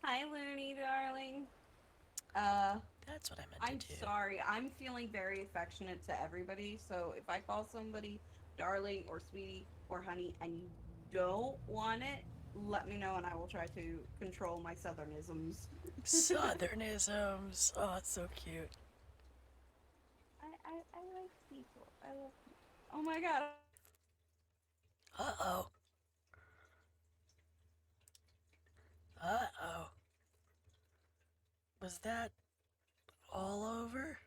Hi, Looney, darling. Uh, That's what I meant I'm to do. sorry. I'm feeling very affectionate to everybody. So if I call somebody darling or sweetie or honey and you don't want it, let me know and I will try to control my southernisms. Southernisms. Oh, it's so cute. I like people. I love people. Oh my god, I just got stung. Uh-oh. Uh-oh. Was that all over?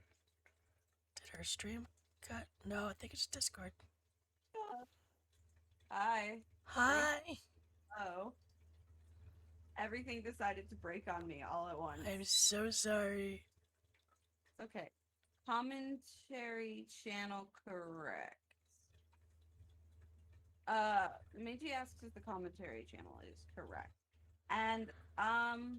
Did our stream cut? No, I think it's Discord. Hi. Thank Hi. Oh. Everything decided to break on me all at I'm once. so sorry. It's okay. Commentary channel correct. Meiji asks if the commentary channel is correct. And, um,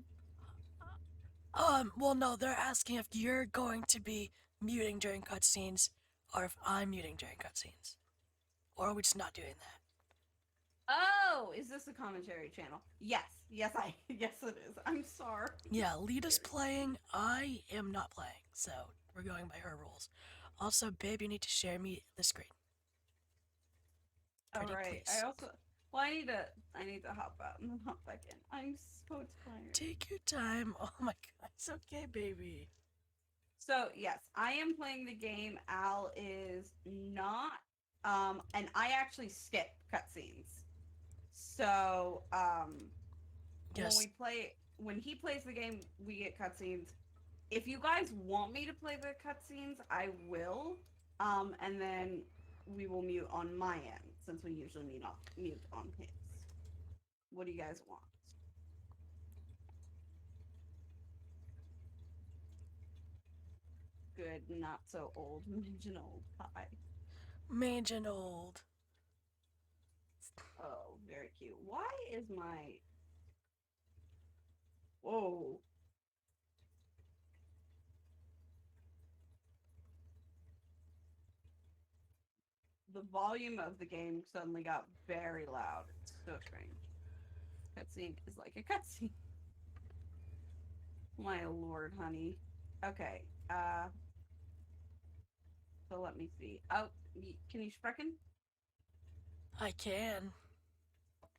Well, no, they're asking if you're going to be muting during cutscenes, or if I'm muting during cutscenes, or are we just not doing that? oh, is this a commentary channel? Yes, it is. I'm sorry. Yeah, Lita's playing. I am not playing, so we're going by her rules. Also, babe, you need to share me the screen. All Pretty right. I please. also, well, I need to hop out and then hop back in. I'm so tired. Take your time. Oh my god, it's okay, baby. So yes, I am playing the game. Al is not. And I actually skip cutscenes. So when Yes. we play, when he plays the game, we get cutscenes. If you guys want me to play the cutscenes, I will. And then we will mute on my end since we usually mute on his. What do you guys want? Good, not so old, an old pie. Mage and old. Oh, very cute. Why is my whoa? The volume of the game suddenly got very loud. It's so strange. Cutscene is like a cutscene. My lord, honey. Okay. So let me see. Oh, can you sprechen? I can.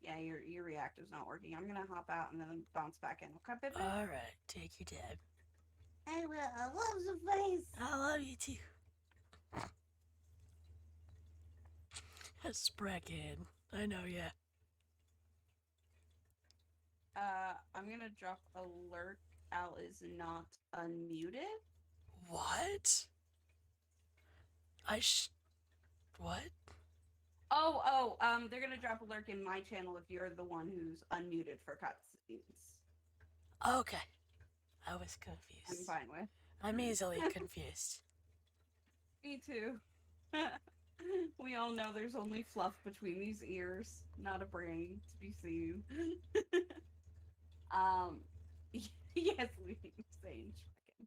Yeah, your reactor's not working. I'm gonna hop out and then bounce back in. Okay, baby? Alright, take your time. I will. I love the face. I love you too. Sprechen. I know, yeah. I'm gonna drop alert. Al is not unmuted. What? What? They're gonna drop alert in my channel if you're the one who's unmuted for cutscenes. Okay. I was I'm confused. fine with. I'm easily confused. Me too. We all know there's only fluff between these ears, not a brain to be seen. um, yes, we saying chicken.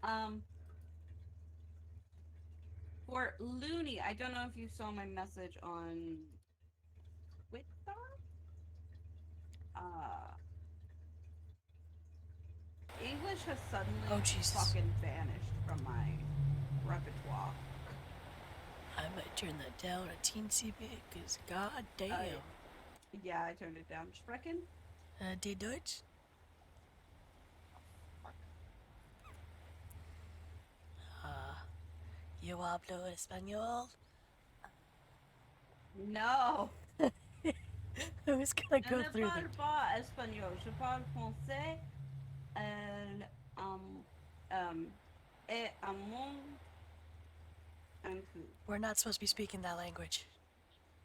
Um, for Looney, I don't know if you saw my message on Twitter. Uh, English has suddenly Oh, Jesus. fucking vanished from my repertoire. I might turn that down a teensy bit, because god damn. Yeah, I turned it down. Sprechen? Die Deutsch? You hablo español? No. I was gonna Je go ne through parle the... pas espagnol. Je parle français. And, et amont and food. We're not supposed to be speaking that language.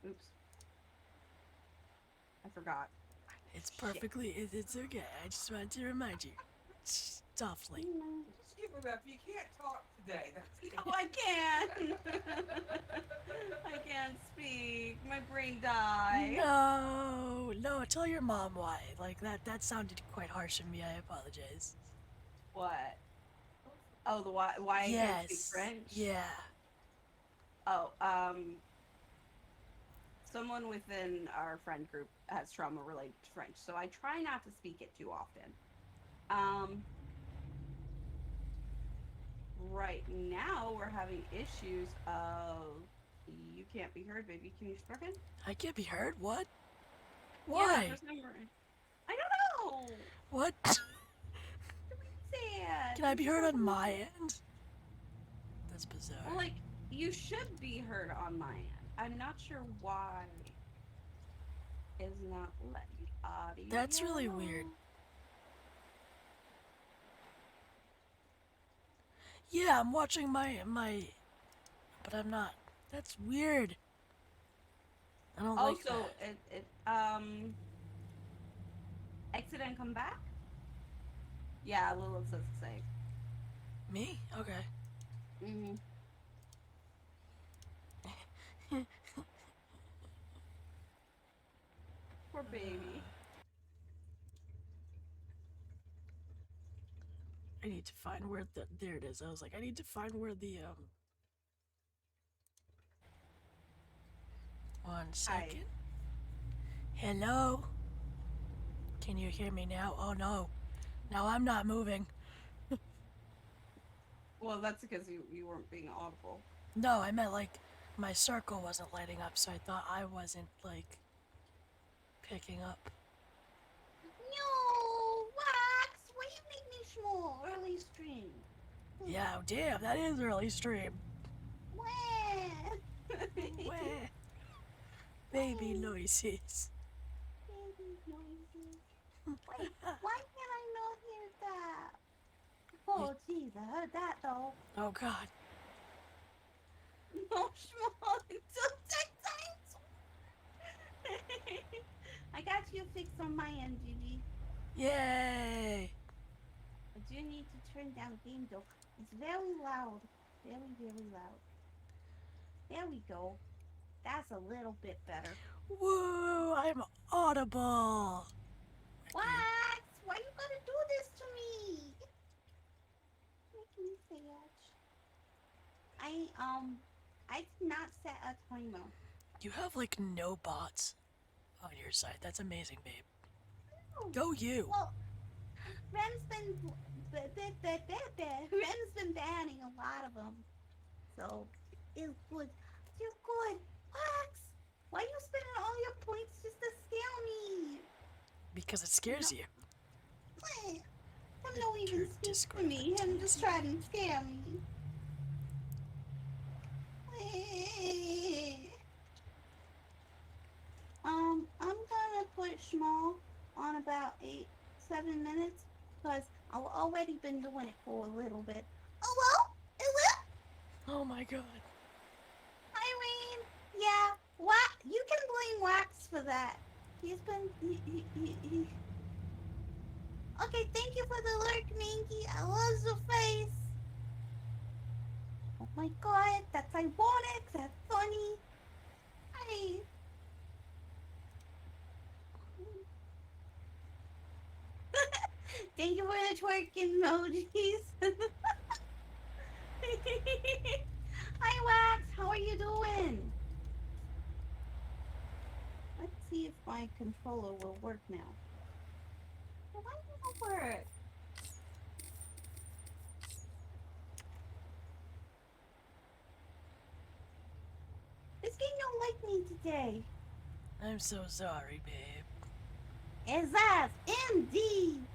Oops. I forgot. It's perfectly... It's okay. I just wanted to remind you. Softly. Just give it up. You can't talk today. That's Oh, I can't. I can't speak. My brain died. No, tell your mom why. Like, that sounded quite harsh of me. I apologize. What? Oh, the why I can't speak French? Yeah. Oh, someone within our friend group has trauma related to French, so I try not to speak it too often. Right now we're having issues of you can't be heard, baby. Can you sprechen? I can't be heard? What? Yeah, Why? for some reason. I don't know. What? Sad. Can I be heard on my end? That's bizarre. Well, like you should be heard on my end. I'm not sure why it's not letting audio. That's really weird. Yeah, I'm watching my, but I'm not. That's weird. I don't like Also, that. exit and come back. Yeah, Lilith says the same. Me? Okay. Poor baby. I need to find where the. There it is. I was like, I need to find where the. One Hi. second. Hello? Can you hear me now? Oh no. Now I'm not moving. Well, that's because you weren't being audible. No, I meant like my circle wasn't lighting up, so I thought I wasn't like picking up. No, Wax, why you make me small early stream? Yeah, damn, that is early stream. Wah. Wah. Baby noises. Baby noises. Wait, why can I not hear that? Oh, jeez, I heard that though. Oh god. No, small until 10 times. I got you fixed on my end, Gigi. Yay! I do need to turn down game though. It's very loud. Very, very loud. There we go. That's a little bit better. Woo! I'm audible! What? Why you gonna do this to me? Make me sad. I did not set a timer. You have like no bots on your side. That's amazing, babe. Oh, Go you! well, Ren's Ren's been banning a lot of them, so it's good. You're good. Wax, why you spending all your points just to scare me? Because it scares you. What? I'm not even Turn speak Discord to me. I'm just button. trying to scare me. I'm gonna put small on about 7 minutes because I've already been doing it for a little bit. Oh well, Oh my god. Irene. Yeah, what? You can blame Wax for that. He's been. He. Okay, thank you for the lurk, Minky. I love your face. Oh my god, that's ironic. That's funny. Hi. Thank you for the twerking emojis. Hi, Wax. How are you doing? Let's see if my controller will work now. Why won't it work? This game don't like me today. I'm so sorry, babe. Is that indeed?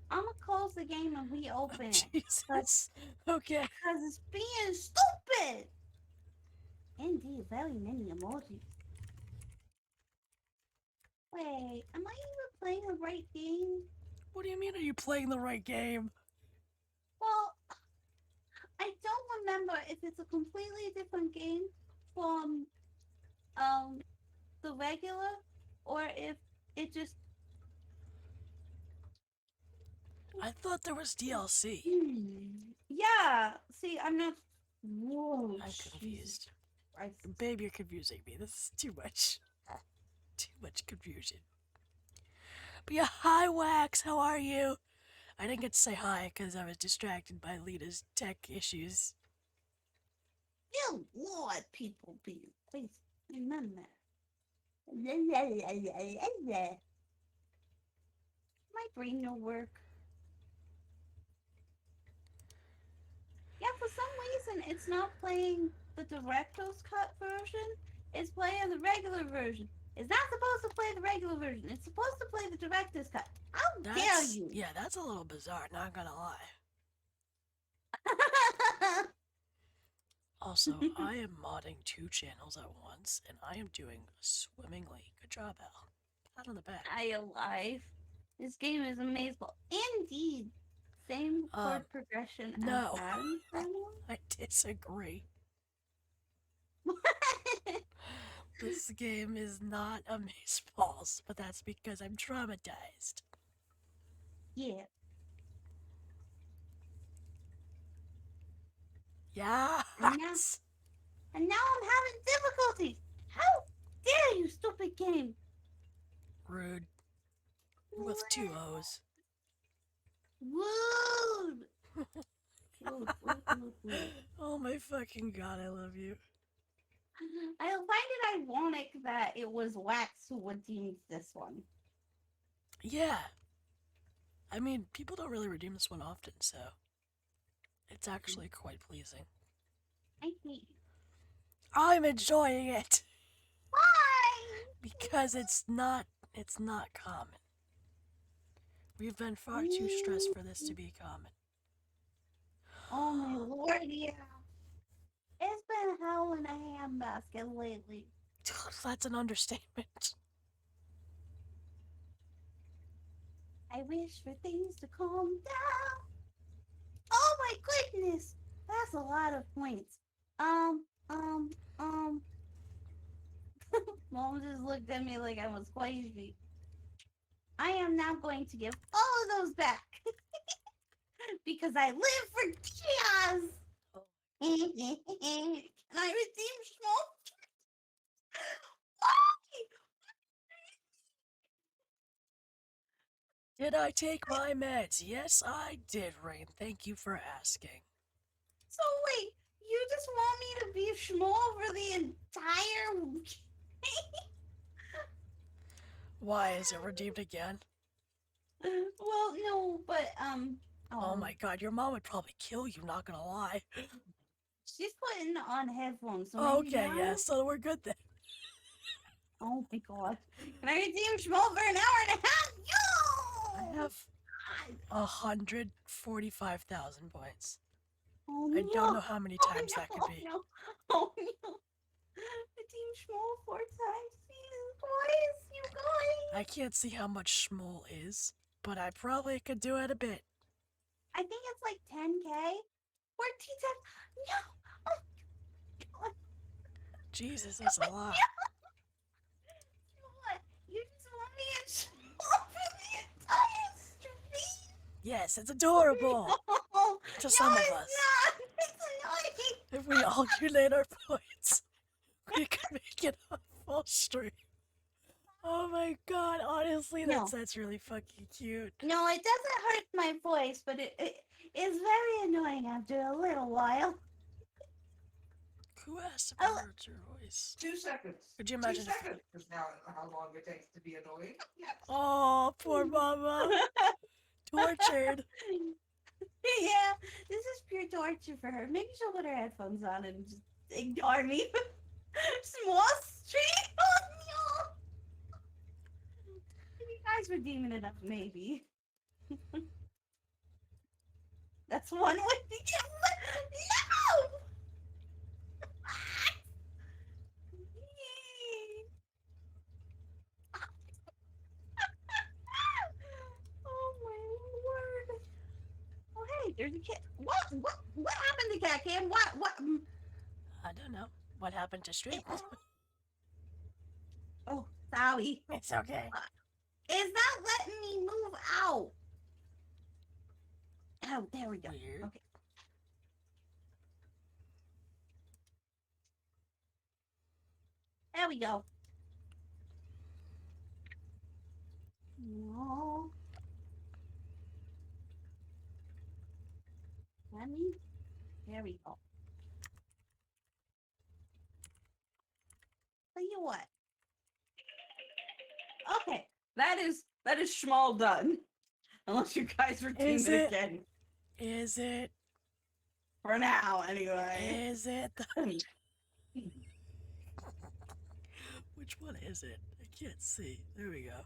I'm gonna close the game and reopen it. Jesus. Okay. Because it's being stupid. Indeed, very many emojis. Wait, am I even playing the right game? What do you mean, are you playing the right game? Well, I don't remember if it's a completely different game from the regular or if it just I thought there was DLC. Yeah. See, I'm not. Whoa, I'm Jesus confused. Christ. Babe, you're confusing me. This is too much. Too much confusion. But yeah, hi Wax, how are you? I didn't get to say hi because I was distracted by Lita's tech issues. Dear Lord, people, please remember. My brain no work. Yeah, for some reason it's not playing the director's cut version. It's playing the regular version. It's not supposed to play the regular version. It's supposed to play the director's cut. How dare you? Yeah, that's a little bizarre, not gonna lie. Also, I am modding 2 channels at once, and I am doing swimmingly. Good job, Al. Pat on the back. I alive. This game is amazing. Indeed. Same chord progression no. as Adam's channel? I disagree. This game is not amazeballs, but that's because I'm traumatized. Yeah. Yeah. And and now I'm having difficulties. How dare you, stupid game? Rude. With two O's. Rude. Rude, rude, rude, rude. Oh my fucking god, I love you. I find it ironic that it was Wax who redeemed this one. Yeah. I mean, people don't really redeem this one often, so it's actually quite pleasing. I hate you. I'm enjoying it Why? because it's not common. We've been far too stressed for this to be common. Oh my lord, yeah. It's been hell in a handbasket lately. That's an understatement. I wish for things to calm down. Oh my goodness! That's a lot of points. Um. Mom just looked at me like I was crazy. I am now going to give all of those back because I live for Diaz. Can I redeem small? Why? Did I take my meds? Yes, I did, Rain. Thank you for asking. So wait, you just want me to be small for the entire? Why is it redeemed again? Well, no, but Oh my god, your mom would probably kill you, not gonna lie. she's putting on headphones. So maybe Okay, now? yeah, so we're good then. Oh my god. Can I redeem small for an hour and a half? I Yo! have 145,000 points. Oh I no. don't know how many times no, that could be. No. Oh no. Redeem small 4 times. Jesus Christ, you guys. I can't see how much Schmoll is, but I probably could do it a bit. I think it's like 10K. 14 times. No. Oh god. Jesus, that's a lot. What? You just want me in small for the entire street? Yes, it's adorable. Oh, To some no, of it's us. not. It's annoying. If we all unite our points, we could make it a full stream. Oh my god, honestly, that's really fucking cute. No, it doesn't hurt my voice, but it is very annoying after a little while. Who asked if Oh. it hurts your voice? 2 seconds. Could you imagine 2 if- seconds is now how long it takes to be annoyed. Oh, poor mama. Tortured. Yeah, this is pure torture for her. Maybe she'll put her headphones on and just ignore me. Small street? Oh no! You guys were demon enough, maybe. That's one way to get. No! Oh my word! Oh hey, there's a cat. What happened to Cat Cam? What? I don't know. What happened to stream? Oh, sorry. It's okay. It's not letting me move out. Oh, there we go. Weird. Okay. There we go. No. Let me. There we go. Tell you what. Okay, that is schmall done. Unless you guys redeem Is it it? again. Is it? For now, anyway. Is it? Which one is it? I can't see. There we go.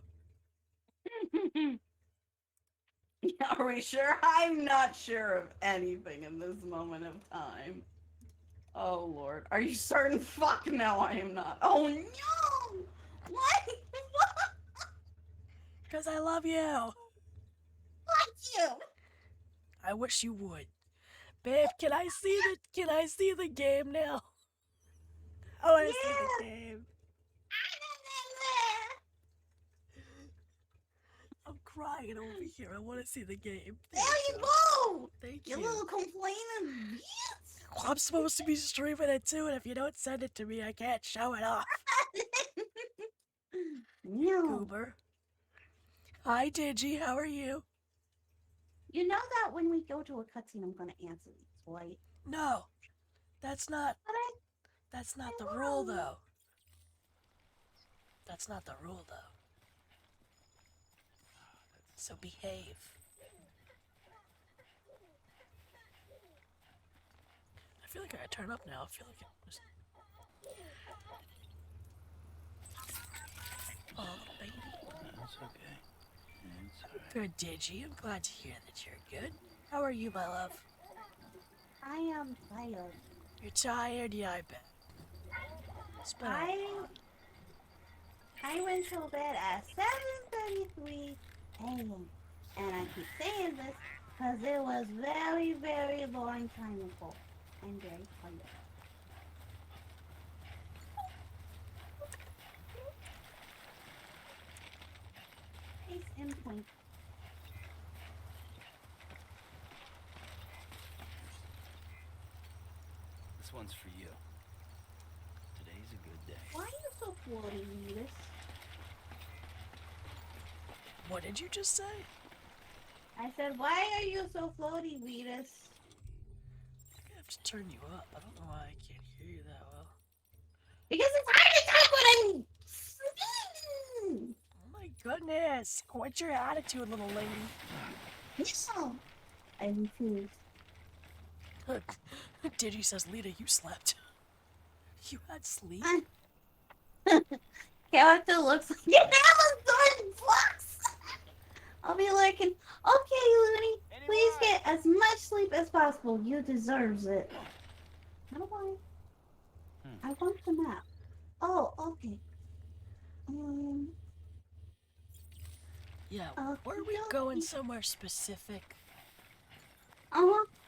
Are we sure? I'm not sure of anything in this moment of time. Oh lord. Are you certain? Fuck no, I am not. Oh no! What? Because I love you. Fuck you! I wish you would. Babe, can I see the game now? I want to see the game. I'm crying over here. I want to see the game. There you go! Thank You you. little complaining bitch! I'm supposed to be streaming it too, and if you don't send it to me, I can't show it off. No. Goober. Hi, Digi. How are you? You know that when we go to a cutscene, I'm gonna answer these, right? No, that's not. But That's not the I rule, will. though. That's not the rule, though. So behave. I feel like I gotta turn up now. I feel like it was. Oh, little baby. That's okay. It's alright. Good, Digi. I'm glad to hear that you're good. How are you, my love? I am tired. You're tired? Yeah, I bet. It's been a long. I went to bed at 7:33 a.m. And I keep saying this because it was very, very long time ago. I'm very tired. Case in point. This one's for you. Today's a good day. Why are you so floaty, Vetus? What did you just say? I said, why are you so floaty, Vetus? I have to turn you up. I don't know why I can't hear you that well. Because it's hard to talk when I'm sleeping. Oh my goodness. What's your attitude, little lady? No. I refuse. Digi says, Lita, you slept. You had sleep? Character looks like an Amazon box. I'll be like, okay, Looney, please get as much sleep as possible. You deserves it. How do I want the map. Oh, okay. Yeah, Okay, were we going somewhere specific?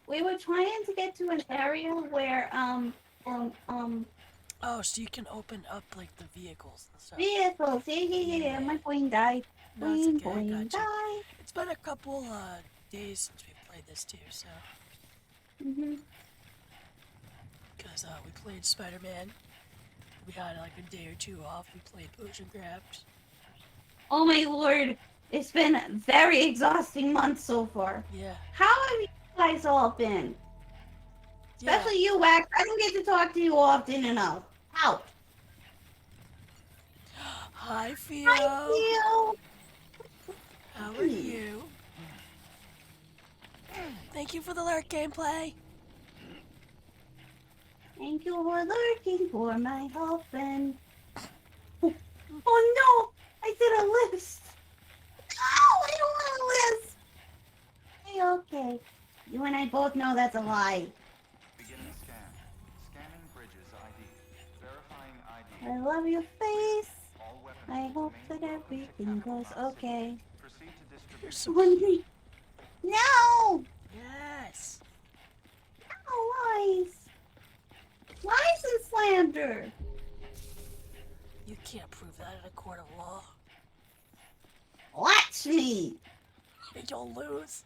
We were trying to get to an area where, Oh, so you can open up, like, the vehicles and stuff. vehicles. Yeah. My brain died. No, it's okay, I Brain got you. died. It's been a couple, days since we played this, too, so... Because, we played Spider-Man. We had, like, a day or two off. We played Ocean Craft. Oh my lord. It's been a very exhausting month so far. Yeah. How have you guys all been? Yeah. Especially you, Wax. I don't get to talk to you often enough. Out. Hi, Theo. Hi, Theo. How are you? Thank you for the lurk gameplay. Thank you for lurking for my help and... Oh no! I did a list! No! I don't want a list! Hey, okay. You and I both know that's a lie. Beginning scan. Scanning bridges ID. Verifying ID. I love your face. All weapons I will hope remain that focused everything to goes Capital City. okay. Proceed to You're distribution. so No! Yes. No, lies! Lies and slander! You can't prove that in a court of law. Watch me! You'll lose.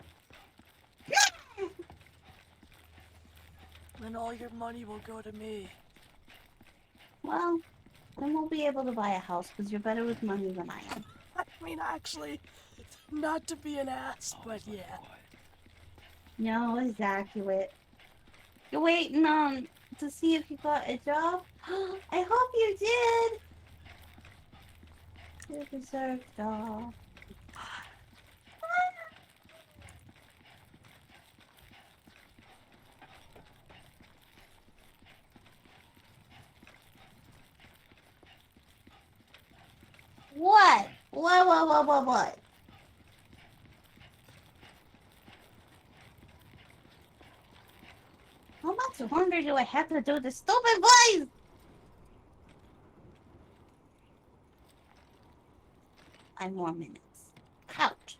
Then all your money will go to me. Well, then we'll be able to buy a house because you're better with money than I am. I mean, actually, not to be an ass, but yeah. No, it's accurate. You're waiting to see if you got a job? I hope you did! You deserve a job. What? What? How much longer do I have to do this stupid voice? 5 more minutes. Couch.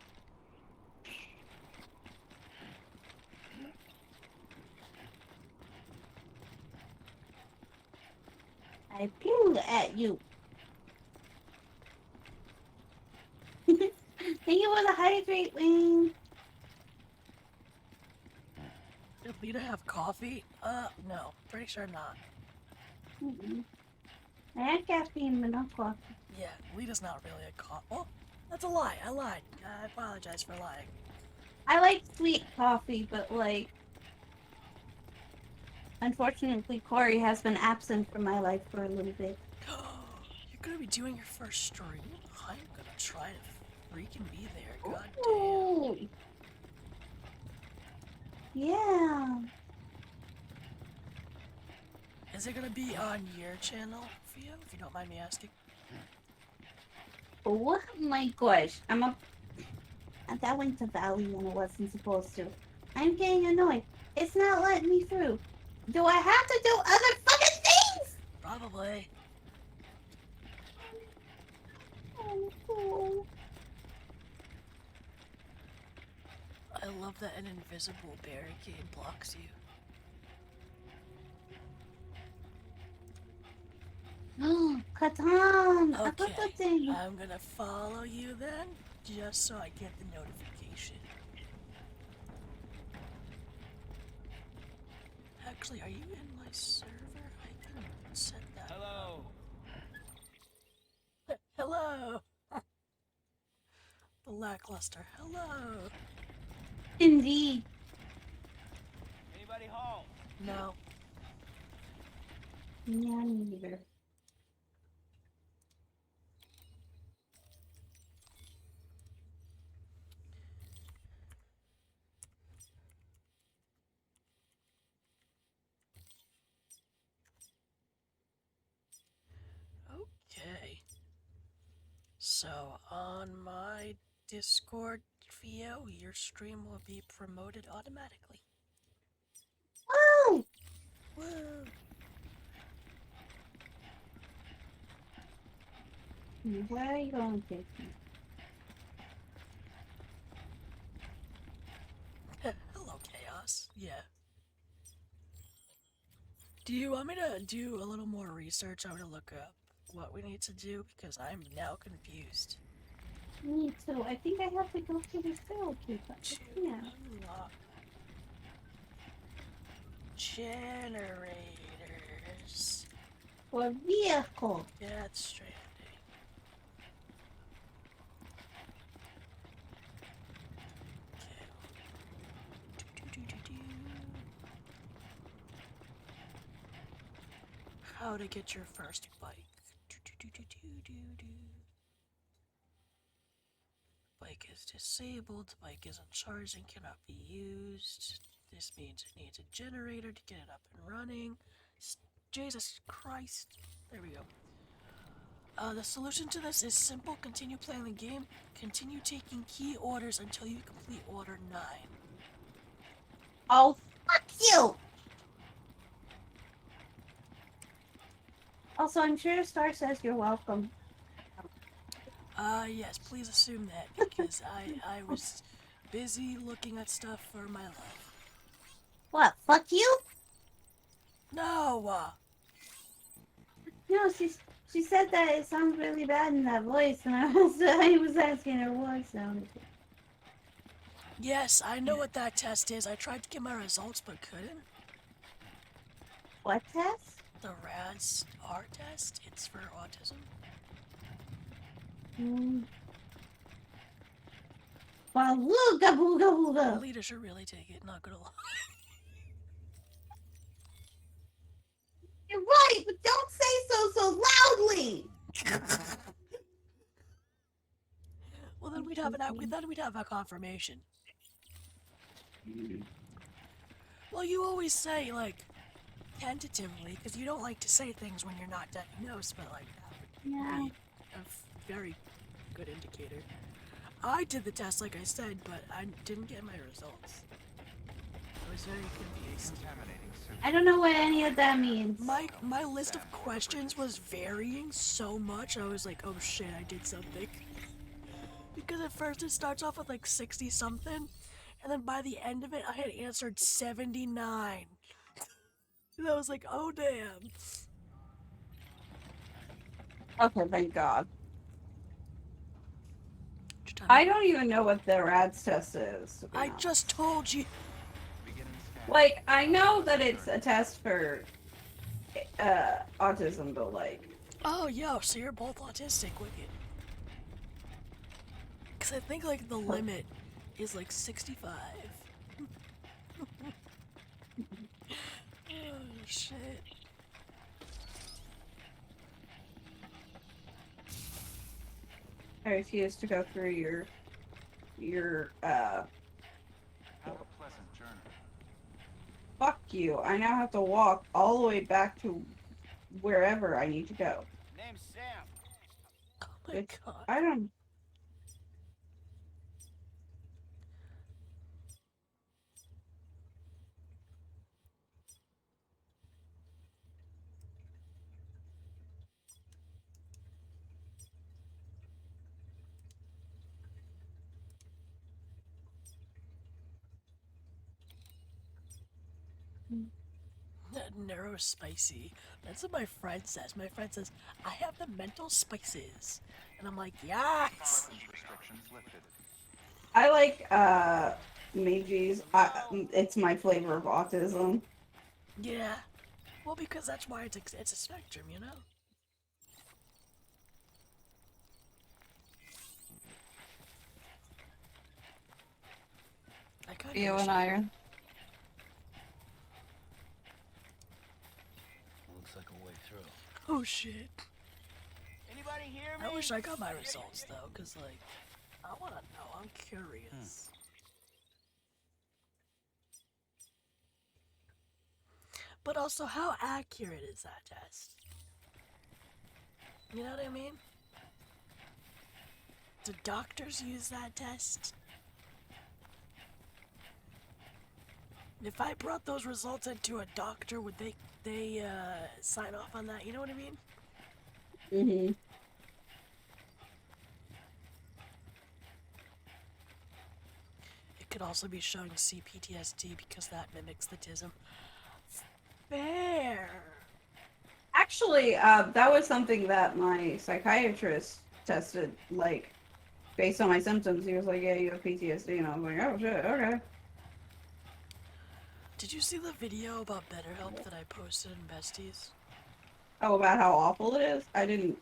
I pinged at you. Thank you for the hydrate wing. Did Lita have coffee? No. Pretty sure not. Mm-mm. I had caffeine, but not coffee. Yeah, Lita's not really a coffee. Oh, that's a lie. I lied. I apologize for lying. I like sweet coffee, but like, unfortunately, Corey has been absent from my life for a little bit. You're gonna be doing your first stream? I'm gonna try to freaking be there. God damn. Ooh. Yeah. Is it gonna be on your channel, Fia, if you don't mind me asking? Oh my gosh. That went to Valley when it wasn't supposed to. I'm getting annoyed. It's not letting me through. Do I have to do other fucking things? Probably. Oh. I love that an invisible barricade blocks you. Katan! I got the Okay, thing. I'm gonna follow you then, just so I get the notification. Actually, are you in my server? I can set that. Hello. Hello! The lackluster. Hello! Indeed. Anybody home? No. Yeah, neither. Okay. So, on my Discord view, your stream will be promoted automatically. Oh! Woo! Where are you going to take me? Hello, Chaos. Yeah. Do you want me to do a little more research? I'm gonna look up what we need to do because I'm now confused. Me too. I think I have to go to the sale keeper. To Yeah. unlock generators. For vehicle. Death Stranding. Okay. How to get your first bike. Bike is disabled, bike isn't charging, cannot be used. This means it needs a generator to get it up and running. Jesus Christ. There we go. The solution to this is simple. Continue playing the game. Continue taking key orders until you complete order 9. Oh, fuck you! Also, I'm sure Star says you're welcome. Yes, please assume that because I was busy looking at stuff for my life. What, fuck you? No! No, she said that it sounds really bad in that voice, and I was asking her what it sounded. Yes, I know what that test is. I tried to get my results but couldn't. What test? The RADS-R test? It's for autism. Booga booga booga. Lita should really take it, not gonna lie. You're right, but don't say so loudly. Well, then we'd have a confirmation. Well, you always say, like, tentatively, because you don't like to say things when you're not diagnosed, but, like, that would Yeah. be a very good indicator. I did the test, like I said, but I didn't get my results. I was very confused. Contaminating suit. I don't know what any of that means. My list of questions was varying so much, I was like, oh shit, I did something. Because at first it starts off with like 60 something, and then by the end of it I had answered 79. And I was like, oh damn. Okay, thank God. I don't even know what the RADS test is. I just told you. Beginning scan. Like, I know that it's a test for autism, but like, Oh, yo, so you're both autistic, Wicked. Because I think, like, the limit is, like, 65. Oh, shit. I refuse to go through your Have a pleasant journey. fuck you. I now have to walk all the way back to wherever I need to go. Name's Sam. Oh my Which god. I don't. Neurospicy. That's what my friend says. My friend says, I have the mental spices. And I'm like, yes! Weapons restrictions lifted. I like Meiji's. It's my flavor of autism. Yeah. Well, because that's why it's a spectrum, you know? I kind of You wish and I are. Looks like a way through. Oh shit. Anybody hear me? I wish I got my results though, cause like, I wanna know, I'm curious. But also, how accurate is that test? You know what I mean? Do doctors use that test? If I brought those results into a doctor, would they sign off on that? You know what I mean? Mm-hmm. It could also be showing CPTSD because that mimics the TISM. Fair. Actually, that was something that my psychiatrist tested, like, based on my symptoms. He was like, yeah, you have PTSD. And I was like, oh, shit, okay. Did you see the video about BetterHelp that I posted in Besties? Oh, about how awful it is? I didn't.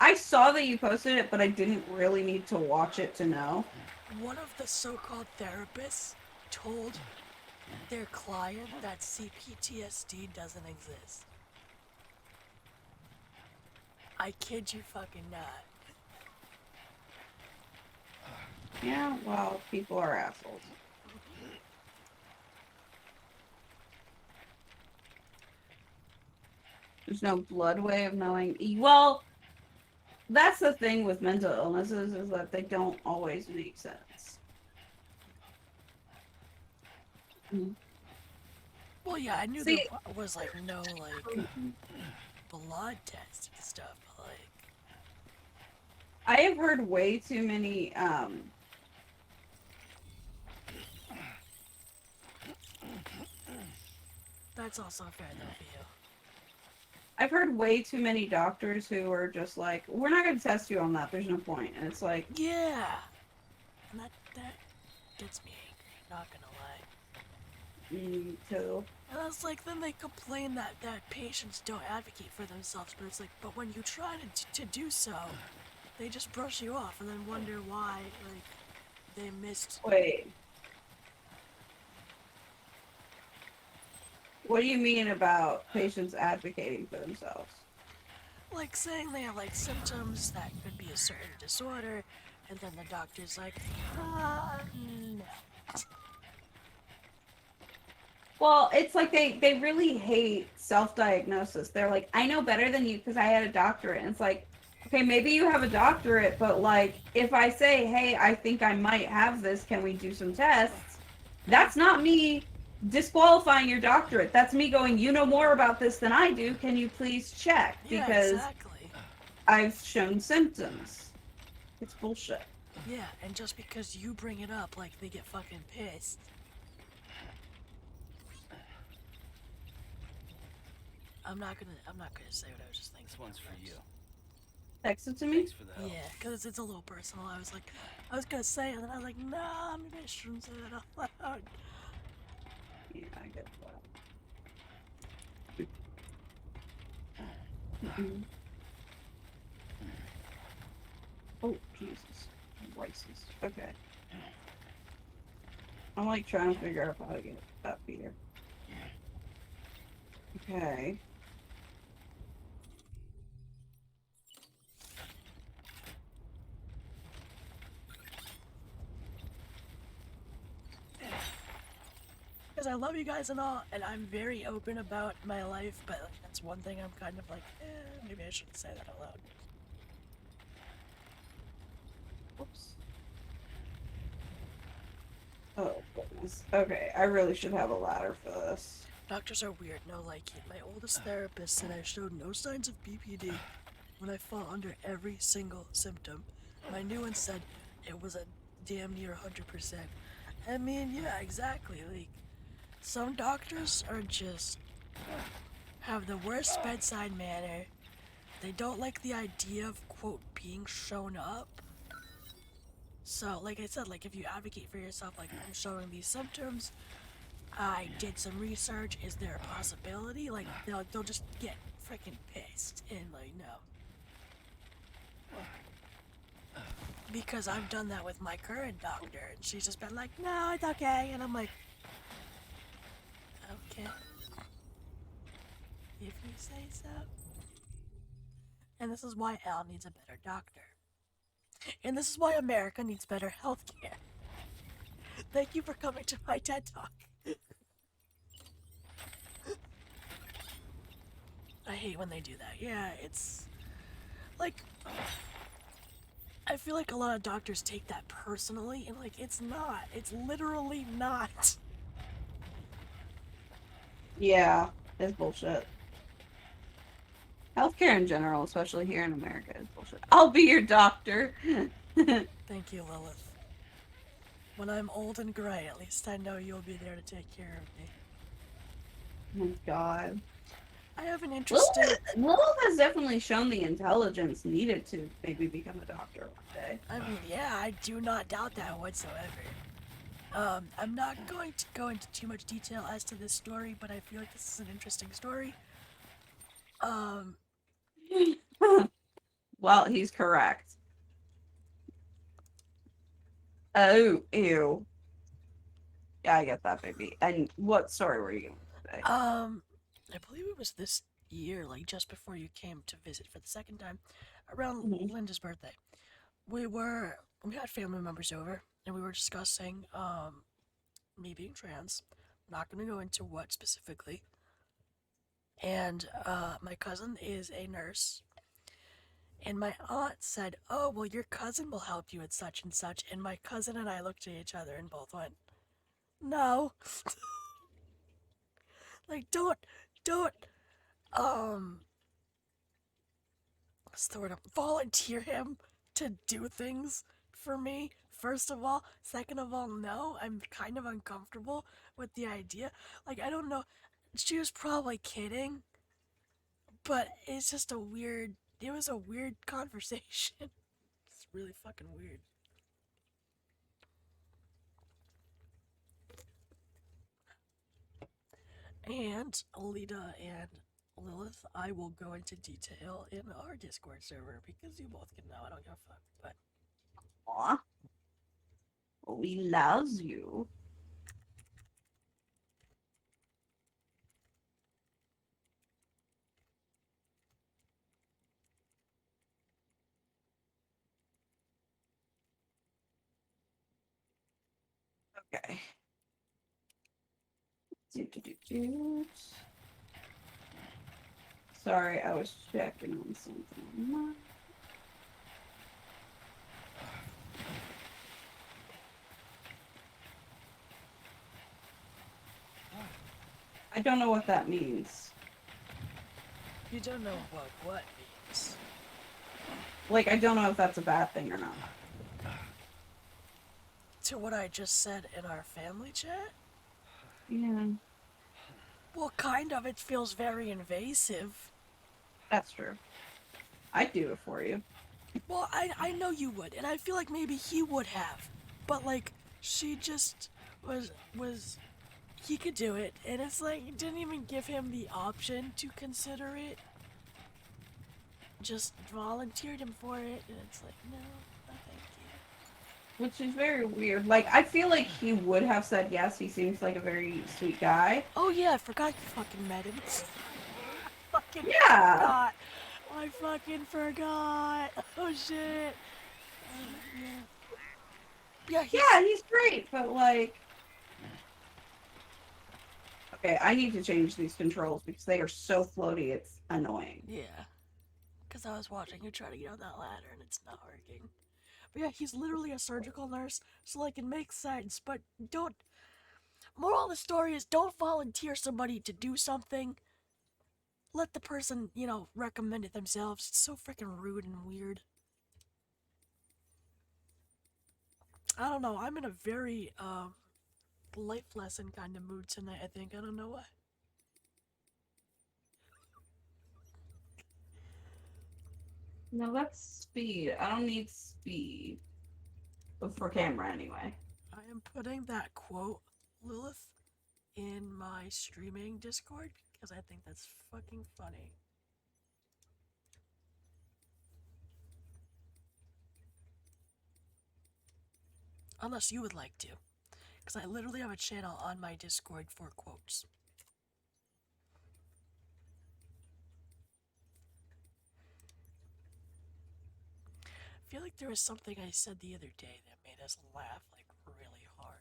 I saw that you posted it, but I didn't really need to watch it to know. One of the so-called therapists told their client that CPTSD doesn't exist. I kid you fucking not. Yeah, well, people are assholes. There's no blood way of knowing. Well, that's the thing with mental illnesses is that they don't always make sense. Well, yeah, I knew See, there was like no like blood test and stuff, but like I have heard way too many that's also fair though for you. I've heard way too many doctors who are just like, we're not going to test you on that. There's no point. And it's like, Yeah, and that gets me angry. Not gonna lie. too. And it's like then they complain that patients don't advocate for themselves, but it's like, but when you try to do so, they just brush you off and then wonder why like they missed. Wait. What do you mean about patients advocating for themselves? Like saying they have like symptoms that could be a certain disorder, and then the doctor's like, no. Well, it's like they really hate self-diagnosis. They're like, I know better than you because I had a doctorate. And it's like, okay, maybe you have a doctorate, but like, if I say, hey, I think I might have this, can we do some tests? That's not me disqualifying your doctorate. That's me going, you know more about this than I do. Can you please check? Yeah, Because exactly. I've shown symptoms. It's bullshit. Yeah, and just because you bring it up, like they get fucking pissed. I'm not gonna say what I was just thinking. This one's for you. Text it to me. Thanks for the help. Yeah, because it's a little personal. I was gonna say it, and then I was like, nah, maybe I shouldn't say that out loud. Yeah, I get that. Oh, Jesus. Rices. Okay. I'm like trying to figure out how to get up here. Okay. Because I love you guys and all, and I'm very open about my life, but like, that's one thing I'm kind of like, maybe I shouldn't say that out loud. Oops. Oh, goodness. Okay, I really should have a ladder for this. Doctors are weird, no like it. My oldest therapist said I showed no signs of BPD when I fall under every single symptom. My new one said it was a damn near 100%. I mean, yeah, exactly. Like, some doctors are just have the worst bedside manner. They don't like the idea of, quote, being shown up. So, like I said, like if you advocate for yourself, like I'm showing these symptoms, I did some research, is there a possibility? Like they'll just get freaking pissed and like no. Because I've done that with my current doctor and she's just been like, no, it's okay, and I'm like, okay. If you say so. And this is why Al needs a better doctor. And this is why America needs better healthcare. Thank you for coming to my TED Talk. I hate when they do that. Yeah, it's like I feel like a lot of doctors take that personally and like it's not. It's literally not. Yeah, it's bullshit. Healthcare in general, especially here in America, is bullshit. I'll be your doctor. Thank you, Lilith. When I'm old and gray, at least I know you'll be there to take care of me. Oh, God. I have an interesting... Lilith has definitely shown the intelligence needed to maybe become a doctor one day. I mean, yeah, I do not doubt that whatsoever. I'm not going to go into too much detail as to this story, but I feel like this is an interesting story. Well, he's correct. Oh, ew. Yeah, I get that, baby. And what story were you going to say? I believe it was this year, like just before you came to visit for the second time, around Linda's birthday. We had family members over, and we were discussing, me being trans. I'm not going to go into what specifically. And, my cousin is a nurse. And my aunt said, oh, well, your cousin will help you at such and such. And my cousin and I looked at each other and both went, no. Like, don't, what's the word? Volunteer him to do things for me, first of all. Second of all, no, I'm kind of uncomfortable with the idea. Like, I don't know, she was probably kidding, but it's just it was a weird conversation. It's really fucking weird. And Lita and Lilith, I will go into detail in our Discord server because you both can know. I don't give a fuck, but Aw. We loves you. Okay. Sorry, I was checking on something. I don't know what that means. you don't know what means. Like, I don't know if that's a bad thing or not. To what I just said in our family chat? Yeah, Well, kind of. It feels very invasive. that's true. I'd do it for you. Well, I know you would, and I feel like maybe he would have. But, like, she just was he could do it, and it's like, you didn't even give him the option to consider it. Just volunteered him for it, and it's like, no, thank you. Which is very weird. Like, I feel like he would have said yes. He seems like a very sweet guy. Oh yeah, I forgot you fucking met him. Fucking Yeah. forgot. I fucking forgot. Oh shit. Yeah. Yeah, Yeah, he's great, but like... Okay, I need to change these controls because they are so floaty, it's annoying. Yeah. Because I was watching you try to get on that ladder and it's not working. But yeah, he's literally a surgical nurse, so like it makes sense, but don't... Moral of the story is don't volunteer somebody to do something. Let the person, you know, recommend it themselves. It's so freaking rude and weird. I don't know, I'm in a very, life lesson kind of mood tonight, I think. I don't know why. No, that's speed. I don't need speed. But for camera, anyway. I am putting that quote, Lilith, in my streaming Discord because I think that's fucking funny. Unless you would like to. Because I literally have a channel on my Discord for quotes. I feel like there was something I said the other day that made us laugh like really hard.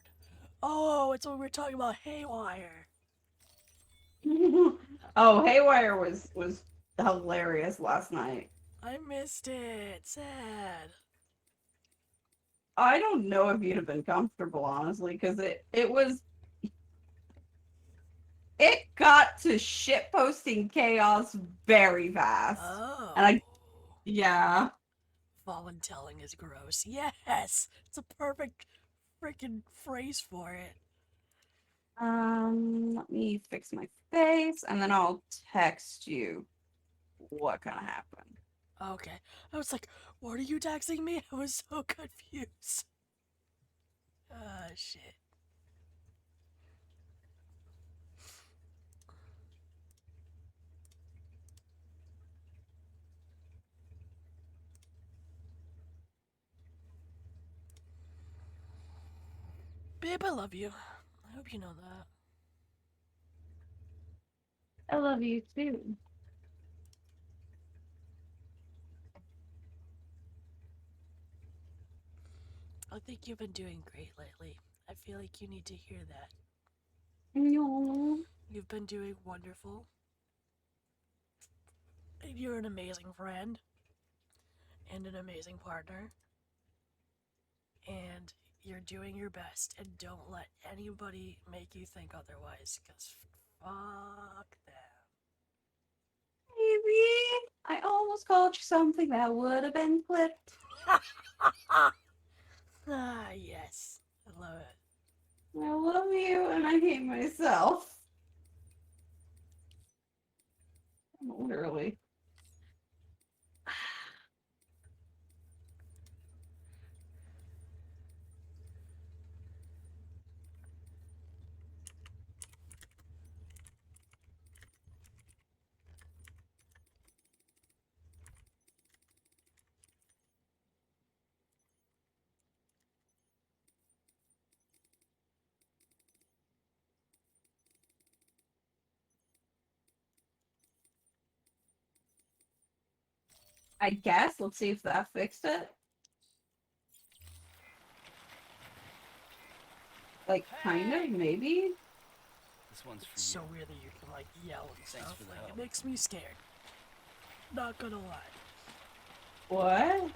Oh, it's when we were talking about Haywire. Oh, Haywire was hilarious last night. I missed it. Sad. I don't know if you'd have been comfortable, honestly, because it got to shit posting chaos very fast. Oh. And yeah. Voluntelling is gross. Yes! It's a perfect freaking phrase for it. Let me fix my face, and then I'll text you what kind of happened. Okay. I was like, what are you texting me? I was so confused. Ah, shit. Babe, I love you. I hope you know that. I love you too. I think you've been doing great lately. I feel like you need to hear that. No. You've been doing wonderful. And you're an amazing friend. And an amazing partner. And you're doing your best. And don't let anybody make you think otherwise. Because fuck them. Baby, I almost called you something that would have been clipped. Ah, yes. I love it. I love you, and I hate myself. Literally. I guess. Let's see if that fixed it. Like, kind of, maybe? This one's for It's so you. weird that you can, like, yell and Thanks stuff. for the Like, it help. makes me scared. Not gonna lie. What?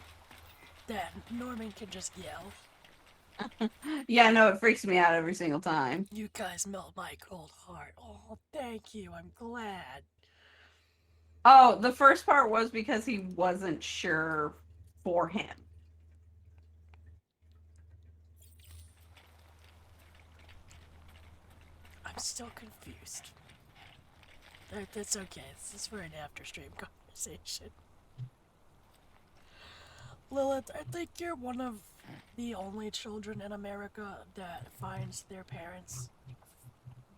That Norman can just yell. Yeah, no, it freaks me out every single time. You guys melt my cold heart. Oh, thank you. I'm glad. Oh, the first part was because he wasn't sure for him. I'm still confused. That's okay. This is for an after stream conversation. Lilith, I think you're one of the only children in America that finds their parents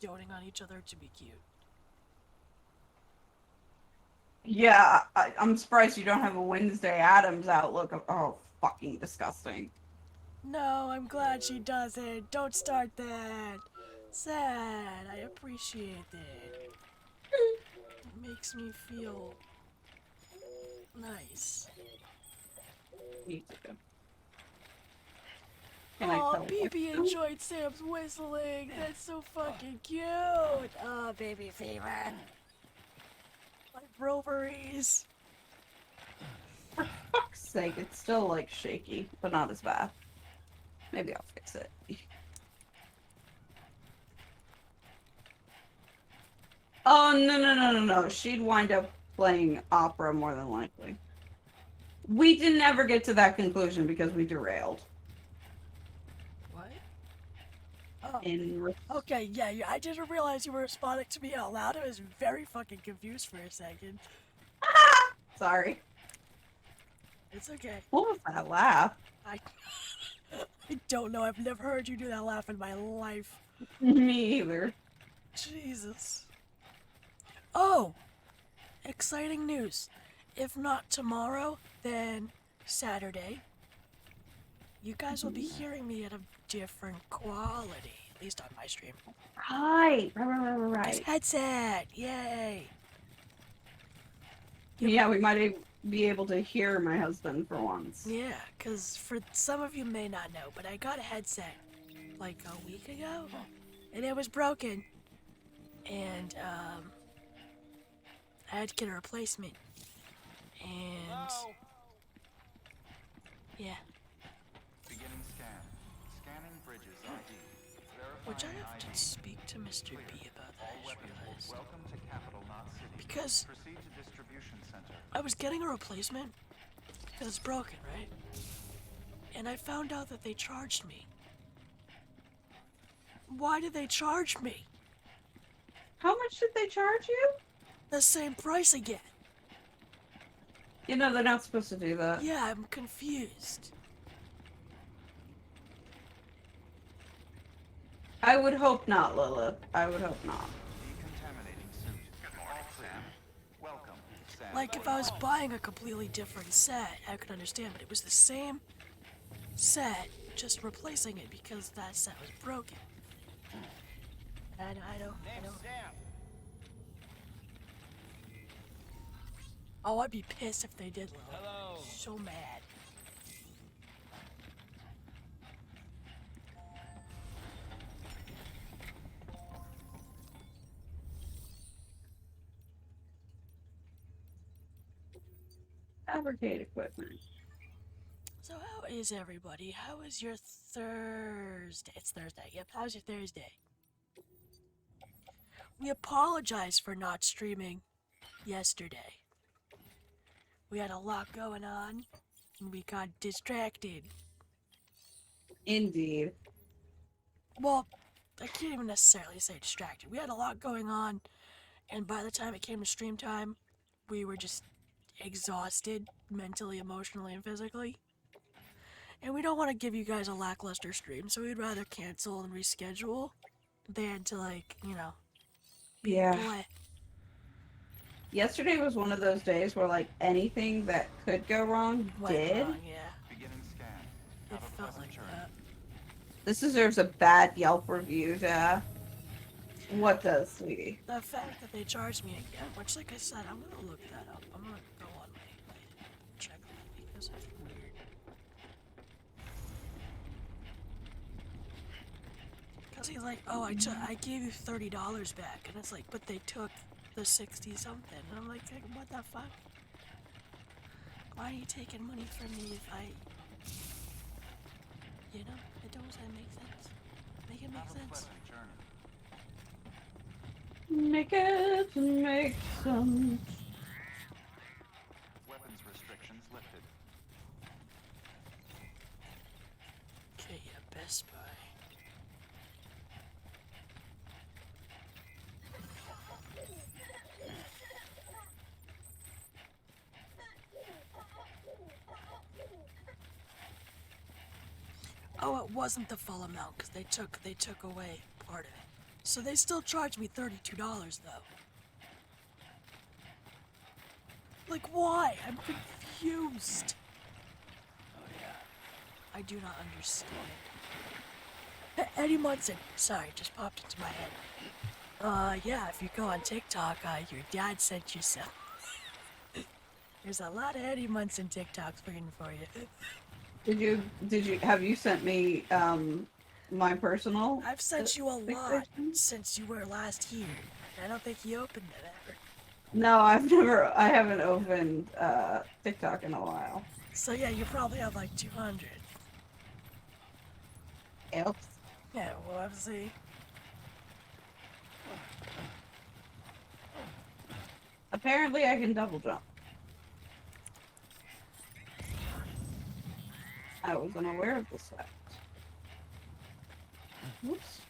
doting on each other to be cute. Yeah, I'm surprised you don't have a Wednesday Addams outlook. Oh, fucking disgusting. No, I'm glad she doesn't. Don't start that. Sad. I appreciate it. It makes me feel nice. Me too. Can I Oh, tell you? BB enjoyed Sam's whistling. That's so fucking cute. Oh, baby fever. My roveries. For fuck's sake, it's still like shaky, but not as bad. Maybe I'll fix it. Oh, no. She'd wind up playing opera more than likely. We didn't ever get to that conclusion because we derailed. What? Oh. In Okay, yeah, I didn't realize you were responding to me out loud. I was very fucking confused for a second. Sorry. It's okay. What was that laugh? I don't know. I've never heard you do that laugh in my life. Me either. Jesus. Oh! Exciting news. If not tomorrow, then Saturday. You guys will be hearing me at a different quality. At least on my stream. Right. It's headset! Yay! Yeah, we might be able to hear my husband for once. Yeah, because for some of you may not know, but I got a headset like a week ago, and it was broken. And, I had to get a replacement. And, yeah. Beginning scan. Scanning bridges ID. Which I Verifying have to ID. speak to Mr. B about that, I just Weapons. realized. Welcome to Capital Knot City. Because Proceed to distribution center. I was getting a replacement, because it's broken, right? And I found out that they charged me. Why did they charge me? How much did they charge you? The same price again. You know, they're not supposed to do that. Yeah, I'm confused. I would hope not, Lilith. I would hope not. Decontaminating suit. Good morning, Sam. Welcome, Sam. Like, if I was buying a completely different set, I could understand, but it was the same set, just replacing it because that set was broken. I don't. Oh, I'd be pissed if they did, Lil. Hello. So mad. Fabricate equipment. So how is everybody? How is your Thursday? It's Thursday. Yep, how's your Thursday? We apologize for not streaming yesterday. We had a lot going on, and we got distracted. Indeed. Well, I can't even necessarily say distracted. We had a lot going on, and by the time it came to stream time, we were just exhausted mentally, emotionally, and physically. And we don't want to give you guys a lackluster stream, so we'd rather cancel and reschedule than to, like, you know, Yeah. play. Yesterday was one of those days where, like, anything that could go wrong Went did. wrong, yeah. Beginning scan. It Have a felt pleasant like journey. that. This deserves a bad Yelp review, yeah. What does, sweetie? The fact that they charged me again, which, like I said, I'm gonna look that up. I'm gonna go on my check that because that's weird. Because he's like, oh, I gave you $30 back, and it's like, but they took the 60 something, and I'm like, what the fuck? Why are you taking money from me if I, you know, it doesn't make sense. Make it make Have a sense. pleasant journey. Make it make sense. Weapons restrictions lifted. Okay, yeah, Best Buy. Oh, it wasn't the full amount because they took away part of it. So they still charge me $32 though. Like why? I'm confused. Oh yeah. I do not understand. Eddie Munson. Sorry, just popped into my head. Yeah, if you go on TikTok, your dad sent you some. There's a lot of Eddie Munson TikToks waiting for you. Have you sent me my personal? I've sent you a lot PlayStation? since you were last here. I don't think you opened it ever. No, I haven't opened TikTok in a while. So yeah, you probably have like 200. Yep. Yeah, whoopsie. Apparently I can double jump. I was unaware of this fact. Whoops.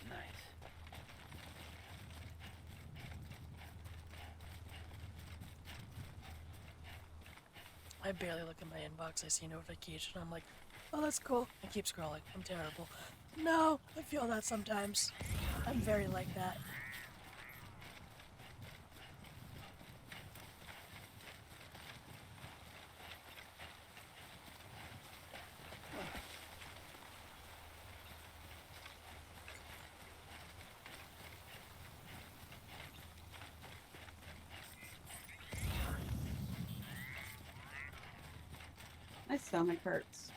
Nice. I barely look at my inbox. I see notification. I'm like, oh, that's cool. I keep scrolling. I'm terrible. No, I feel that sometimes. I'm very like that. My stomach hurts.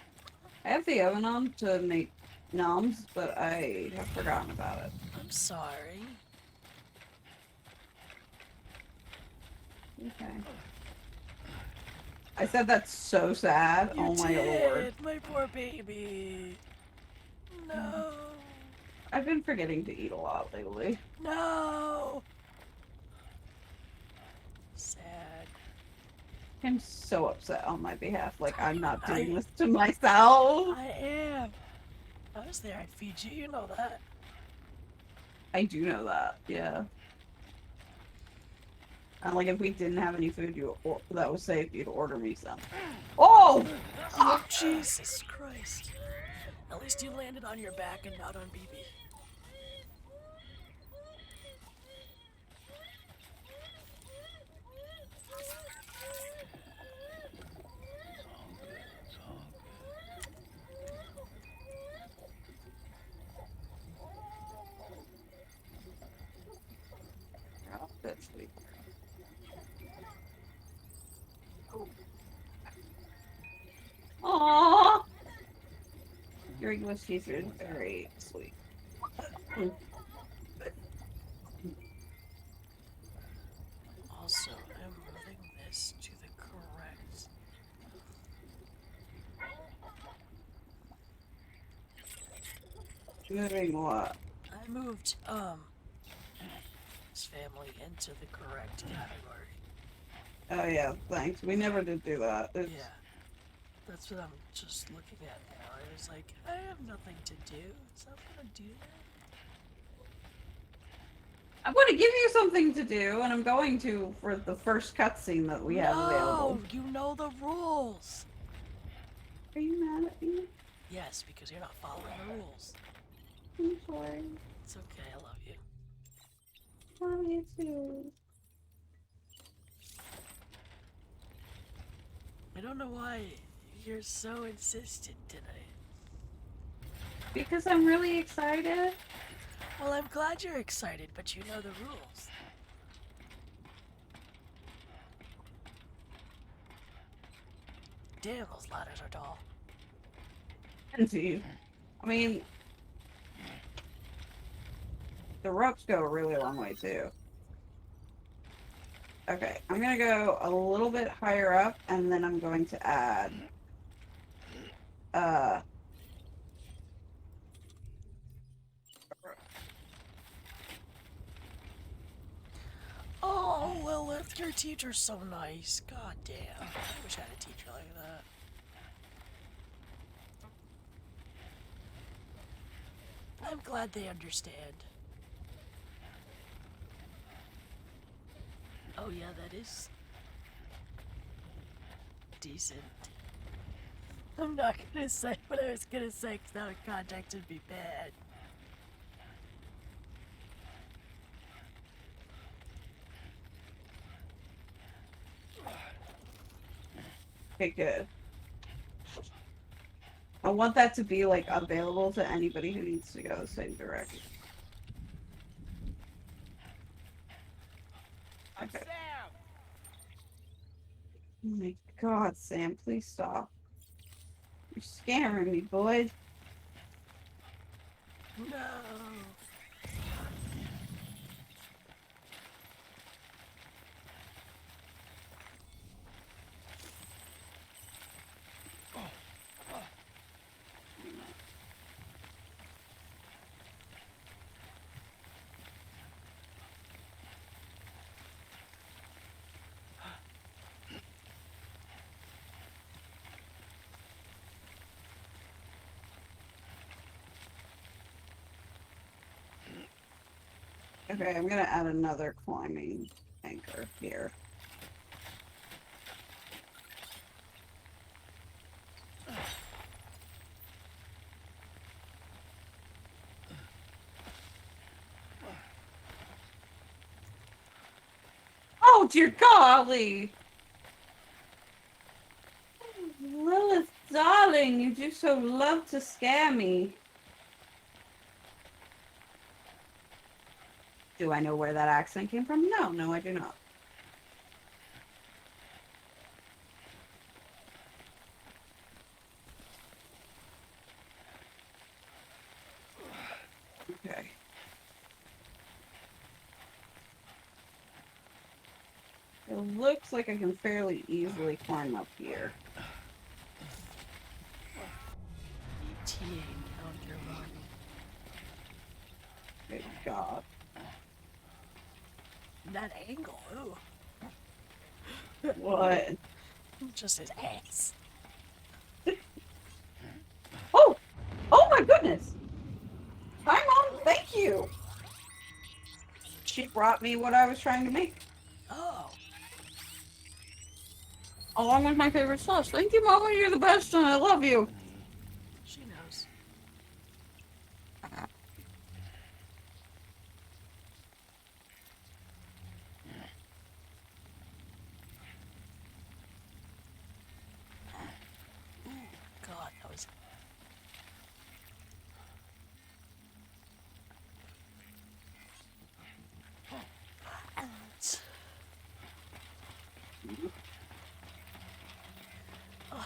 I have the oven on to make noms, but I have forgotten about it. I'm sorry. Okay. I said that's so sad. You Oh my did, lord. my poor baby. No. I've been forgetting to eat a lot lately. No. Sad. I'm so upset on my behalf. Like, I'm not doing this to myself. I am. I was there at Fiji, you know that. I do know that, yeah. And like, if we didn't have any food that was safe, you'd order me some. Oh! Oh, Jesus Christ. At least you landed on your back and not on BB. It's all Oh, that's sweet. Aww! Your English teacher is very sweet. Also, I'm moving this to the correct. Moving what? I moved, this family into the correct category. Oh yeah, thanks. We never did do that. It's... Yeah. That's what I'm just looking at now. I was like, I have nothing to do, so I'm gonna do that. I'm going to give you something to do, and I'm going to for the first cutscene that we have available. No, you know the rules. Are you mad at me? Yes, because you're not following the rules. I'm sorry. It's okay, I love you. Love you too. I don't know why you're so insistent tonight. Because I'm really excited. Well, I'm glad you're excited, but you know the rules. Damn, those ladders are tall. And to you. I mean, the ropes go a really long way too. Okay, I'm gonna go a little bit higher up, and then I'm going to add, Oh, Lilith, your teacher's so nice. God damn. I wish I had a teacher like that. I'm glad they understand. Oh yeah, that is decent. I'm not gonna say what I was gonna say because out of context it'd be bad. Okay, good. I want that to be like available to anybody who needs to go the same direction. Okay. Oh my god, Sam, please stop. You're scaring me, boy. No. Okay, I'm gonna add another climbing anchor here. Oh, dear golly! Lilith, darling, you do so love to scare me. Do I know where that accent came from? No, no, I do not. Okay. It looks like I can fairly easily climb up here. ETA encounter one. Good God. That angle, ooh. What? Just his ass. Oh! Oh my goodness! Hi, Mom! Thank you! She brought me what I was trying to make. Oh. Along with my favorite sauce. Thank you, Mama. You're the best and I love you. She knows. Ooh, God, that was... Oh,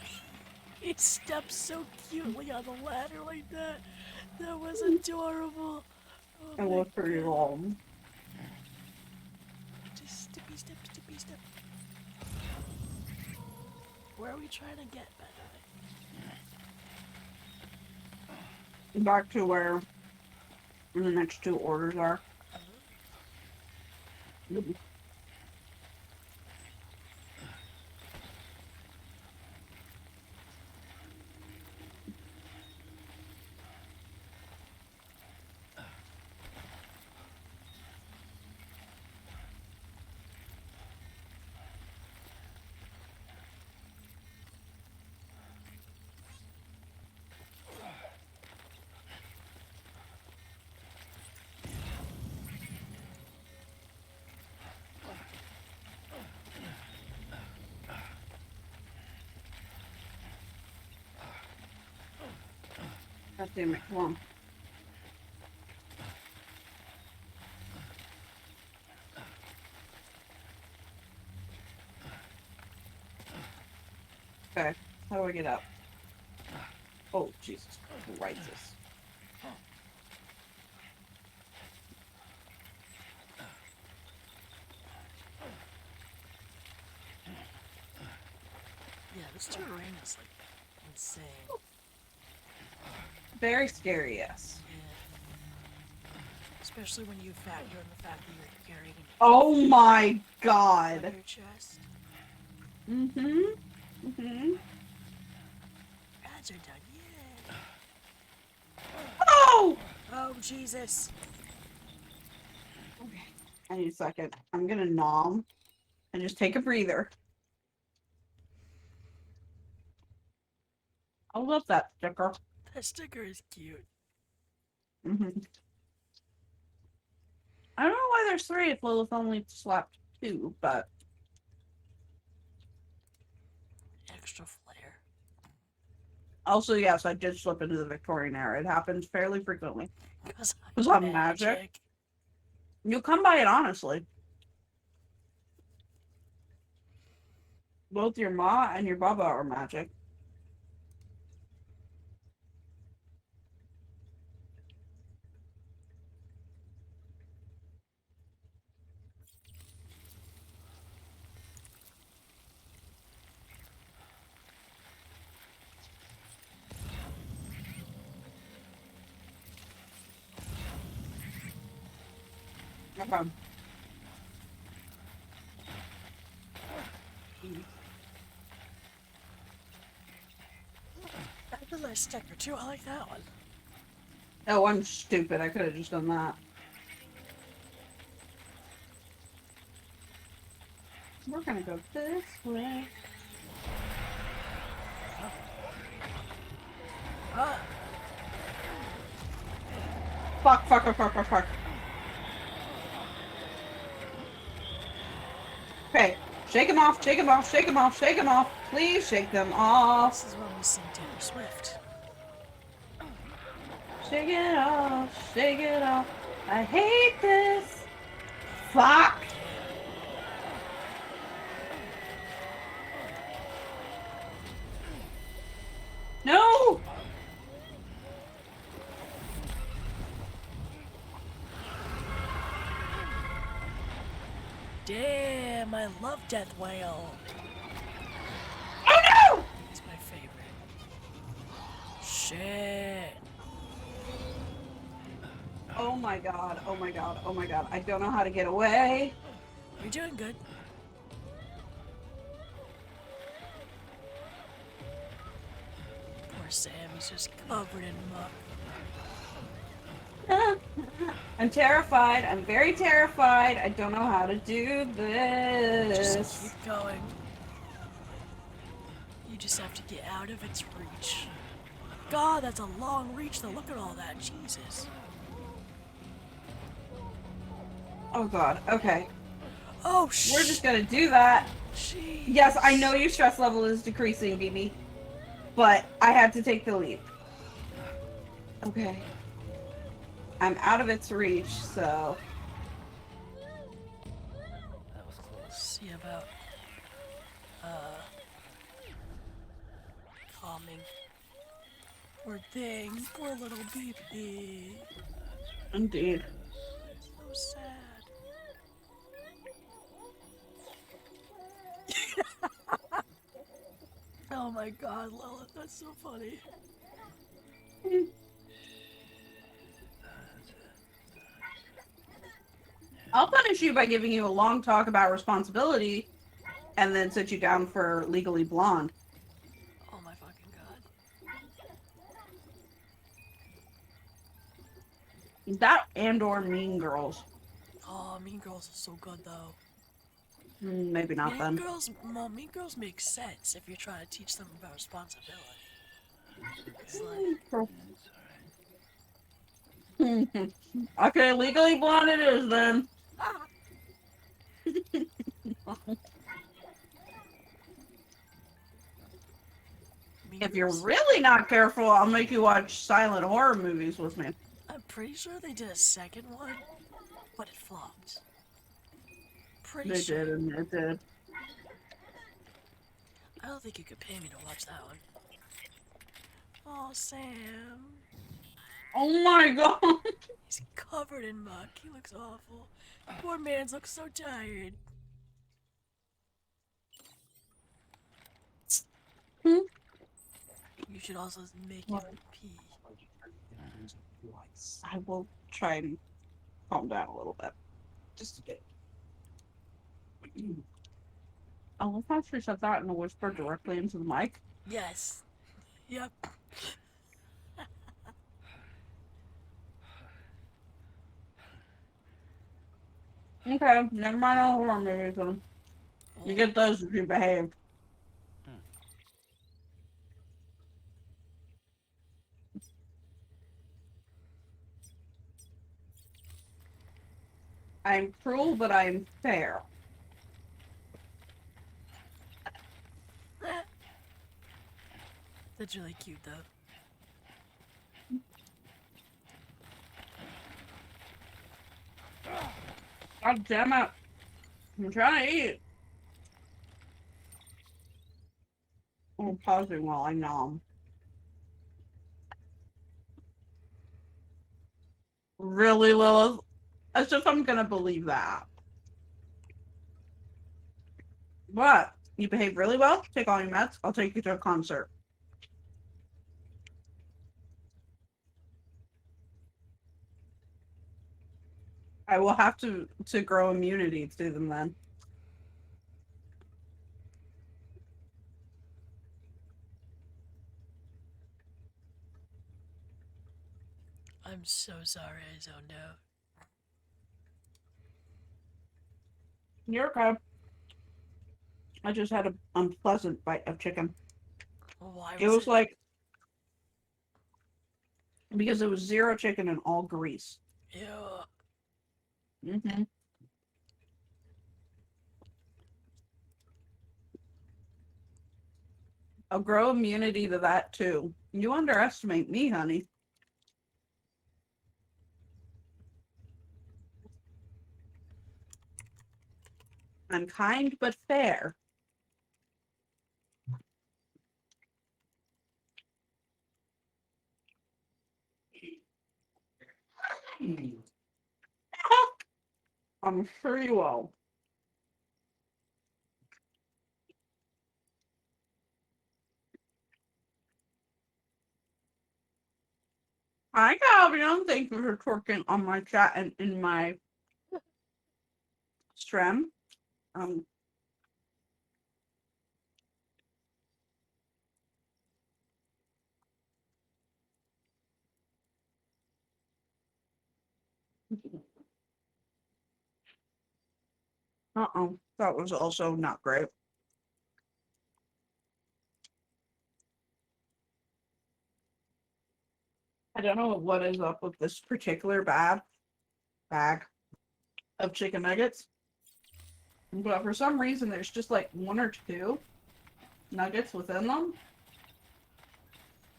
he stepped so cutely on the ladder like that. That was adorable. Oh I my look pretty God. long. Just steppy step, steppy step. Where are we trying to get, by the way? Back to where the next two orders are. God damn it, come on. Okay, how do I get up? Oh, Jesus Christ. Yeah, this terrain is like insane. Very scary, yes. Yeah. Especially when you factor in the fact that you're carrying Oh my on God. your chest. Mm-hmm. Ads are done. Yay. Oh! Oh, Jesus. Okay, I need a second. I'm gonna nom and just take a breather. I love that sticker. That sticker is cute. Mm-hmm. I don't know why there's three if Lilith only slapped two, but... extra flair. Also, yes, I did slip into the Victorian era. It happens fairly frequently. Because Because I'm magic. You come by it honestly. Both your ma and your baba are magic. Okay. That's a nice sticker too. I like that one. Oh, I'm stupid. I could have just done that. We're gonna go this way. Ah, Fuck, fuck, fuck, fuck, fuck, fuck. Okay. Shake them off, shake them off, shake them off, shake them off. Please shake them off. this is when we sing Taylor Swift. Shake it off, shake it off. I hate this. Fuck. No! Damn, I love Death Whale. Oh no! He's my favorite. Shit. Oh my god, oh my god, oh my god. I don't know how to get away. You're doing good. Poor Sam, he's just covered in muck. I'm terrified. I'm very terrified. I don't know how to do Just this. keep going. You just have to get out of its reach. God, that's a long reach though. Look at all that. Jesus. Oh god, okay. Oh, We're just gonna do that. Jeez. Yes, I know your stress level is decreasing, BB. But I had to take the leap. Okay. I'm out of its reach, so... That was close. See about calming. Poor thing, poor little baby. Indeed. So sad. Oh my god, Lilith, that's so funny. I'll punish you by giving you a long talk about responsibility and then sit you down for Legally Blonde. Oh my fucking god. That and or Mean Girls. Oh, Mean Girls is so good though. Maybe not then. Mean Girls make sense if you're trying to teach them about responsibility. It's like, Okay, Legally Blonde it is then. If you're really not careful, I'll make you watch silent horror movies with me. I'm pretty sure they did a second one, but it flopped. Pretty They sure. did, and it did. I don't think you could pay me to watch that one. Oh, Sam. Oh my god! He's covered in muck. He looks awful. Poor man looks so tired. You should also make him pee. I will try and calm down a little bit. Just a bit. Oh, let's actually set that in a whisper directly into the mic. Yes. Yep. Okay, never mind all horror movies then. You get those if you behave. I'm cruel, but I'm fair. That's really cute, though. God damn it. I'm trying to eat. I'm pausing while I nom. Really, Lilith? As if I'm gonna believe that. What? You behave really well? Take all your meds. I'll take you to a concert. I will have to grow immunity to them then. I'm so sorry I zoned out. You're okay. I just had an unpleasant bite of chicken. Why It was was like because it was zero chicken and all grease. Ew. Mm-hmm. I'll grow immunity to that too. You underestimate me, honey. I'm kind but fair. I'm sure you will. Hi, Calvin. Thank you for twerking on my chat and in my stream. Um, that was also not great. I don't know what is up with this particular bag of chicken nuggets, but for some reason there's just like one or two nuggets within them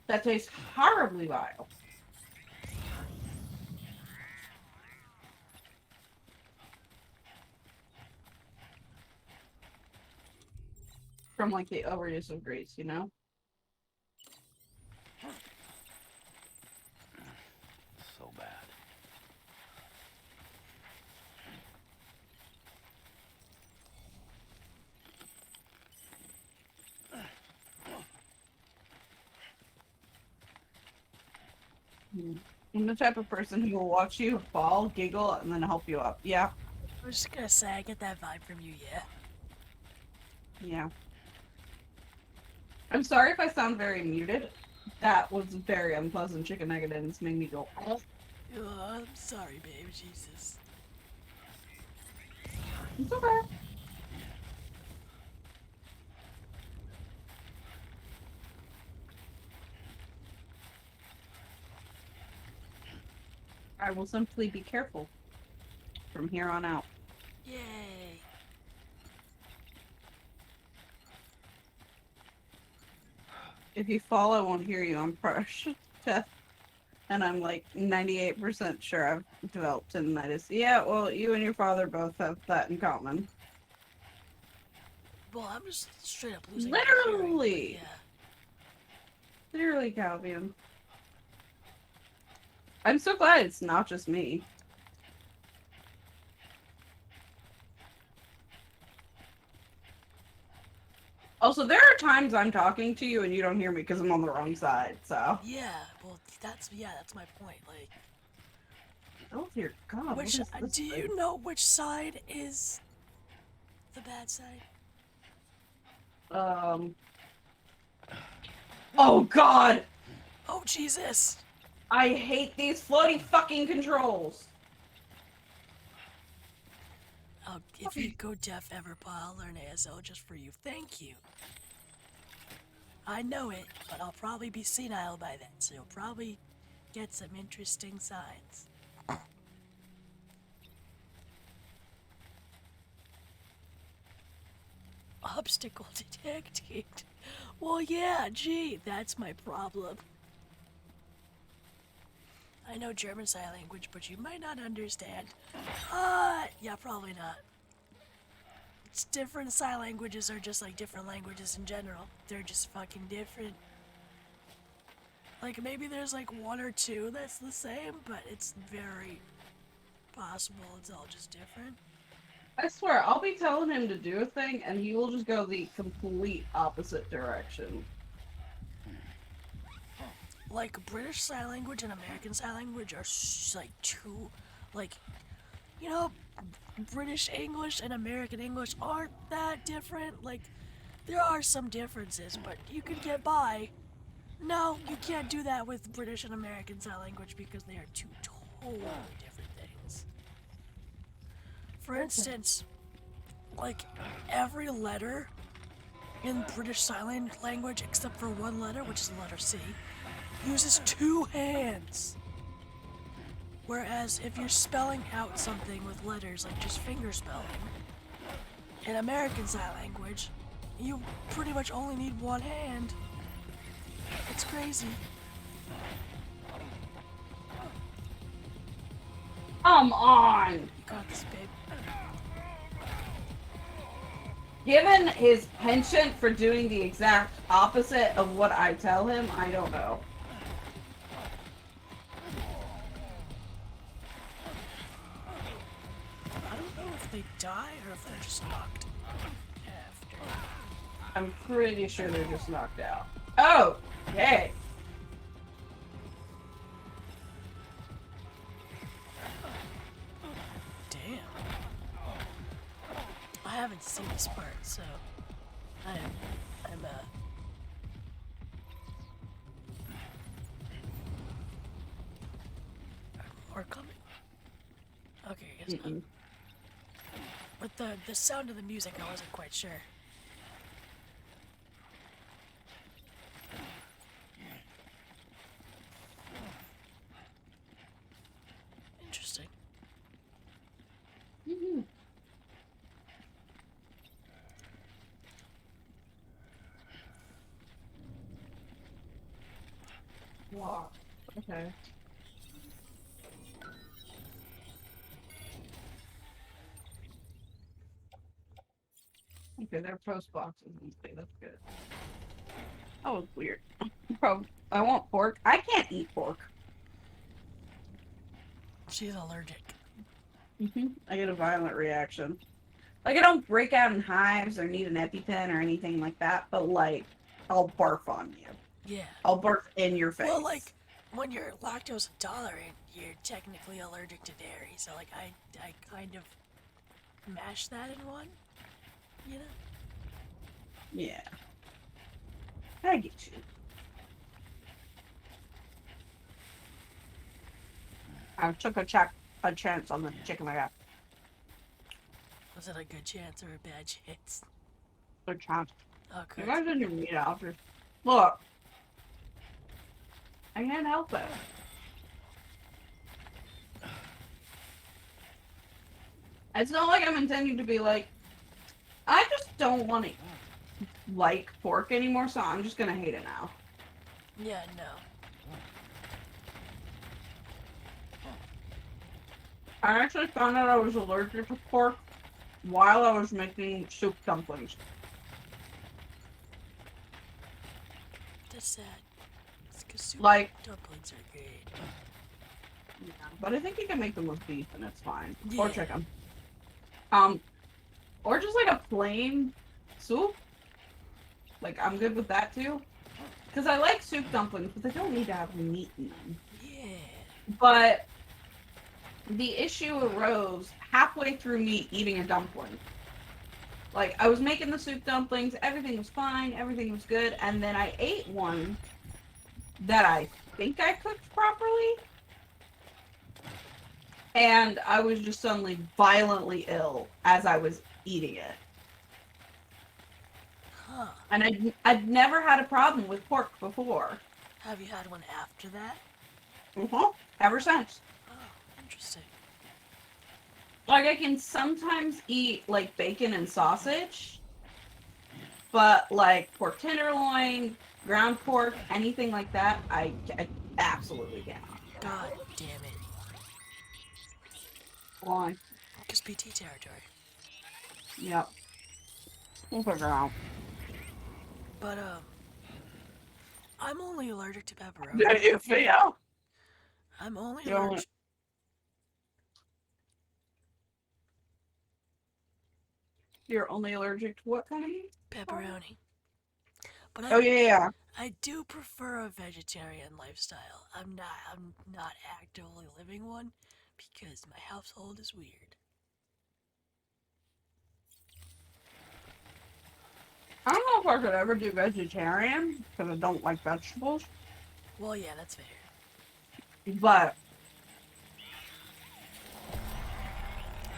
that taste horribly vile. From like the overuse of grease, you know? So bad. I'm the type of person who will watch you fall, giggle, and then help you up. Yeah, I was just gonna say, I get that vibe from you, yeah. yeah. I'm sorry if I sound very muted. That was very unpleasant chicken nugget and it's made me go, oh. Oh, I'm sorry, babe. Jesus. It's okay. I will simply be careful from here on out. Yay. If you fall, I won't hear you. I'm fresh. And I'm like 98% sure I've developed tinnitus. Yeah, well, you and your father both have that in common. Well, I'm just straight up losing my hearing, but Literally! yeah. Literally, Calvian. I'm so glad it's not just me. Also, there are times I'm talking to you and you don't hear me because I'm on the wrong side, so. Yeah, well, that's my point. Like, Oh dear God. which, what is this do thing? you know which side is the bad side? Oh God! Oh, Jesus. I hate these floaty fucking controls! If you go deaf ever, Pa, I'll learn ASL just for you. Thank you. I know it, but I'll probably be senile by then, so you'll probably get some interesting signs. obstacle detected. Well, yeah, gee, that's my problem. I know German Sign Language, but you might not understand. Yeah, probably not. It's different sign languages are just like different languages in general. They're just fucking different. Like, maybe there's like one or two that's the same, but it's very possible it's all just different. I swear, I'll be telling him to do a thing, and he will just go the complete opposite direction. Like, British Sign Language and American Sign Language are like two, like, you know, British English and American English aren't that different. Like, there are some differences, but you could get by. No, you can't do that with British and American Sign Language because they are two totally different things. For instance, like, every letter in British Sign Language, except for one letter, which is the letter C, uses two hands. Whereas if you're spelling out something with letters, like just finger spelling, in American Sign Language, you pretty much only need one hand. It's crazy. Come on! You got this, babe. Given his penchant for doing the exact opposite of what I tell him, I don't know. I don't know if they die or if they're just knocked after. I'm pretty sure they're just knocked out. Oh! Hey! Damn. I haven't seen this part, so I'm more coming. Okay, I guess not. With the sound of the music, I wasn't quite sure. Interesting. Wow. Okay. Okay, they're post boxes these days. That's good. That was weird. Bro, I want pork. I can't eat pork. She's allergic. I get a violent reaction. Like, I don't break out in hives or need an EpiPen or anything like that, but, like, I'll barf on you. Yeah. I'll barf in your face. Well, like, when you're lactose intolerant, you're technically allergic to dairy. So, like, I kind of mash that in one, you know? Yeah. I get you. I took a chance on the chicken I got. Was it a good chance or a bad chance? Good chance. Oh, You good. guys didn't even eat it after. Look. I can't help it. It's not like I'm intending to be like, I just don't want to like pork anymore, so I'm just gonna hate it now. Yeah, no. I actually found out I was allergic to pork while I was making soup dumplings. That's sad. It's 'cause soup Like, dumplings are great. yeah, but I think you can make them with beef and it's fine. Yeah. Or chicken. Or just like a plain soup. Like, I'm good with that too. Because I like soup dumplings, but they don't need to have meat in them. Yeah. But the issue arose halfway through me eating a dumpling. Like, I was making the soup dumplings, everything was fine, everything was good, and then I ate one that I think I cooked properly. And I was just suddenly violently ill as I was eating it. Huh. And I'd never had a problem with pork before. Have you had one after that? Ever since. Oh, interesting. Like, I can sometimes eat, like, bacon and sausage. But like pork tenderloin, ground pork, anything like that, I absolutely cannot. God damn it. Why? Because PT territory. Yep. We'll figure it out. But, I'm only allergic to pepperoni. There you feel. I'm only You're only- allergic. You're only allergic to what kind of meat? Pepperoni. But Oh yeah. I do prefer a vegetarian lifestyle. I'm not actively living one because my household is weird. I don't know if I could ever do vegetarian because I don't like vegetables. Well, yeah, that's fair. But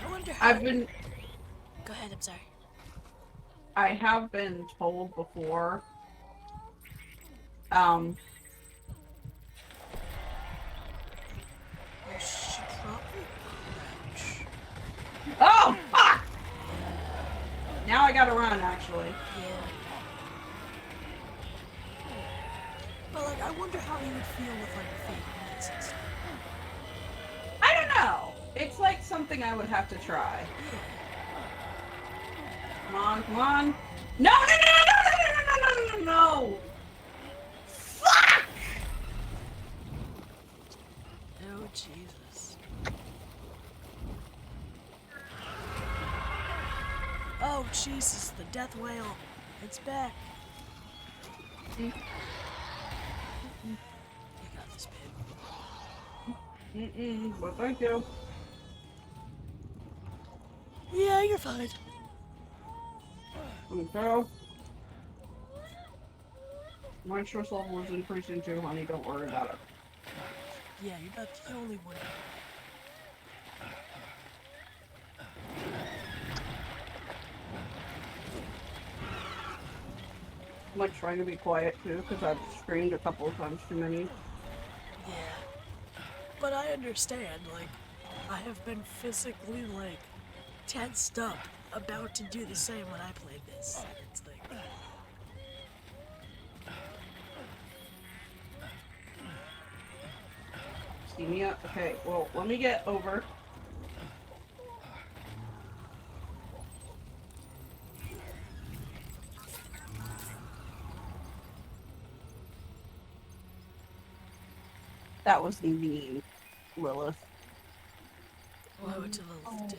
I wonder how. I've been, Go ahead. I'm sorry. I have been told before. I should probably crouch. Oh fuck! Now I gotta run. Actually, Yeah. But like, I wonder how he would feel with like fake meats and stuff. I don't know. It's like something I would have to try. Yeah. Come on, come on. No, no, no, no, no, no, no, no, no, no, no. Fuck! Oh Jesus. Oh Jesus, the death whale. It's back. You got this, babe. But thank you. Yeah, you're fine. Okay. My stress level is increasing too, honey. Don't worry about it. Yeah, you're not the only one. I'm like trying to be quiet too, because I've screamed a couple of times too many. Yeah. But I understand, like, I have been physically, like, tensed up, about to do the same when I played this. It's like... See me up? Okay, well, let me get over. That was mean, Lilith. Why would you Lilith do?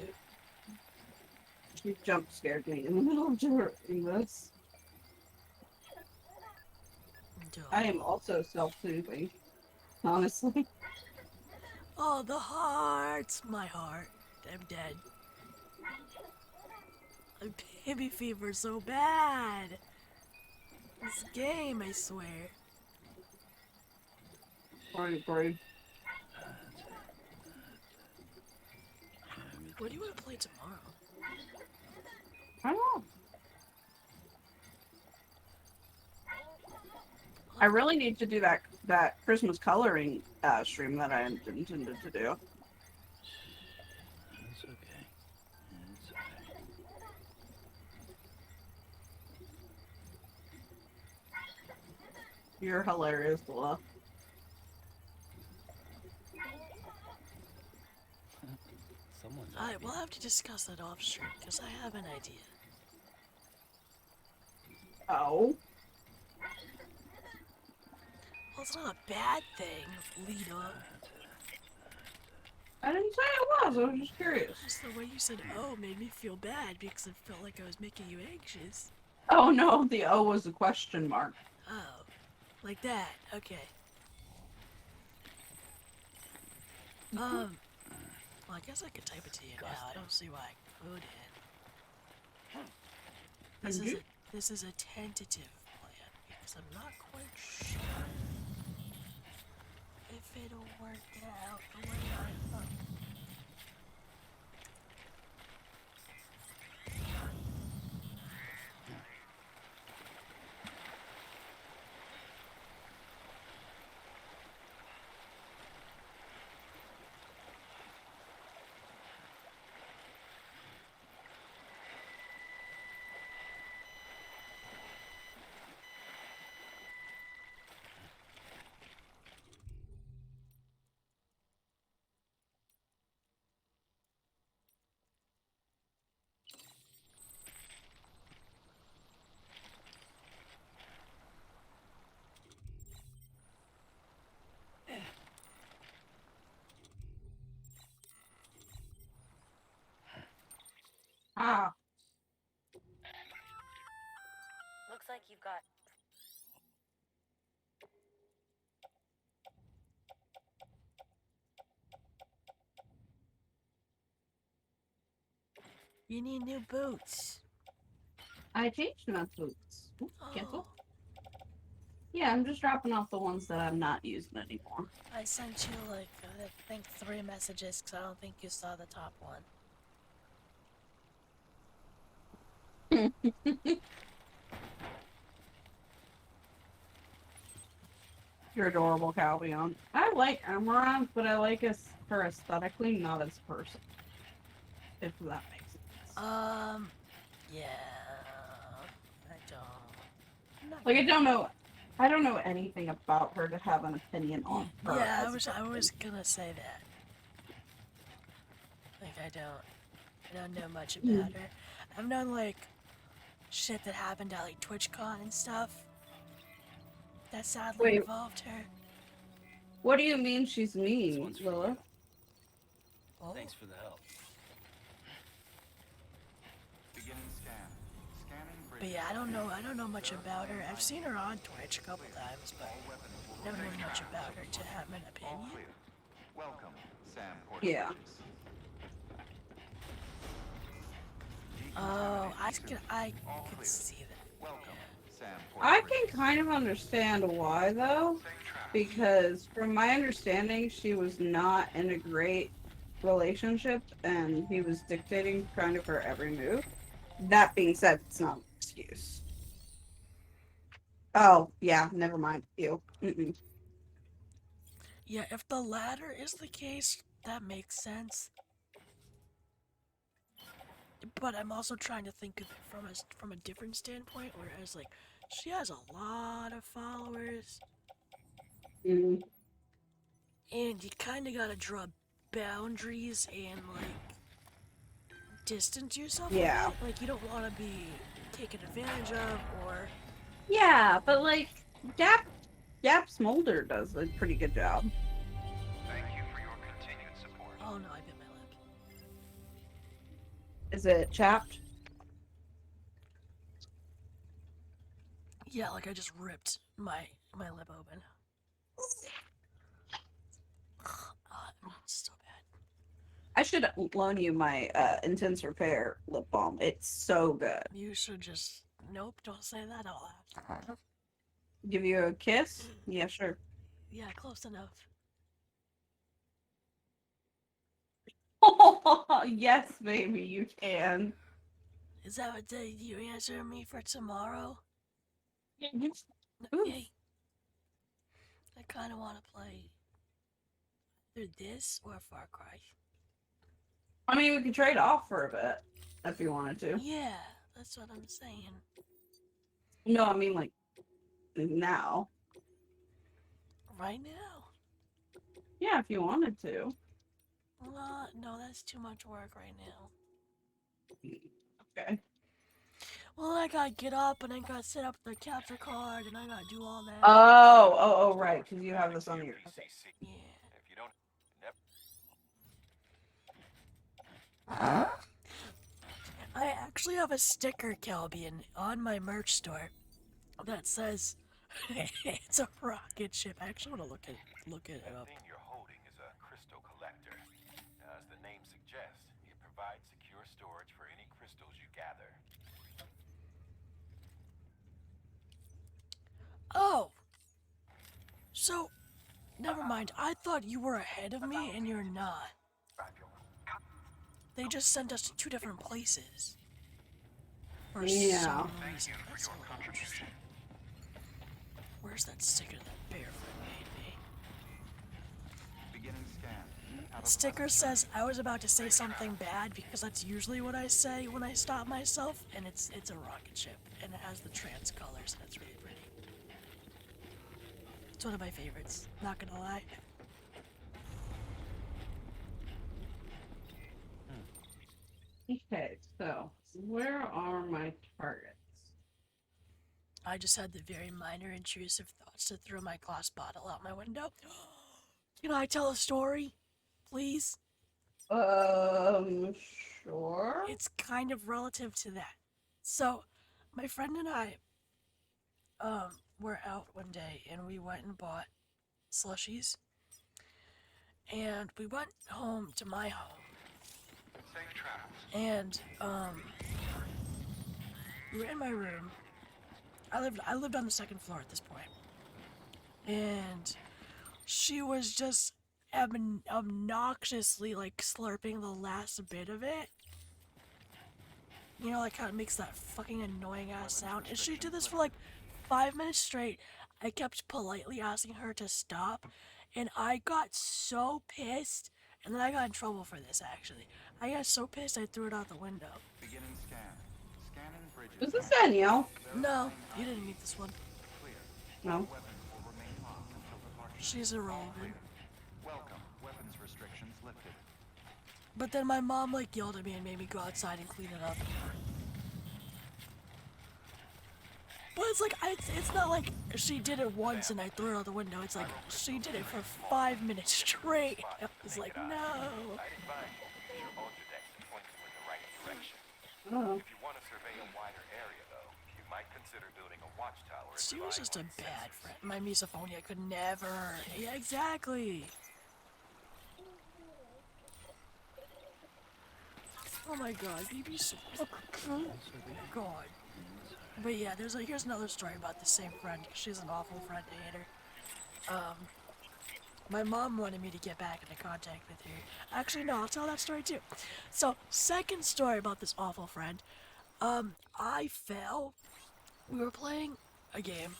She jump scared me in the middle of doing this. I am also self-soothing, honestly. Oh, the hearts! My heart. I'm dead. I'm baby fever so bad. This game, I swear. Alright, Brave. What do you want to play tomorrow? I don't know. I really need to do that Christmas coloring stream that I intended to do. It's okay. It's okay. You're hilarious, Lila. Someone's Alright, we'll have to discuss that off stream, because I have an idea. Oh. Well, it's not a bad thing, Lita. I didn't say it was. I was just curious. Just the way you said "oh" made me feel bad because it felt like I was making you anxious. Oh no, the O was a question mark. Oh, like that. Okay. Well, I guess I could type it to you now. I don't see why I couldn't. This is a tentative plan because I'm not quite sure if it'll work out the way I thought. you've got. You need new boots. I changed my boots. Ooh, Oh, careful. Yeah, I'm just dropping off the ones that I'm not using anymore. I sent you like I think 3 messages because I don't think you saw the top one. You're adorable, Calvion. I like Amaranth, but I like her aesthetically, not as a person. If that makes sense. Yeah, I don't. I'm not Like, gonna- I don't know anything about her to have an opinion on her. Yeah, as a I person. was gonna say that. Like I don't know much about her. I've known like shit that happened at like TwitchCon and stuff. That sadly Wait. involved her. What do you mean she's This mean, one's for Lilith? you. Oh. Thanks for the help. Beginning scan. Scanning But bridge. yeah, I don't know much about her. I've seen her on Twitch a couple times, but All weapons will never remain known much trapped. about her to have an All opinion. clear. Welcome, Sam Yeah. Porter. Oh, I All could clear. see that. Welcome, Sam I Porter. can kind of understand why, though, because from my understanding, she was not in a great relationship, and he was dictating kind of her every move. That being said, it's not an excuse. Oh, yeah, never mind. You. Mm-mm. Yeah, if the latter is the case, that makes sense. But I'm also trying to think of it from a different standpoint, whereas like she has a lot of followers, Mm. and you kind of gotta draw boundaries and like distance yourself Yeah. a bit. Like you don't want to be taken advantage of, or Yeah, but like, Gap Smolder does a pretty good job. Thank you for your continued support. oh no, I bit my lip. Is it chapped? Yeah, like I just ripped my lip open. Oh, it's so bad. I should loan you my Intense Repair lip balm. It's so good. You should just nope. Don't say that out loud. Give you a kiss? Yeah, sure. Yeah, close enough. Yes, baby, you can. Is that what you answer me for tomorrow? Ooh. Okay. I kind of want to play either this or Far Cry. I mean, we could trade off for a bit if you wanted to. Yeah, that's what I'm saying. No, I mean like now. Right now? Yeah, if you wanted to. No, that's too much work right now. Okay. Well, I gotta get up and I gotta set up the capture card and I gotta do all that. Oh, right, because you have this on your. Okay. Yeah. If you don't, I actually have a sticker, Calbian, on my merch store that says it's a rocket ship. I actually want to look it that up. thing you're holding is a crystal collector. As the name suggests, it provides secure storage for any crystals you gather. Oh, so never mind. I thought you were ahead of me, and you're not. They just sent us to 2 different places. For Yeah. some reason. That's a little interesting. Where's that sticker that bear friend made me? Beginning scan. Out The of sticker says I was about to say something bad because that's usually what I say when I stop myself, and it's a rocket ship, and it has the trans colors, and it's really pretty. It's one of my favorites, not gonna lie. Okay, so where are my targets? I just had the very minor intrusive thoughts to throw my glass bottle out my window. Can I tell a story? Please? Sure. It's kind of relative to that. So, my friend and I were out one day and we went and bought slushies. And we went home to my home. Safe travels. And, we were in my room. I lived on the second floor at this point. And she was just obnoxiously, like, slurping the last bit of it. You know, like how it makes that fucking annoying ass sound. And she did this for like 5 minutes straight. I kept politely asking her to stop, and I got so pissed. And then I got in trouble for this, actually. I got so pissed I threw it out the window. Beginning scan. Scanning bridges. Is this Danielle? No, you didn't meet this one. Clear. No. Weapons will remain locked until departure. She's irrelevant. Welcome. Weapons restrictions lifted. But then my mom, like, yelled at me and made me go outside and clean it up. But it's like, it's not like she did it once and I threw it out the window. It's like, she did it for 5 minutes straight. I was like, no. I'd advise you use your ultradex to point you in the right direction. Oh. If you want to survey a wider area, though, you might consider building a watchtower. and She was relying just a on bad sensors. friend. My misophonia could never. Yeah, exactly. Oh my god, BB's so fucking God. But yeah, here's another story about the same friend. She's an awful friend. I hate her. My mom wanted me to get back into contact with her. Actually, no, I'll tell that story too. So, second story about this awful friend. I fell. We were playing a game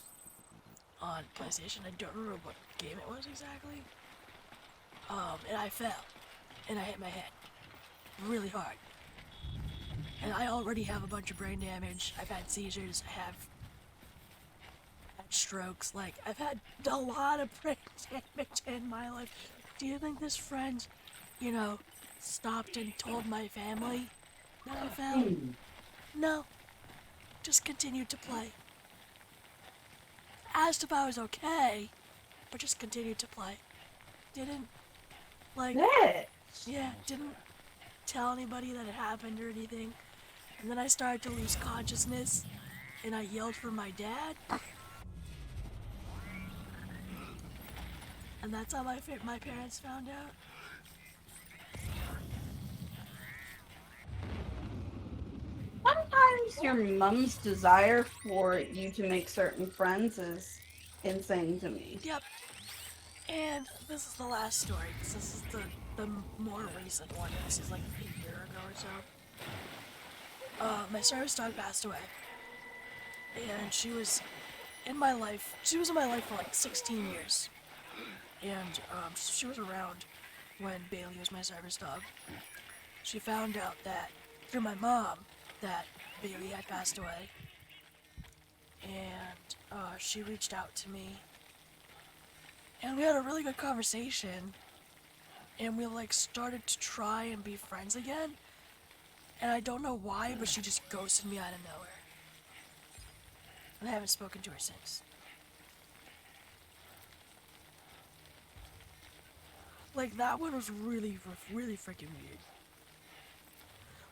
on PlayStation. I don't remember what game it was exactly. And I fell. And I hit my head. Really hard. And I already have a bunch of brain damage. I've had seizures. I have had strokes. Like, I've had a lot of brain damage in my life. Do you think this friend, you know, stopped and told my family that I fell? No. Just continued to play. Asked if I was okay, but just continued to play. Didn't, like, yeah, didn't tell anybody that it happened or anything. And then I started to lose consciousness, and I yelled for my dad. And that's how my parents found out. Sometimes your mom's desire for you to make certain friends is insane to me. Yep. And this is the last story, because this is the more recent one. This is like a year ago or so. My service dog passed away. And she was in my life for like 16 years. And she was around when Bailey was my service dog. She found out that, through my mom, that Bailey had passed away. And she reached out to me. And we had a really good conversation. And we like started to try and be friends again. And I don't know why, but she just ghosted me out of nowhere. And I haven't spoken to her since. Like, that one was really, really freaking weird.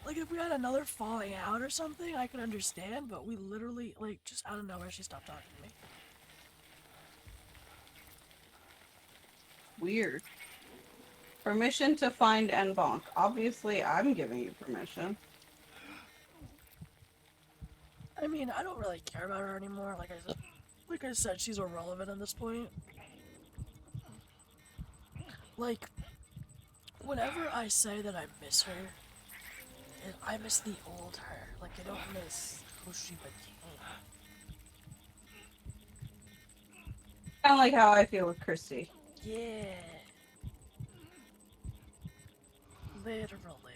Like, if we had another falling out or something, I could understand, but we literally, like, just out of nowhere, she stopped talking to me. Weird. Permission to find and bonk. Obviously, I'm giving you permission. I mean, I don't really care about her anymore. Like I said, she's irrelevant at this point. Like, whenever I say that I miss her, I miss the old her. Like, I don't miss who she became. Kind of like how I feel with Christy. Yeah. Literally.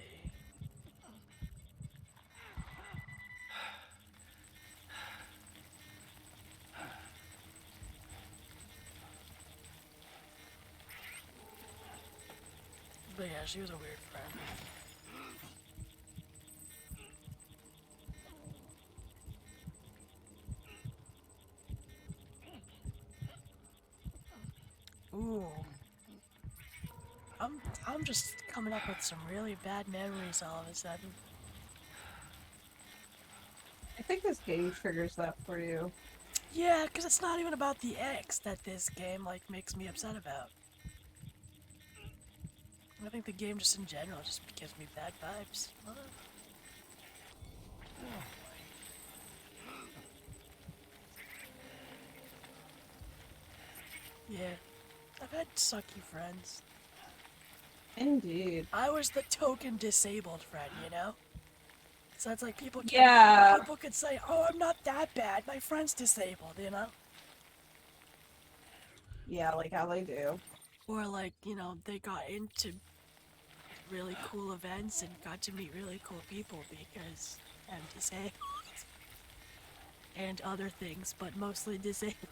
But yeah, she was a weird friend. Ooh. I'm just coming up with some really bad memories all of a sudden. I think this game triggers that for you. Yeah, because it's not even about the X that this game, like, makes me upset about. I think the game just in general just gives me bad vibes. Yeah, I've had sucky friends. Indeed. I was the token disabled friend, you know? So it's like Yeah. people could say, "Oh, I'm not that bad. My friend's disabled," you know? Yeah, like how they do. Or like, they got into really cool events and got to meet really cool people because I'm disabled. And other things, but mostly disabled.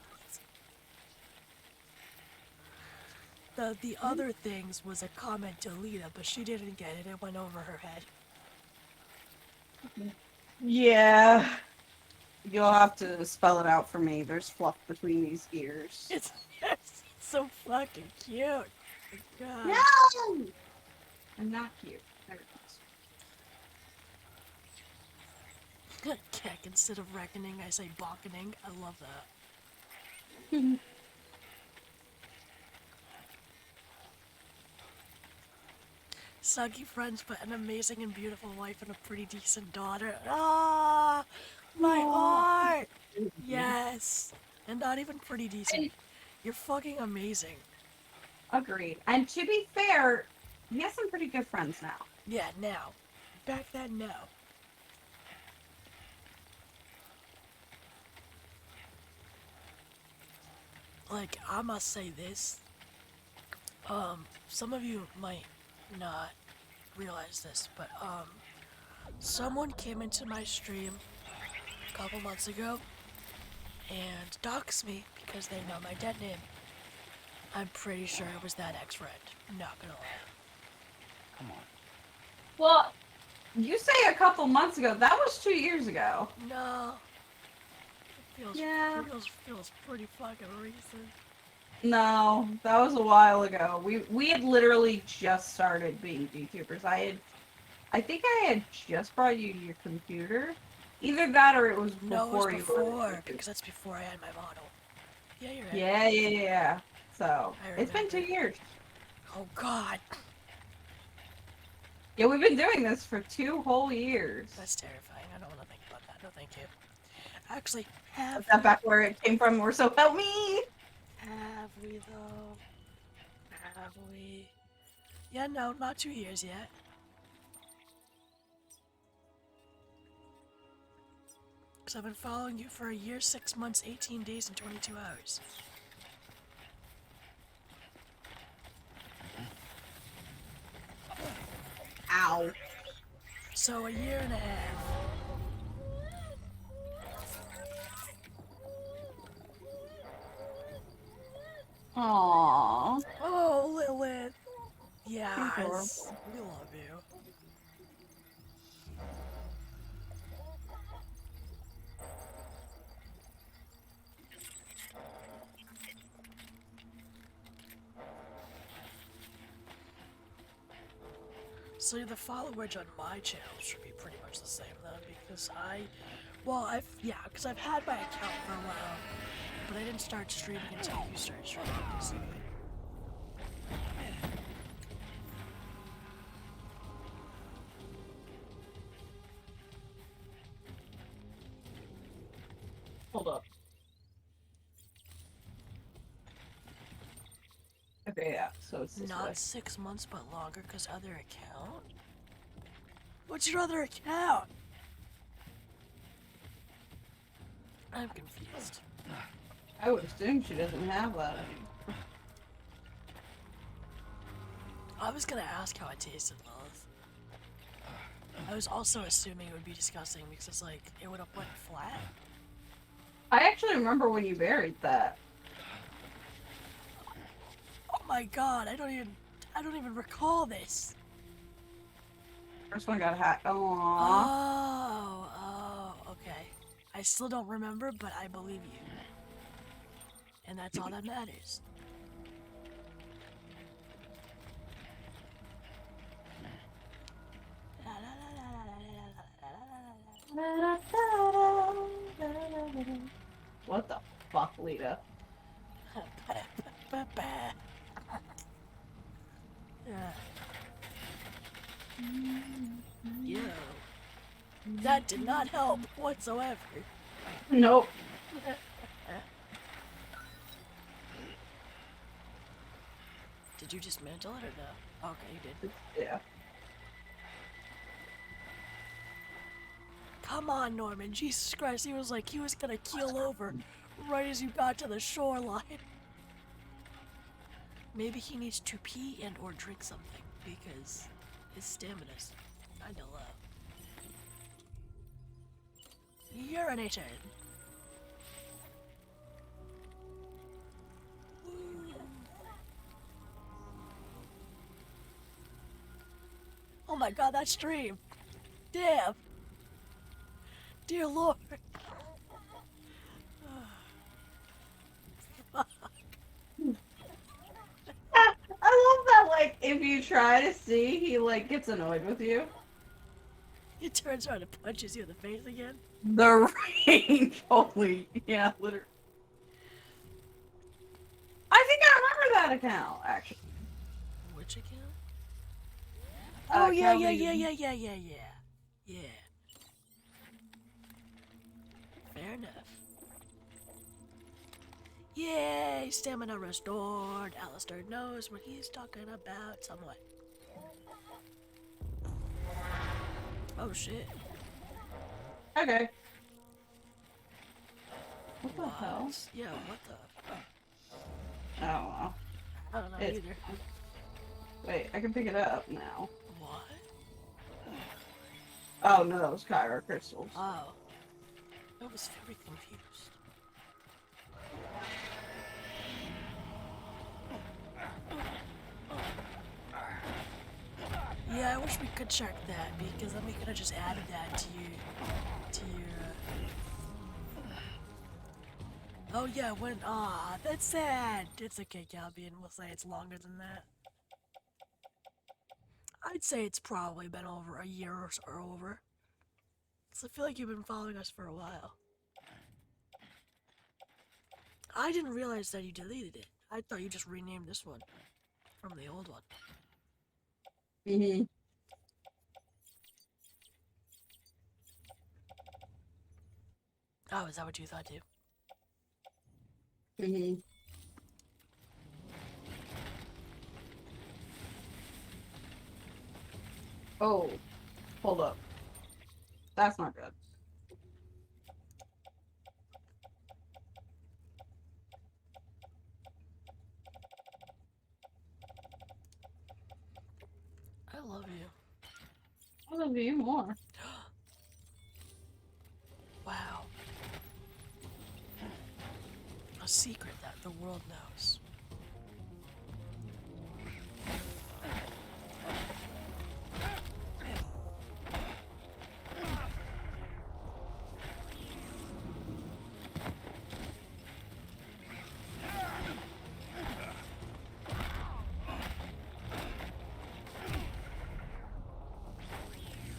The other things was a comment to Lita, but she didn't get it. It went over her head. Yeah. You'll have to spell it out for me. There's fluff between these ears. It's so fucking cute. Oh, God. No! I'm not cute. There it Keck, instead of reckoning, I say balkaning. I love that. goes. Suggy friends, but an amazing and beautiful wife and a pretty decent daughter. Ah, my Aw. heart. Yes, and not even pretty decent. And- You're fucking amazing. Agreed. And to be fair, he has some pretty good friends now. Yeah, now. Back then, no. Like, I must say this. Some of you might not realize this, but, someone came into my stream a couple months ago and doxed me because they know my dead name. I'm pretty sure it was that ex-friend. Not gonna lie. Come on. Well, you say a couple months ago. That was 2 years ago. No. It feels, Yeah. feels pretty fucking recent. No, that was a while ago. We had literally just started being YouTubers. I think I had just brought you your computer. Either that or it was before No, it was you were. before, because that's before I had my model. Yeah, you're right. Yeah. So I it's been 2 remember. years. Oh, God. Yeah, we've been doing this for 2 whole years. That's terrifying. I don't want to think about that. No, thank you. Actually, have Is that back where it came from? Or so help me. Have we, though? Have we? Yeah, no, not 2 years yet. Because I've been following you for a year, 6 months, 18 days, and 22 hours. Ow. So a year and a half. Aww. Oh, Lilith. Adorable. Yes. We love you. So the followage on my channel should be pretty much the same then, because because I've had my account for a while, but I didn't start streaming until you started streaming. So. Hold up. Okay, yeah. So it's this way. Not 6 months, but longer, because other account? What's your other account? I'm confused. I would assume she doesn't have that anymore. I was gonna ask how it tasted, Lilith. I was also assuming it would be disgusting because it's like, it would have went flat. I actually remember when you buried that. Oh my god, I don't even recall this. First one got hacked. Aww. Oh, okay. I still don't remember, but I believe you. And that's all that matters. What the fuck, Lita? Yeah. Yo. That did not help whatsoever. Nope. Did you dismantle it or no? Okay, you did. Yeah. Come on, Norman. Jesus Christ, he was gonna keel over right as you got to the shoreline. Maybe he needs to pee and or drink something because his stamina's kinda low. Urinated. Oh my god, that stream. Damn. Dear Lord. I love that, like, if you try to see, he, like, gets annoyed with you. He turns around and punches you in the face again. The range, holy, yeah, literally. I think I remember that account, actually. Which account? Oh yeah. Yeah. Fair enough. Yay! Stamina restored. Alistair knows what he's talking about somewhat. Oh shit. Okay. What the hell? Yeah, what the? I don't know. I don't know It's- either. Wait, I can pick it up now. What? Oh, no, that was Kyra crystals. Oh. I was very confused. Yeah, I wish we could check that because then we could have just added that to your. Oh yeah, when that's sad. It's okay, Calbian. We'll say it's longer than that. I'd say it's probably been over a year or so or over. So I feel like you've been following us for a while. I didn't realize that you deleted it. I thought you just renamed this one from the old one. Mm-hmm. Oh, is that what you thought too? Mm-hmm. Oh, hold up. That's not good. I love you. I love you more. Wow. A secret that the world knows.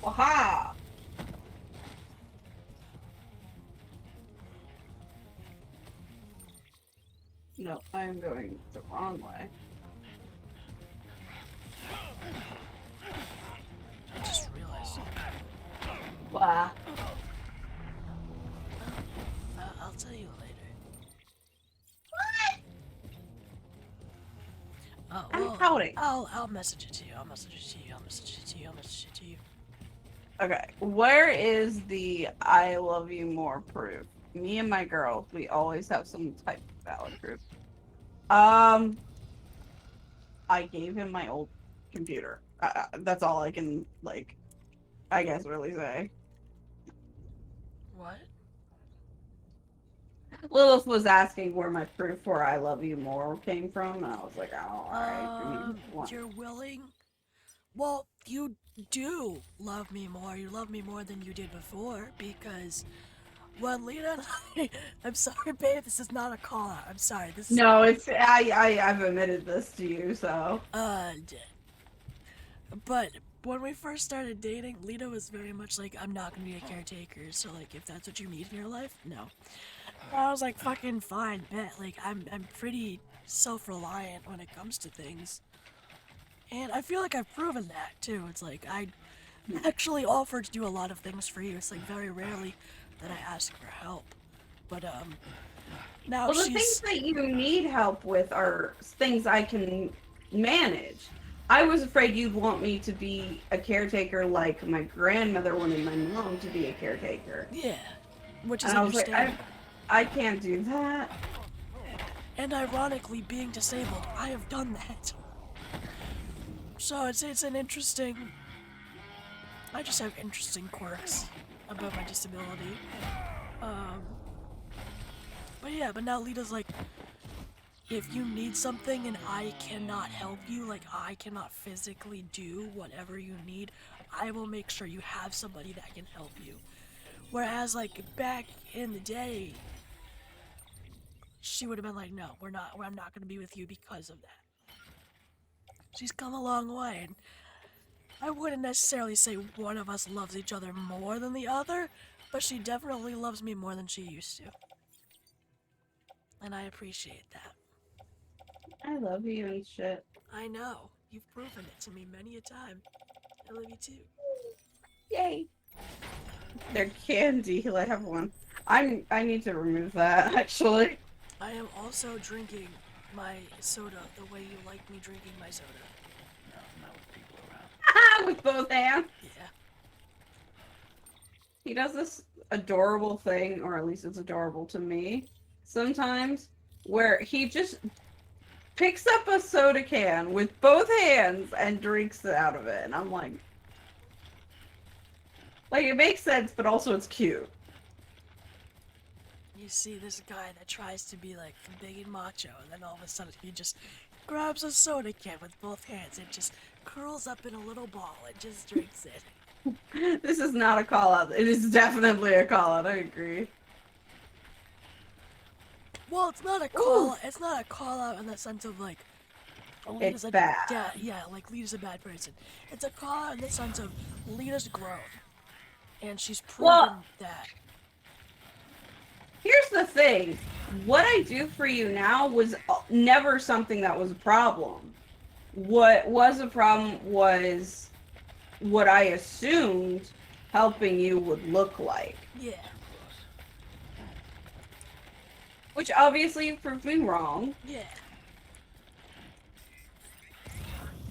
Aha! No, I am going the wrong way. I just realized. Wow. I'll tell you later. Oh, I'm well, pouting. I'll message it to you. I'll message it to you. I'll message it to you. I'll message it to you. Okay, where is the I love you more proof? Me and my girls, we always have some type of valid proof. I gave him my old computer. That's all I can, like, I guess really say. What? Lilith was asking where my proof for I love you more came from, and I was like, oh, alright. You're willing? Well, you do love me more. You love me more than you did before because when Lita and I'm sorry, babe, this is not a call out. I'm sorry. This is No, it's I've admitted this to you, so. But when we first started dating, Lita was very much like, I'm not gonna be a caretaker, so like if that's what you need in your life, no. I was like, fucking fine, bet. Like, I'm pretty self-reliant when it comes to things. And I feel like I've proven that, too. It's like, I actually offer to do a lot of things for you. It's like very rarely that I ask for help. But, now Well, the things she's... that you need help with are things I can manage. I was afraid you'd want me to be a caretaker like my grandmother wanted my mom to be a caretaker. Yeah. Which is And I was like, understandable. I can't do that. And ironically, being disabled, I have done that. So it's an interesting... I just have interesting quirks about my disability. But yeah, but now Lita's like, if you need something and I cannot help you, like I cannot physically do whatever you need, I will make sure you have somebody that can help you. Whereas like back in the day, she would have been like, no, I'm not gonna be with you because of that. She's come a long way, and I wouldn't necessarily say one of us loves each other more than the other, but she definitely loves me more than she used to. And I appreciate that. I love you and shit. I know. You've proven it to me many a time. I love you too. Yay. They're candy. I have one. I need to remove that actually. I am also drinking my soda the way you like me drinking my soda. No, not with people around. With both hands. Yeah. He does this adorable thing, or at least it's adorable to me, sometimes, where he just picks up a soda can with both hands and drinks it out of it. And I'm like, it makes sense, but also it's cute. You see this guy that tries to be like big and macho, and then all of a sudden he just grabs a soda can with both hands and just curls up in a little ball and just drinks it. This is not a call out. It is definitely a call out. I agree. Well, it's not a call. It's not a call out in the sense of like. It's bad. Yeah, like Lita's a bad person. It's a call out in the sense of Lita's grown, and she's proven that. Here's the thing. What I do for you now was never something that was a problem. What was a problem was what I assumed helping you would look like. Yeah. Which obviously you proved me wrong. Yeah.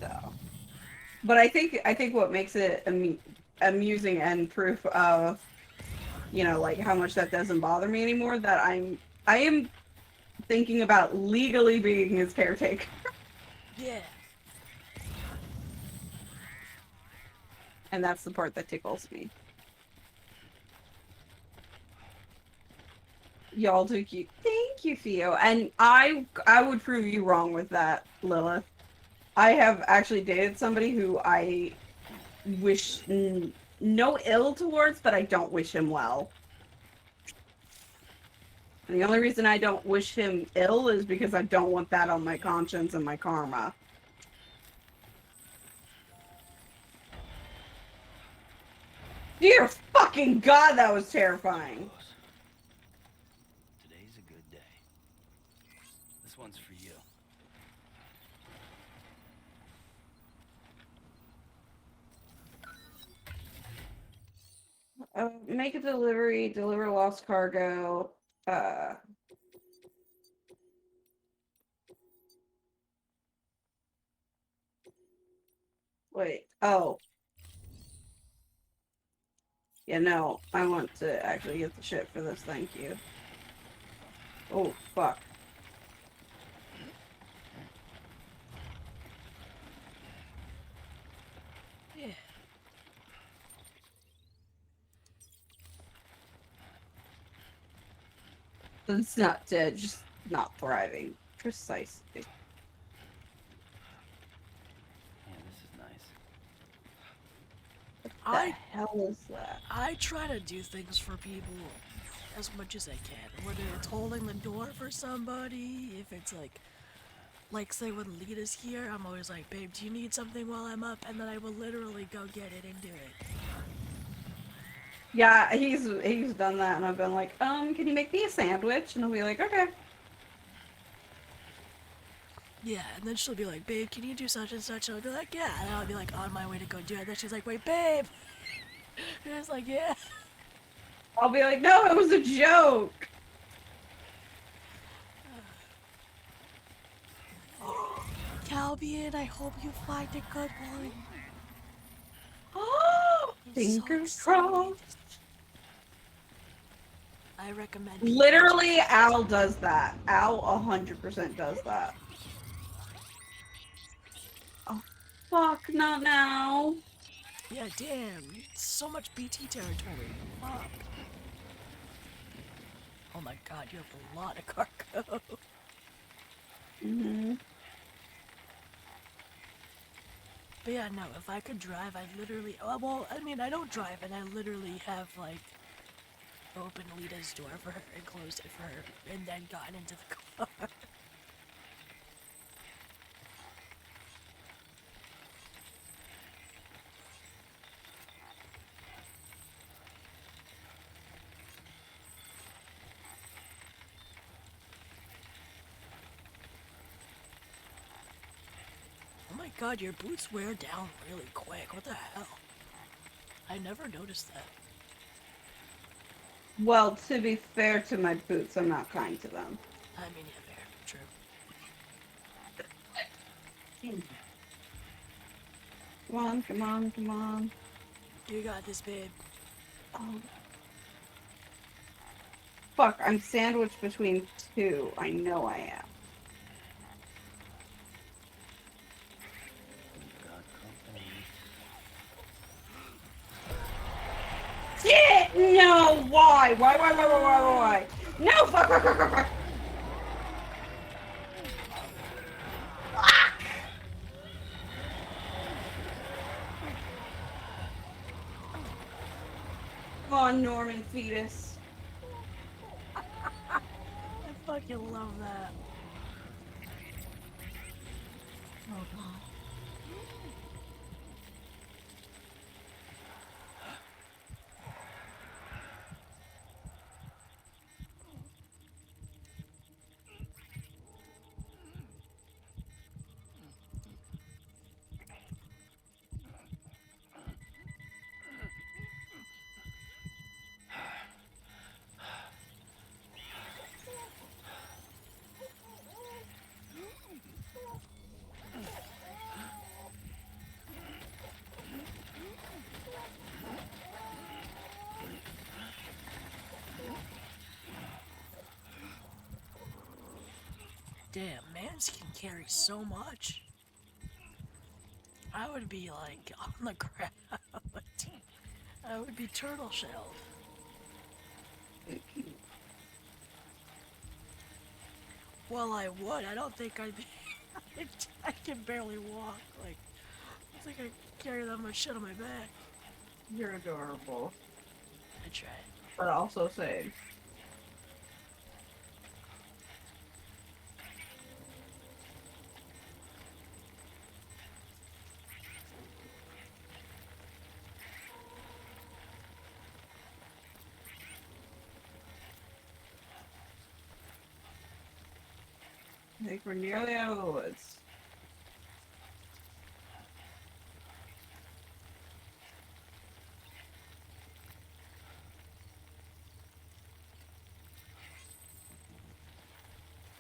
So. But I think what makes it amusing and proof of, like how much that doesn't bother me anymore, that I am thinking about legally being his caretaker. Yeah. And that's the part that tickles me. Y'all do cute. Thank you, Theo. And I would prove you wrong with that, Lilith. I have actually dated somebody who I wish no ill towards, but I don't wish him well. And the only reason I don't wish him ill is because I don't want that on my conscience and my karma. Dear fucking God, that was terrifying. Today's a good day. This one's for you. Make a delivery, deliver lost cargo. Wait. Oh. Yeah, no. I want to actually get the shit for this. Thank you. Oh, fuck. Yeah. It's not dead, just not thriving. Precisely. Yeah, this is nice. What the hell is that? I try to do things for people as much as I can. Whether it's holding the door for somebody, if it's like say when Lita's here, I'm always like, babe, do you need something while I'm up? And then I will literally go get it and do it. Yeah, he's done that, and I've been like, can you make me a sandwich? And he'll be like, okay. Yeah, and then she'll be like, babe, can you do such and such? And I'll be like, yeah. And I'll be like on my way to go do it. And then she's like, wait, babe. And it's like, yeah. I'll be like, no, it was a joke. Calbian, I hope you find a good one. I'm so Fingers excited. crossed. I recommend people Literally, Al does that. Al 100% does that. Oh, fuck, not now. Yeah, damn. So much BT territory. Fuck. Oh my god, you have a lot of cargo. Mm-hmm. But yeah, no, if I could drive, I'd literally. Well, I mean, I don't drive, and I literally have, like, opened Lita's door for her and closed it for her, and then gotten into the car. Oh my god, your boots wear down really quick. What the hell? I never noticed that. Well, to be fair to my boots, I'm not kind to them. I mean, yeah, fair. True. Come on, come on, come on. You got this, babe. Oh. Fuck, I'm sandwiched between two. I know I am. Got company. Shit! No! Why? Why? No! Fuck! Come on, Norman fetus. I fucking love that. Oh god. Damn, mans can carry so much. I would be like on the ground. I would be turtle shelled. Well, I would. I don't think I'd be. I can barely walk. Like, I don't think I carry that much shit on my back. You're adorable. I try. But also same. I think we're nearly out of the woods.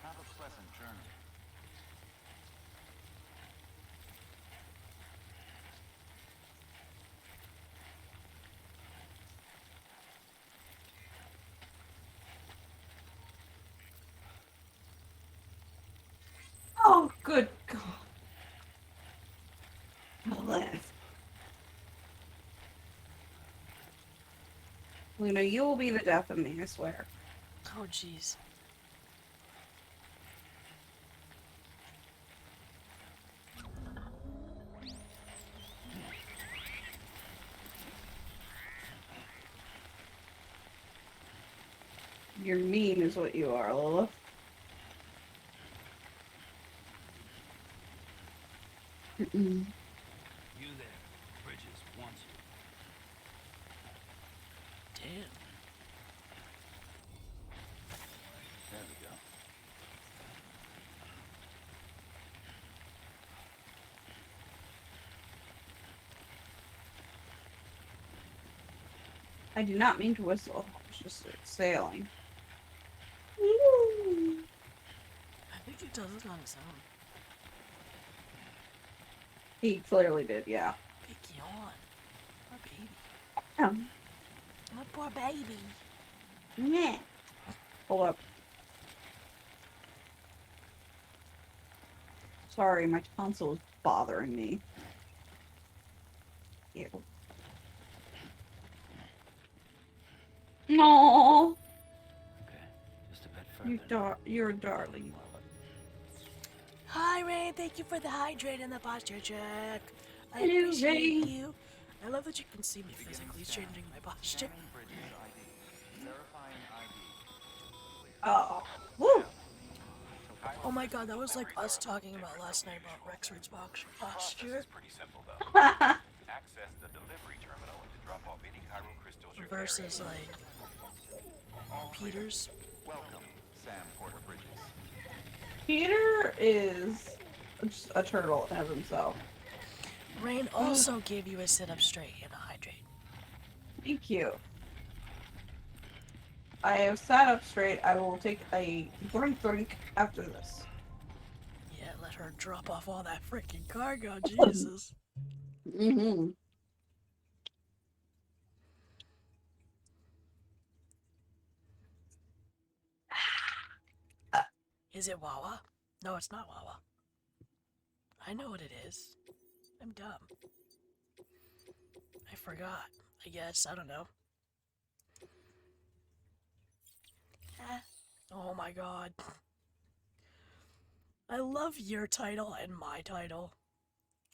Have a pleasant journey. Oh, good god. I'll live. Luna, you will be the death of me, I swear. Oh, jeez. You're mean is what you are, Lilith. Mm-mm. You there. Bridges wants you. I do not mean to whistle. It's just sailing. I think he does it on his own. He clearly did, yeah. Big yawn. Poor baby. Um, My poor baby. yeah. Hold up. Sorry, my tonsil is bothering me. Ew. No, Okay, just a bit further. you're a darling. Hi, Rain. Thank you for the hydrate and the posture check. I Hello, appreciate Rain. you. I love that you can see me physically changing my posture. Oh, woo. Oh my god, that was like us talking about last night about Rexford's posture. Process is pretty simple though. Access the delivery terminal to drop off any Cairo crystals you're Versus carrying. like Peter's. Welcome, Sam Porter Bridges. Peter is just a turtle as himself. Rain also gave you a sit up straight and a hydrate. Thank you. I have sat up straight. I will take a drink after this. Yeah, let her drop off all that freaking cargo. Jesus. Mm-hmm. Is it Wawa? No, it's not Wawa. I know what it is. I'm dumb. I forgot. I guess. I don't know. Oh my god. I love your title and my title.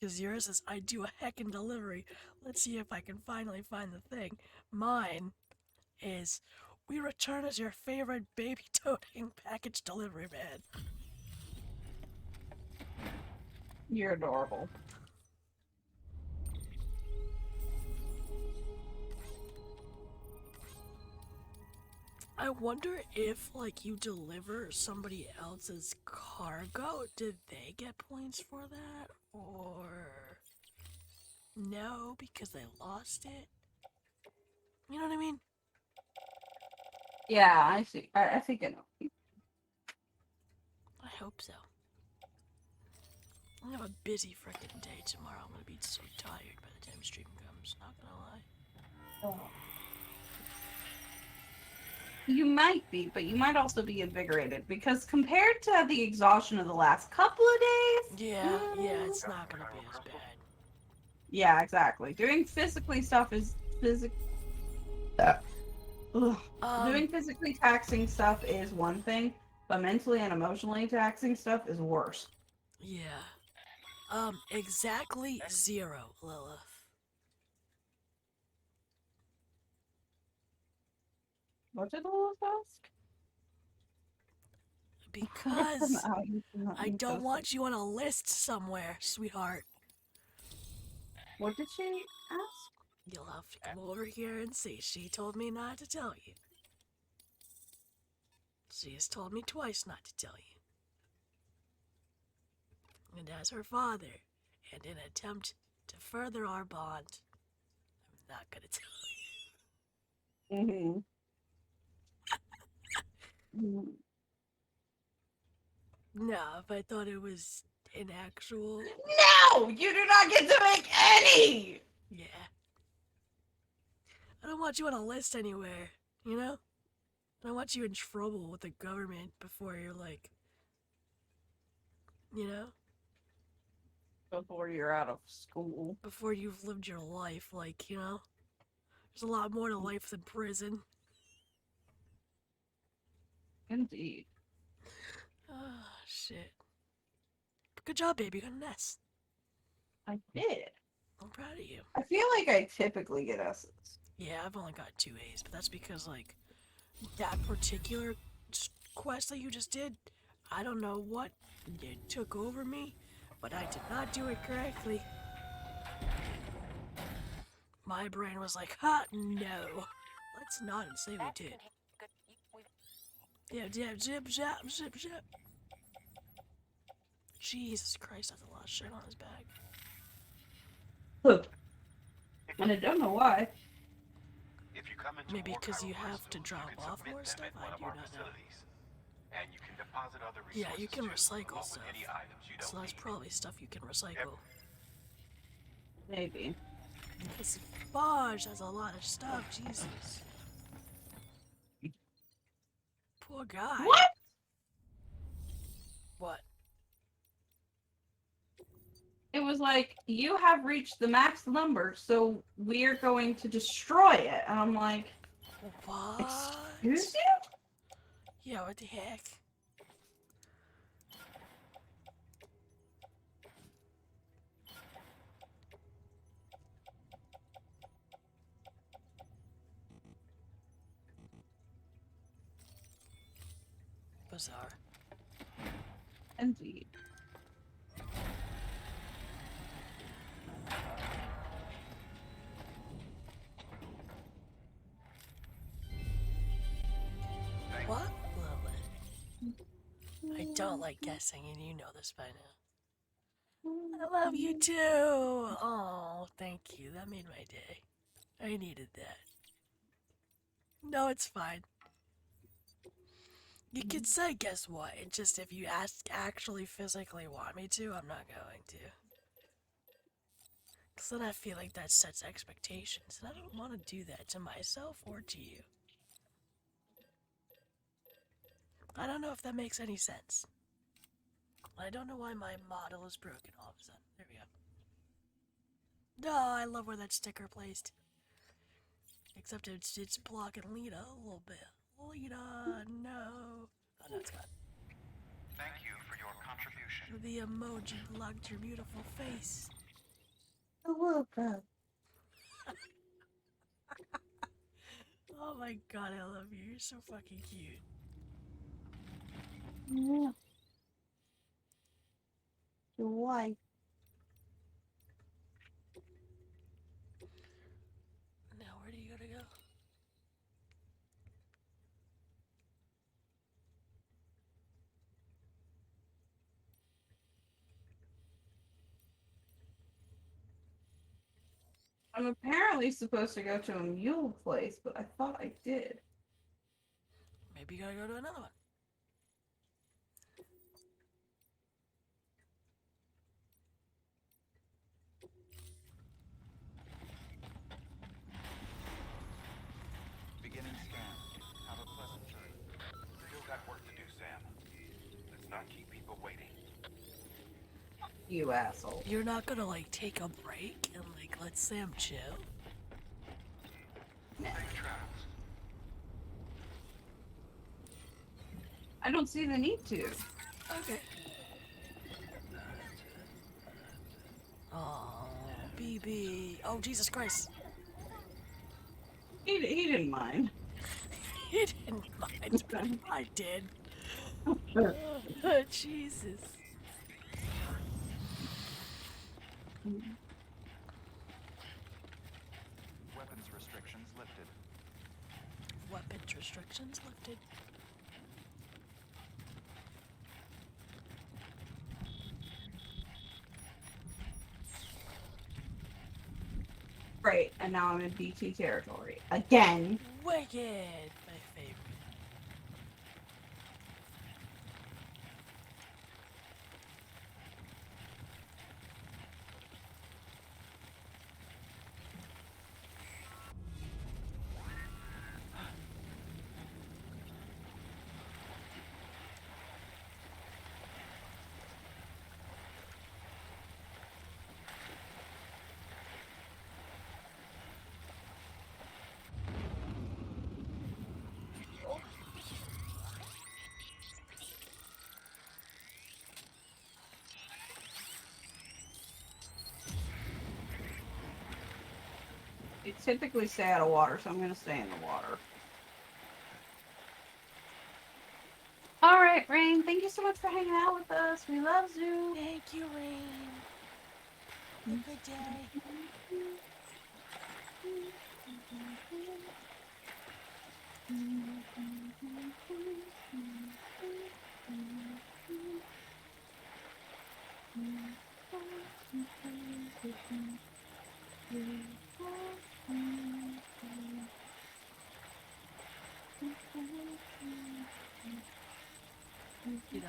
Because yours is I do a heckin' delivery. Let's see if I can finally find the thing. Mine is we return as your favorite baby toting package delivery man. You're adorable. I wonder if, like, you deliver somebody else's cargo, did they get points for that? Or no, because they lost it? You know what I mean? Yeah, I see. I think I know. I hope so. I'm gonna have a busy frickin' day tomorrow. I'm gonna be so tired by the time stream comes, not gonna lie. You might be, but you might also be invigorated because compared to the exhaustion of the last couple of days, Yeah, it's not gonna be as bad. yeah, exactly. Doing physically stuff is doing physically taxing stuff is one thing, but mentally and emotionally taxing stuff is worse. Yeah. Exactly 0, Lilith. What did Lilith ask? Because I I'm don't so want you on a list somewhere, sweetheart. What did she ask? You'll have to come over here and see. She told me not to tell you. She has told me twice not to tell you. And as her father, and in an attempt to further our bond, I'm not gonna tell you. Mm-hmm. No, if I thought it was an actual... No! You do not get to make any! Yeah. I don't want you on a list anywhere, you know? I don't want you in trouble with the government before you're like... You know? Before you're out of school. Before you've lived your life, like, you know? There's a lot more to life than prison. Indeed. Oh, shit. Good job, baby. You got an S. I did. I'm proud of you. I feel like I typically get S's. Yeah, I've only got 2 A's, but that's because, like, that particular quest that you just did, I don't know what it took over me, but I did not do it correctly. My brain was like, ha, no. Let's not and say we did. Yeah, zip, zap, zip, zip. Jesus Christ, that's a lot of shit on his back. And I don't know why. If you come into Maybe more 'cause you chiral have to crystals, drop you can off submit more them stuff? at one I of do our not know. facilities. And you can deposit other Yeah, resources you can too, recycle along stuff. with any items you don't So that's need. probably stuff you can recycle. Maybe. This barge has a lot of stuff, Jesus. Poor guy. What? What? It was like, you have reached the max number, so we're going to destroy it. And I'm like, What? excuse you? Yeah, what the heck? Bizarre. Indeed. What? Lily. I don't like guessing, and you know this by now. I love you too! Oh, thank you. That made my day. I needed that. No, it's fine. You could say, guess what? It's just if you actually physically want me to, I'm not going to. Because then I feel like that sets expectations, and I don't want to do that to myself or to you. I don't know if that makes any sense. I don't know why my model is broken all of a sudden. There we go. No, I love where that sticker placed. Except it's blocking Lita a little bit. Lita, no. Oh, no, it's gone. Thank you for your contribution. The emoji blocked your beautiful face. You're welcome. Oh my god, I love you. You're so fucking cute. Yeah. Your wife. Now, where do you gotta go? I'm apparently supposed to go to a mule place, but I thought I did. Maybe you gotta go to another one. Beginning scan. Have a pleasant journey. Still got work to do, Sam. Let's not keep people waiting. You asshole. You're not gonna, like, take a break and, like, let Sam chill? Safe travels. I don't see the need to. Okay. Oh, BB. Oh, Jesus Christ. He didn't mind. He didn't mind, but I did. Jesus. Weapons restrictions lifted. Weapons restrictions lifted. Great, and now I'm in BT territory. Again. Wicked! My favorite. They typically stay out of water, so I'm gonna stay in the water. Alright, Rain, thank you so much for hanging out with us. We love you. Thank you, Rain. Have a good day.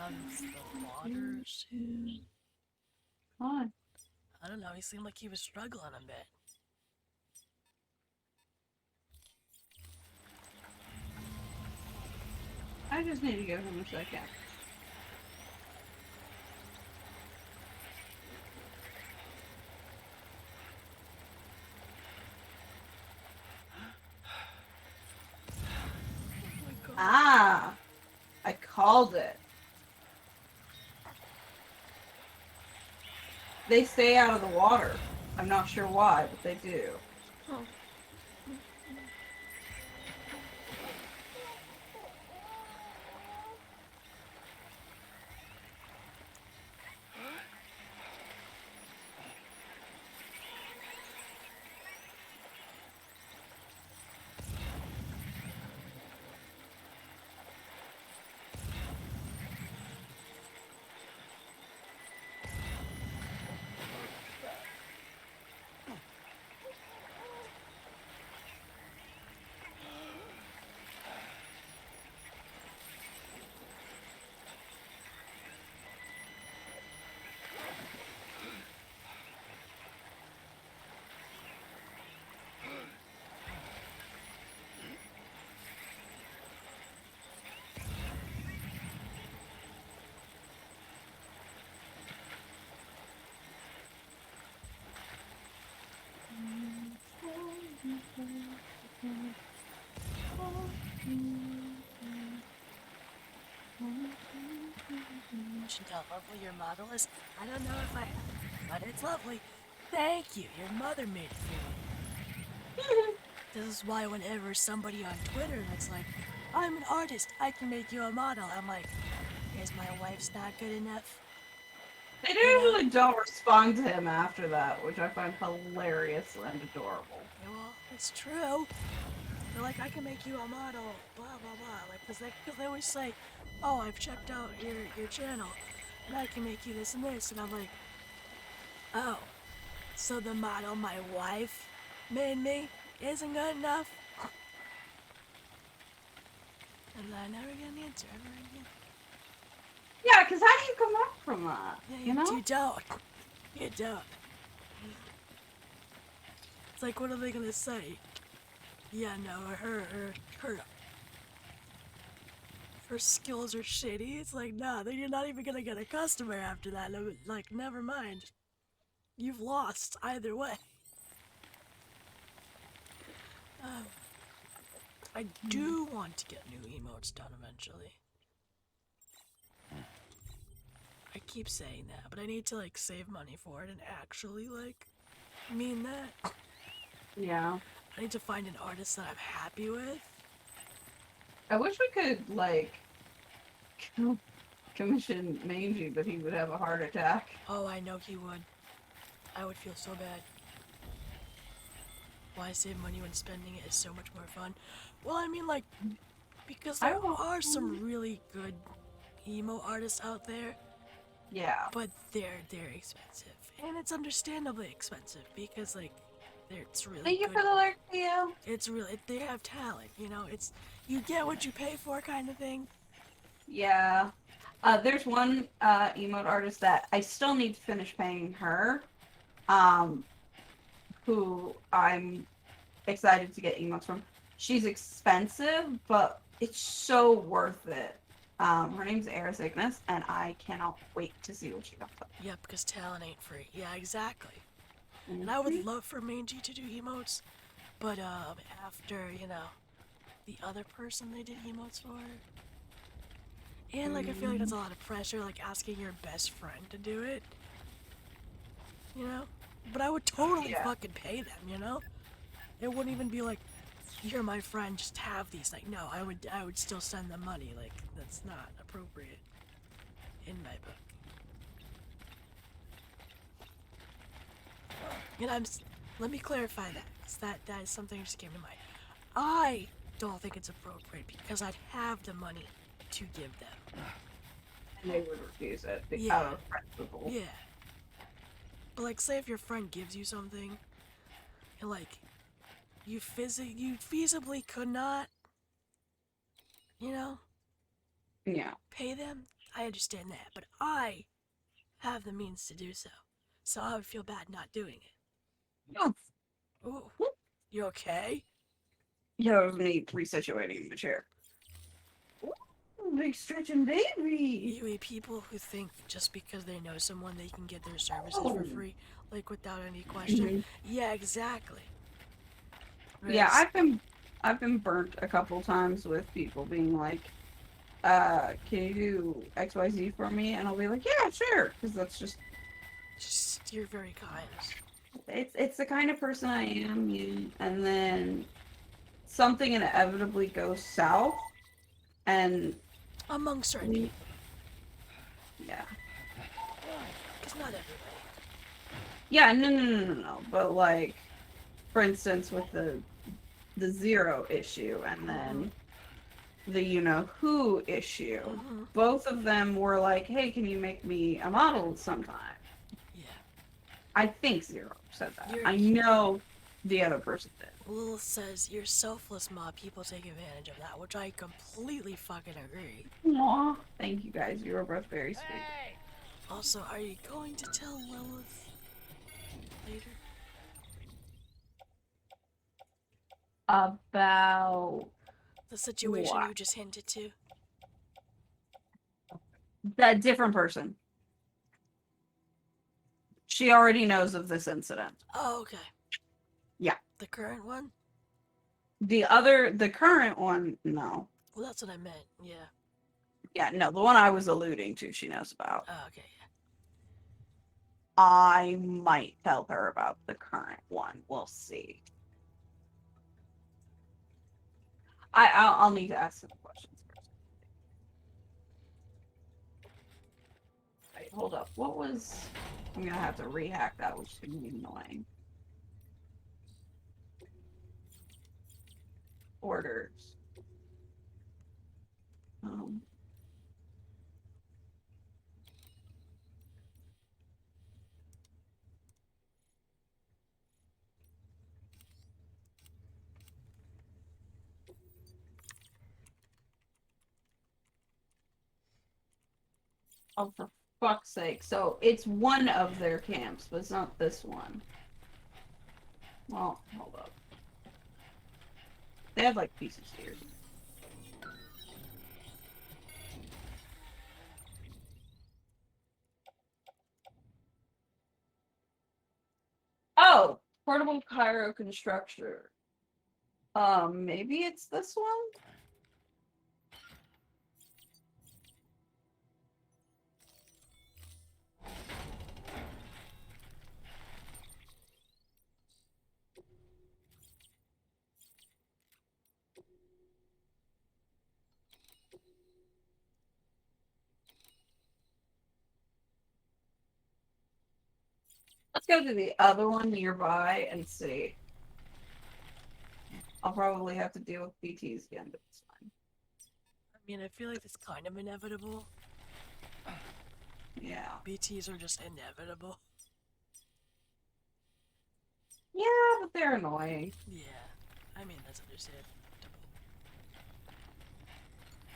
down the water soon. Fine. I don't know, he seemed like he was struggling a bit. I just need to give him a second. Oh my god. Ah, I called it. They stay out of the water. I'm not sure why, but they do. Oh. You should tell how lovely your model is. I don't know if I have, but it's lovely. Thank you. Your mother made it for me. This is why whenever somebody on Twitter that's like, I'm an artist, I can make you a model, I'm like, is my wife's not good enough? They usually don't respond to him after that, which I find hilarious and adorable. Yeah, well, it's true. They're like, I can make you a model, blah, blah, blah. Like, cause they always say, oh, I've checked out your channel, and I can make you this and this. And I'm like, oh, so the model my wife made me isn't good enough? And I never get an answer ever again. Yeah, because how do you come up from that? Yeah, You know? you don't. You don't. It's like, what are they gonna say? Yeah, no, her skills are shitty. It's like, nah, you're not even gonna get a customer after that. Like, never mind. You've lost either way. I do want to get new emotes done eventually. I keep saying that, but I need to like save money for it and actually like mean that. Yeah. I need to find an artist that I'm happy with. I wish we could, like, commission Mangy, but he would have a heart attack. Oh, I know he would. I would feel so bad. Why save money when spending it is so much more fun? Well, I mean, like, because there are some really good emo artists out there, Yeah. but they're expensive, and it's understandably expensive because like it's really Thank you good. for the alert, Theo. It's really they have talent, you know. It's you get what you pay for kind of thing. Yeah. There's one emote artist that I still need to finish paying her, who I'm excited to get emotes from. She's expensive, but it's so worth it. Her name's Eris Ignis, and I cannot wait to see what she comes up Yeah, because talent ain't free. Yeah, exactly. with. And I would love for Mangy to do emotes, but after you know the other person they did emotes for. And like I feel like that's a lot of pressure, like asking your best friend to do it. You know? But I would totally fucking pay them, you know? It wouldn't even be like, you're my friend, just have these. Like, no, I would still send them money. Like, that's not appropriate in my book. And let me clarify that, 'cause that is something that just came to mind. I don't think it's appropriate because I'd have the money to give them. And they would refuse it Yeah. out of principle. Yeah. But like, say if your friend gives you something, and like, you feasibly could not, you know, Yeah. pay them, I understand that, but I have the means to do so. So I would feel bad not doing it. Oh, Ooh, you okay? yeah, it was me resituating the chair. Ooh, big stretching baby. You people who think just because they know someone they can get their services Oh. for free, like without any question. Mhm. Yeah, exactly. Yeah, Whereas- I've been burnt a couple times with people being like, can you do XYZ for me? And I'll be like, yeah, sure, because that's just you're very kind. it's the kind of person I am. And then something inevitably goes south, and Among certain people, yeah, because not everybody. yeah, no. But like, for instance, with the zero issue, and then the you know who issue, both of them were like, hey, can you make me a model sometime? Yeah. I think Zero said that. You're- I know the other person did. Lilith says you're selfless, Ma. People take advantage of that, which I completely fucking agree. Aw, thank you guys. You were both very sweet. Also, are you going to tell Lilith later? About The situation what? you just hinted to? That different person. She already knows of this incident. Oh, okay. Yeah. The current one? The current one, no. Well, that's what I meant, yeah. Yeah, no, the one I was alluding to, she knows about. Oh, okay, yeah. I might tell her about the current one. We'll see. I'll need to ask some questions first. Wait, hold up. What was... I'm gonna have to rehack that, which is gonna be annoying. Orders. Oh, for fuck's sake. So it's one of their camps, but it's not this one. Well, hold up. They have like pieces here. Oh, portable Cairo constructor. Maybe it's this one? Let's go to the other one nearby and see. I'll probably have to deal with BTs again, but it's fine. I mean, I feel like it's kind of inevitable. Yeah. BTs are just inevitable. Yeah, but they're annoying. Yeah. I mean, that's understandable.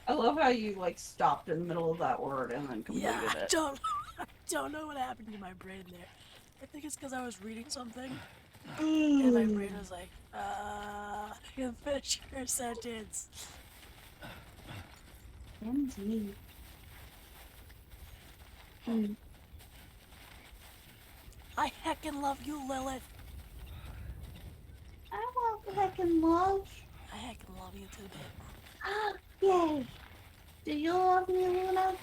I love how you like stopped in the middle of that word and then completed Yeah, it. I don't know what happened to my brain there. I think it's because I was reading something, and my brain was like, you finish your sentence. Indeed. I heckin' love you, Lilith. I love heckin' love. I heckin' love you too, babe. Yay. Do you love me, Luna?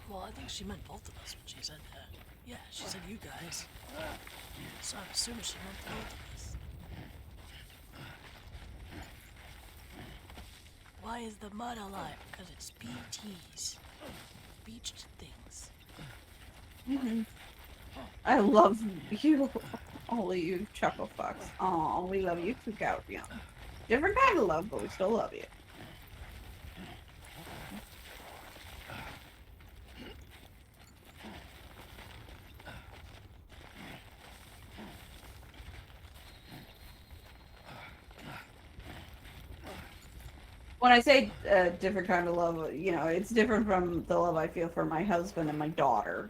Well, I think she meant both of us when she said that. Yeah, she said you guys. So I'm assuming she meant both of us. Why is the mud alive? Because it's BTs. Beached things. I love you. All of you chuckle fucks. Aw, we love you too, Calrion. Different kind of love, but we still love you. When I say different kind of love, you know, it's different from the love I feel for my husband and my daughter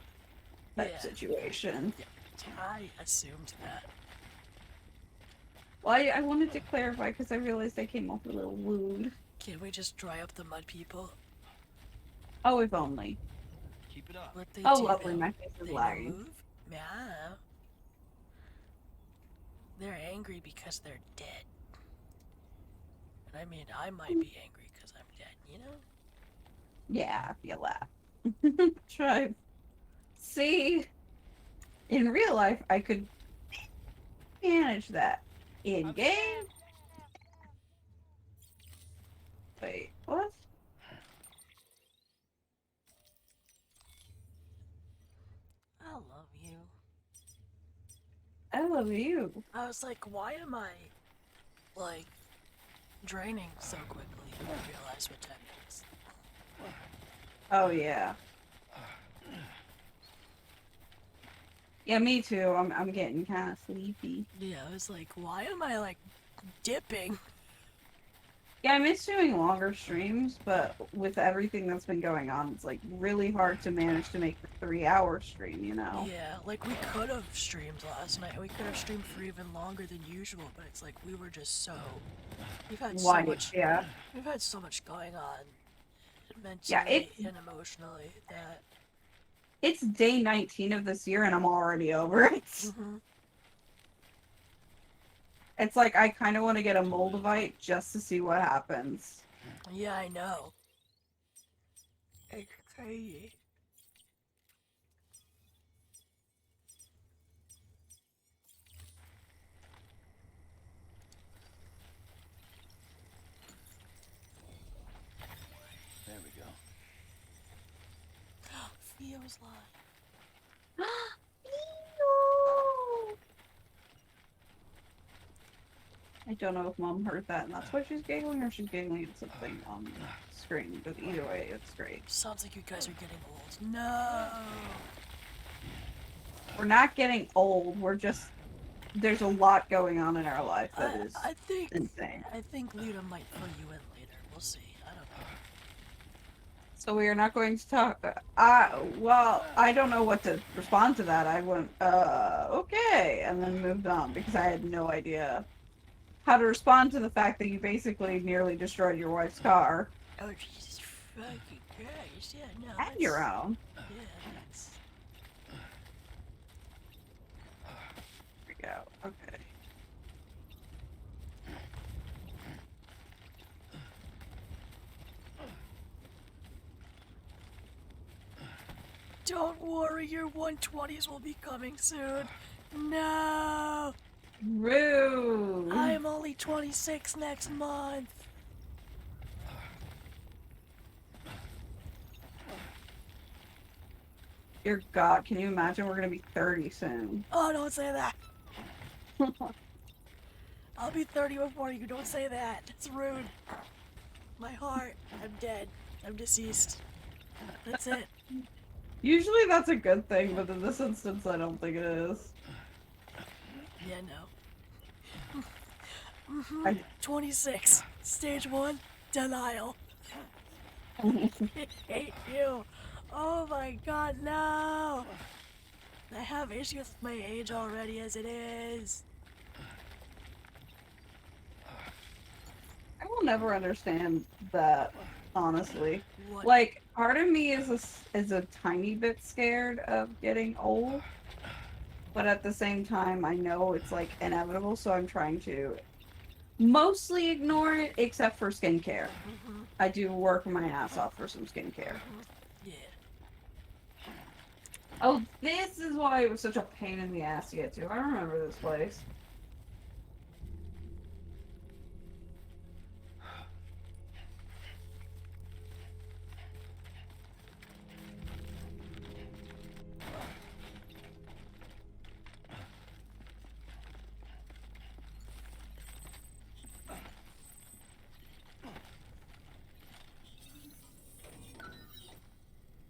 type Yeah. situation. I assumed that. Well, I wanted to clarify because I realized I came off a little wound. Can't we just dry up the mud people? Oh, if only. Keep it up. What they Oh, do? lovely, my face is They no lagging. move? Yeah. They're angry because they're dead. And I mean, I might be angry because I'm dead, you know? Yeah, if you laugh. Try. See, in real life, I could manage that. In game? Wait, what? I love you. I love you. I was like, why am I, like, draining so quickly? I didn't realize what time it is. Oh, yeah. Yeah, me too. I'm getting kind of sleepy. Yeah, I was like, why am I, like, dipping? Yeah, I miss doing longer streams, but with everything that's been going on, it's like really hard to manage to make the 3-hour stream, you know? Yeah, like, we could have streamed last night. We could have streamed for even longer than usual, but it's like, we were just so... We've had so Why? much... Yeah. We've had so much going on. Yeah, Mentally and emotionally, that... It's day 19 of this year and I'm already over it. Mm-hmm. It's like I kind of want to get a Moldavite just to see what happens. Yeah, I know. It's crazy. There we go. Theo's line. I don't know if Mom heard that and that's why she's giggling or she's giggling at something on the screen, but either way, it's great. Sounds like you guys are getting old. No! We're not getting old, we're just... There's a lot going on in our life that is I think insane. I think Lita might fill you in later. We'll see. I don't know. So we are not going to talk... well, I don't know what to respond to that. I went, okay, and then moved on because I had no idea how to respond to the fact that you basically nearly destroyed your wife's car. Oh Jesus fucking Christ! Yeah, no. And that's- your own. Yeah, that's... There we go. Okay. Don't worry, your 120s will be coming soon. No! Rude. I'm only 26 next month. Dear God, can you imagine we're gonna be 30 soon? Oh, don't say that. I'll be 30 before you. Don't say that. It's rude. My heart. I'm dead. I'm deceased. That's it. Usually that's a good thing, but in this instance I don't think it is. Yeah, no. 26. Stage 1. Denial. Hate you. Oh my god, no! I have issues with my age already as it is. I will never understand that, honestly. What? Like, part of me is a tiny bit scared of getting old, but at the same time, I know it's like inevitable, so I'm trying to mostly ignore it, except for skincare. Mhm, I do work my ass off for some skincare. yeah. Oh, this is why it was such a pain in the ass to get to. I remember this place.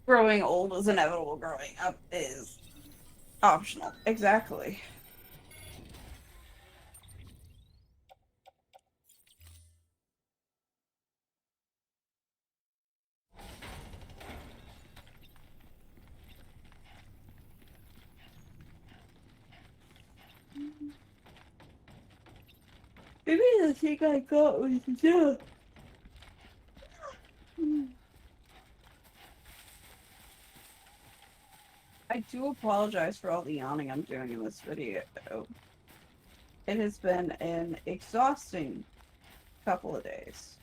Growing old is inevitable. Growing up is optional. Exactly. Maybe the thing I got was yeah. I do apologize for all the yawning I'm doing in this video. It has been an exhausting couple of days.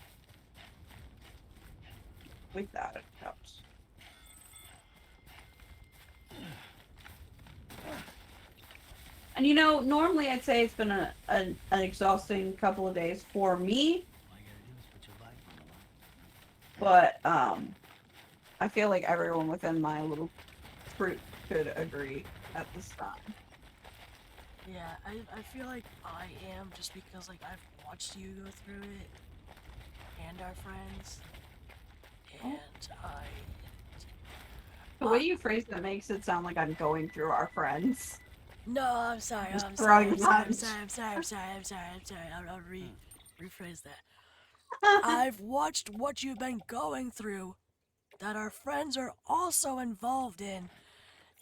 Without a doubt. And you know, normally I'd say it's been an exhausting couple of days for me, All you gotta do is put your bike on the line. but I feel like everyone within my little group could agree at this time. Yeah, I feel like I am just because like I've watched you go through it and our friends, and The way you phrase that makes it sound like I'm going through our friends. No, I'm sorry, Just I'm sorry, throwing I'm sorry, I'm punch. sorry, I'm sorry, I'm sorry, I'm sorry, I'm sorry. I'll rephrase that. I've watched what you've been going through that our friends are also involved in,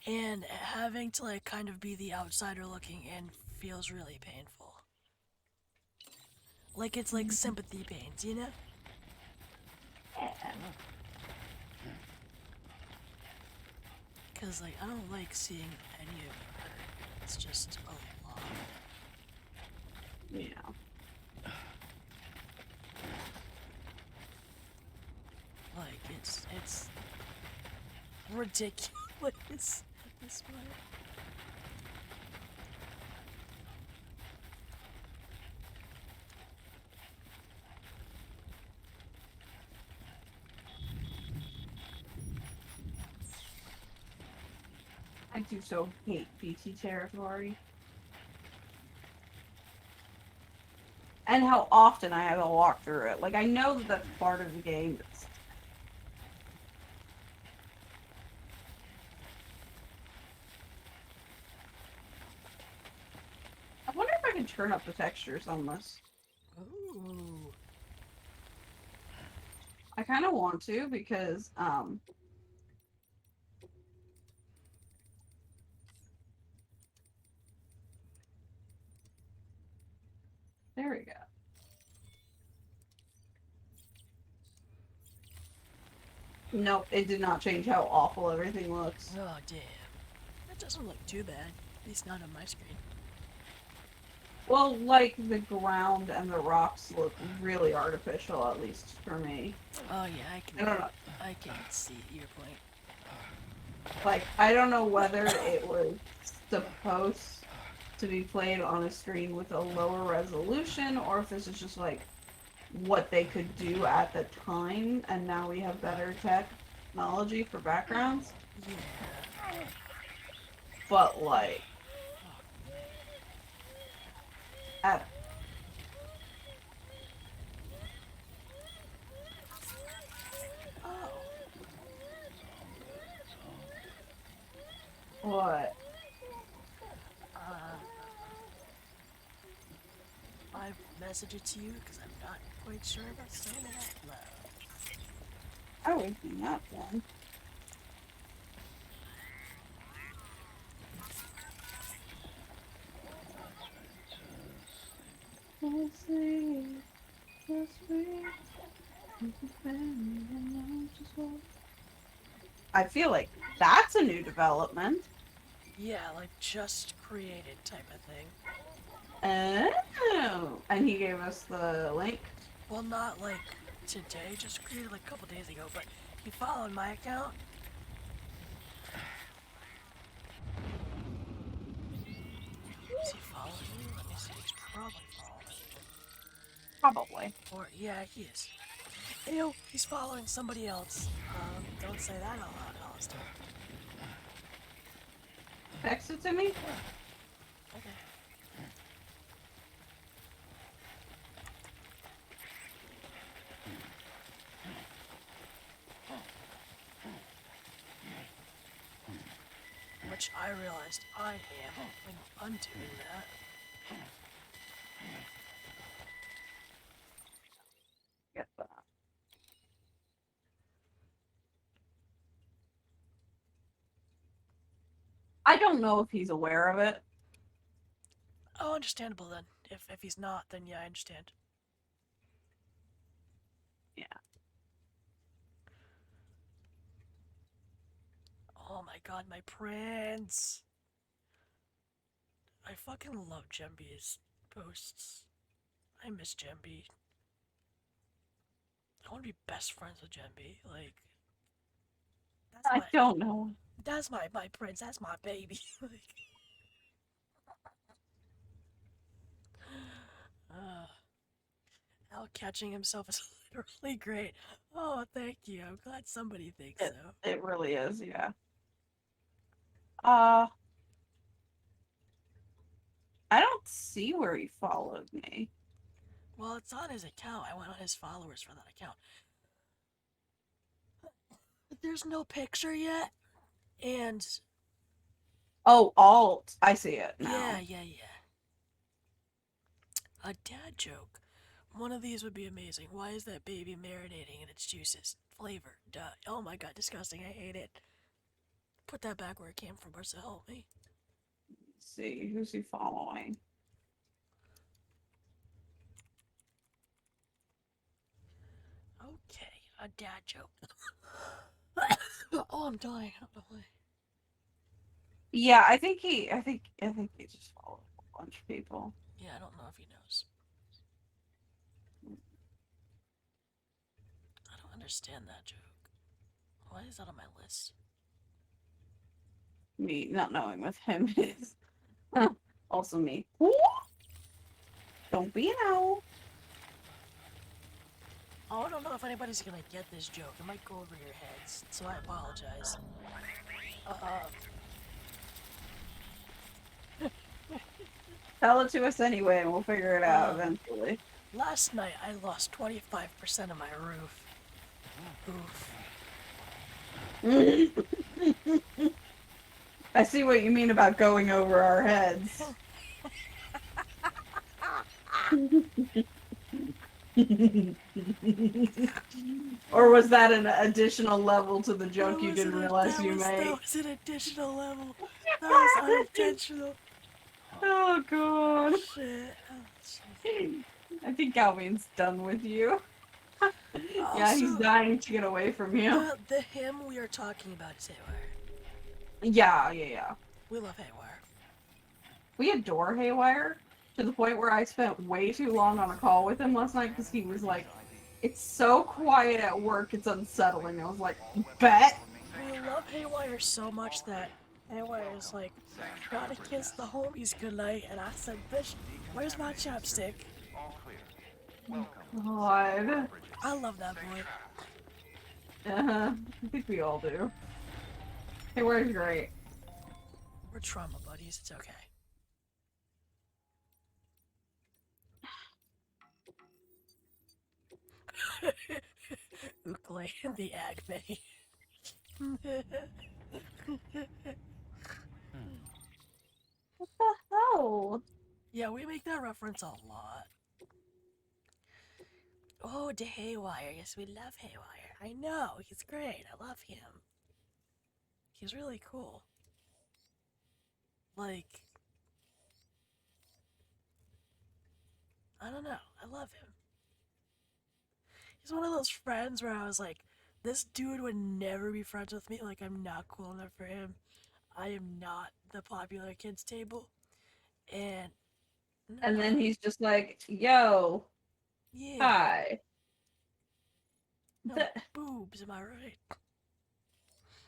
and having to like kind of be the outsider looking in feels really painful. Like it's like sympathy pains, you know? Cause like I don't like seeing any of it hurt. It's just a lot. Yeah. Like it's ridiculous at this point. I do so hate BT territory. And how often I have to walk through it. Like, I know that that's part of the game, but I wonder if I can turn up the textures on this. Ooh. I kind of want to because, there we go. Nope, it did not change how awful everything looks. Oh damn. That doesn't look too bad. At least not on my screen. Well, like, the ground and the rocks look really artificial, at least for me. Oh yeah, I don't know. I can see your point. Like, I don't know whether it was supposed to be played on a screen with a lower resolution, or if this is just, like, what they could do at the time, and now we have better technology for backgrounds. Yeah. But, like, at Oh. what? I message it to you because I'm not quite sure about saying it out loud. I would be not one. I feel like that's a new development. Yeah, like just created type of thing. Oh, and he gave us the link. Well, not like today, just created like a couple days ago, but he followed my account. Is he following you? Let me see. He's probably following. Probably. Or, yeah, he is. Ew, he's following somebody else. Don't say that out loud, Alistair. Text it to me. Okay. Which I realized I am when undoing that. Get that. I don't know if he's aware of it. Oh, understandable then. If he's not, then yeah, I understand. Yeah. Oh my god, my prince! I fucking love Gemby's posts. I miss Gemby. I want to be best friends with Gemby. Like, I don't know. that's my prince. That's my baby. Like, Al catching himself is literally great. Oh, thank you. I'm glad somebody thinks so. It really is, yeah. I don't see where he followed me. Well, it's on his account. I went on his followers for that account. But there's no picture yet, and Oh, alt. I see it now. yeah. A dad joke. One of these would be amazing. Why is that baby marinating in its juices? Flavor. Duh. Oh my god, disgusting. I hate it. Put that back where it came from, or help me. Let's see, who's he following? Okay, a dad joke. Oh, I'm dying. I don't know why. Yeah, I think he just followed a bunch of people. Yeah, I don't know if he knows. I don't understand that joke. Why is that on my list? Me not knowing with him is also me. Don't be an owl. Oh, I don't know if anybody's gonna get this joke. It might go over your heads, so I apologize. Tell it to us anyway, and we'll figure it out eventually. Last night I lost 25% of my roof. Oof. I see what you mean about going over our heads. Or was that an additional level to the joke you didn't realize you made? That was an additional level. That was unintentional. Oh god. Shit. Oh, I think Calvin's done with you. Yeah, he's dying to get away from you. The hymn we are talking about is Haywire. Yeah. We love Haywire. We adore Haywire to the point where I spent way too long on a call with him last night because he was like, it's so quiet at work, it's unsettling. I was like, bet. We love Haywire so much that Haywire is like, gotta kiss the homies goodnight, and I said, bitch, where's my chapstick? God. I love that boy. I think we all do. Haywire's great. We're trauma buddies, it's okay. Ukulele and the Agme. What the hell? Yeah, we make that reference a lot. Oh, to Haywire. Yes, we love Haywire. I know, he's great. I love him. He's really cool. Like, I don't know. I love him. He's one of those friends where I was like, this dude would never be friends with me. Like, I'm not cool enough for him. I am not the popular kids table. And no. And then he's just like, yo, yeah. hi. No boobs, am I right?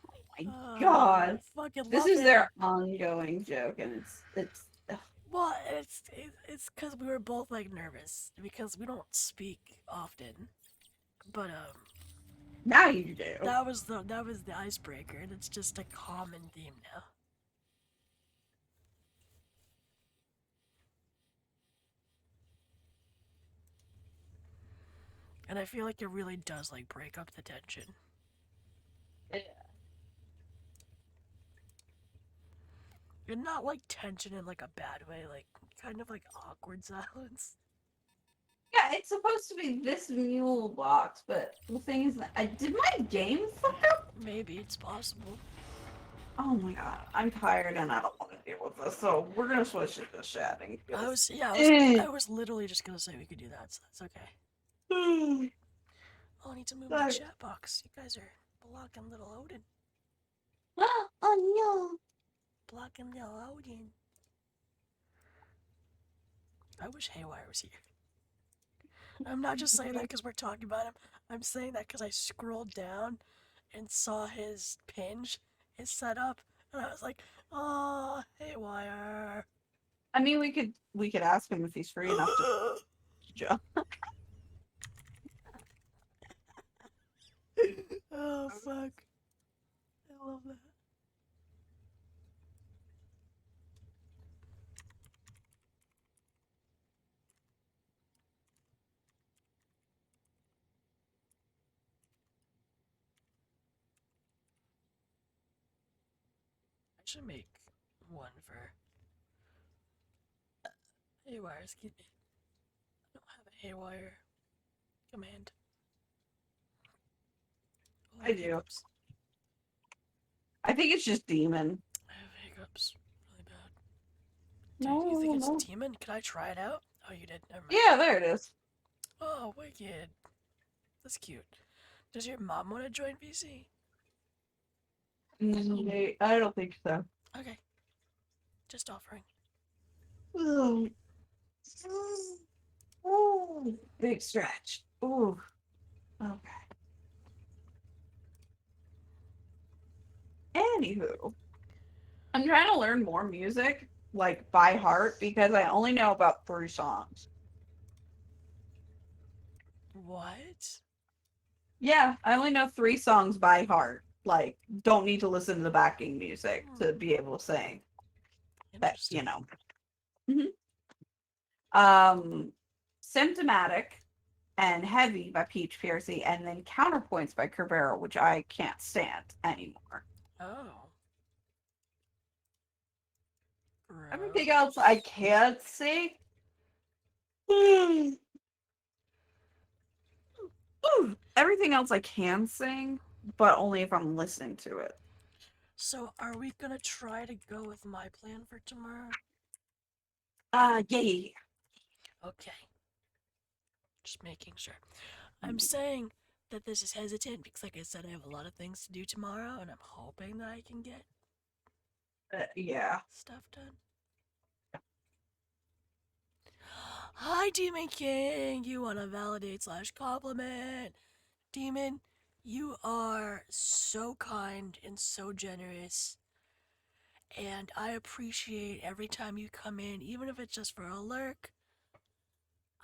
Oh my god. This is him. their ongoing joke, and it's well, it's because we were both like nervous because we don't speak often, but now you do. That was the icebreaker, and it's just a common theme now. And I feel like it really does like break up the tension. Yeah. And not like tension in like a bad way, like kind of like awkward silence. Yeah, it's supposed to be this mule box, but the thing is that did my game fuck up? Maybe it's possible. Oh my god, I'm tired and I don't want to deal with this. So we're gonna switch it to chatting. I was literally just gonna say we could do that, so that's okay. Oh, I need to move the chat box. You guys are blocking little Odin. Oh no! Blocking little Odin. I wish Haywire was here. I'm not just saying that because we're talking about him. I'm saying that because I scrolled down and saw his pinge, his setup, and I was like, oh, Haywire. I mean, we could ask him if he's free enough to jump. Oh, fuck. I love that. I should make one for Haywire, excuse me. I don't have a Haywire command. Oh, I do. hiccups. I think it's just demon. I have hiccups. Really bad. Do you think it's demon? Can I try it out? Oh, you did. Never mind. Yeah, there it is. Oh, wicked. That's cute. Does your mom want to join VC? I don't think so. Okay. Just offering. Ooh. Ooh. Big stretch. Ooh. Okay. Anywho, I'm trying to learn more music, like by heart, because I only know about 3 songs. What? Yeah, I only know 3 songs by heart. Like, don't need to listen to the backing music to be able to sing. But, you know. Symptomatic and Heavy by Peach Piercy, and then Counterpoints by Cabrera, which I can't stand anymore. Oh. Everything else I can't sing. Everything else I can sing, but only if I'm listening to it. So, are we gonna try to go with my plan for tomorrow? Yeah. Okay. Just making sure. I'm saying that this is hesitant because, like I said, I have a lot of things to do tomorrow, and I'm hoping that I can get Yeah. stuff done. Hi, Demon King! You want to validate / compliment? Demon, you are so kind and so generous. And I appreciate every time you come in, even if it's just for a lurk.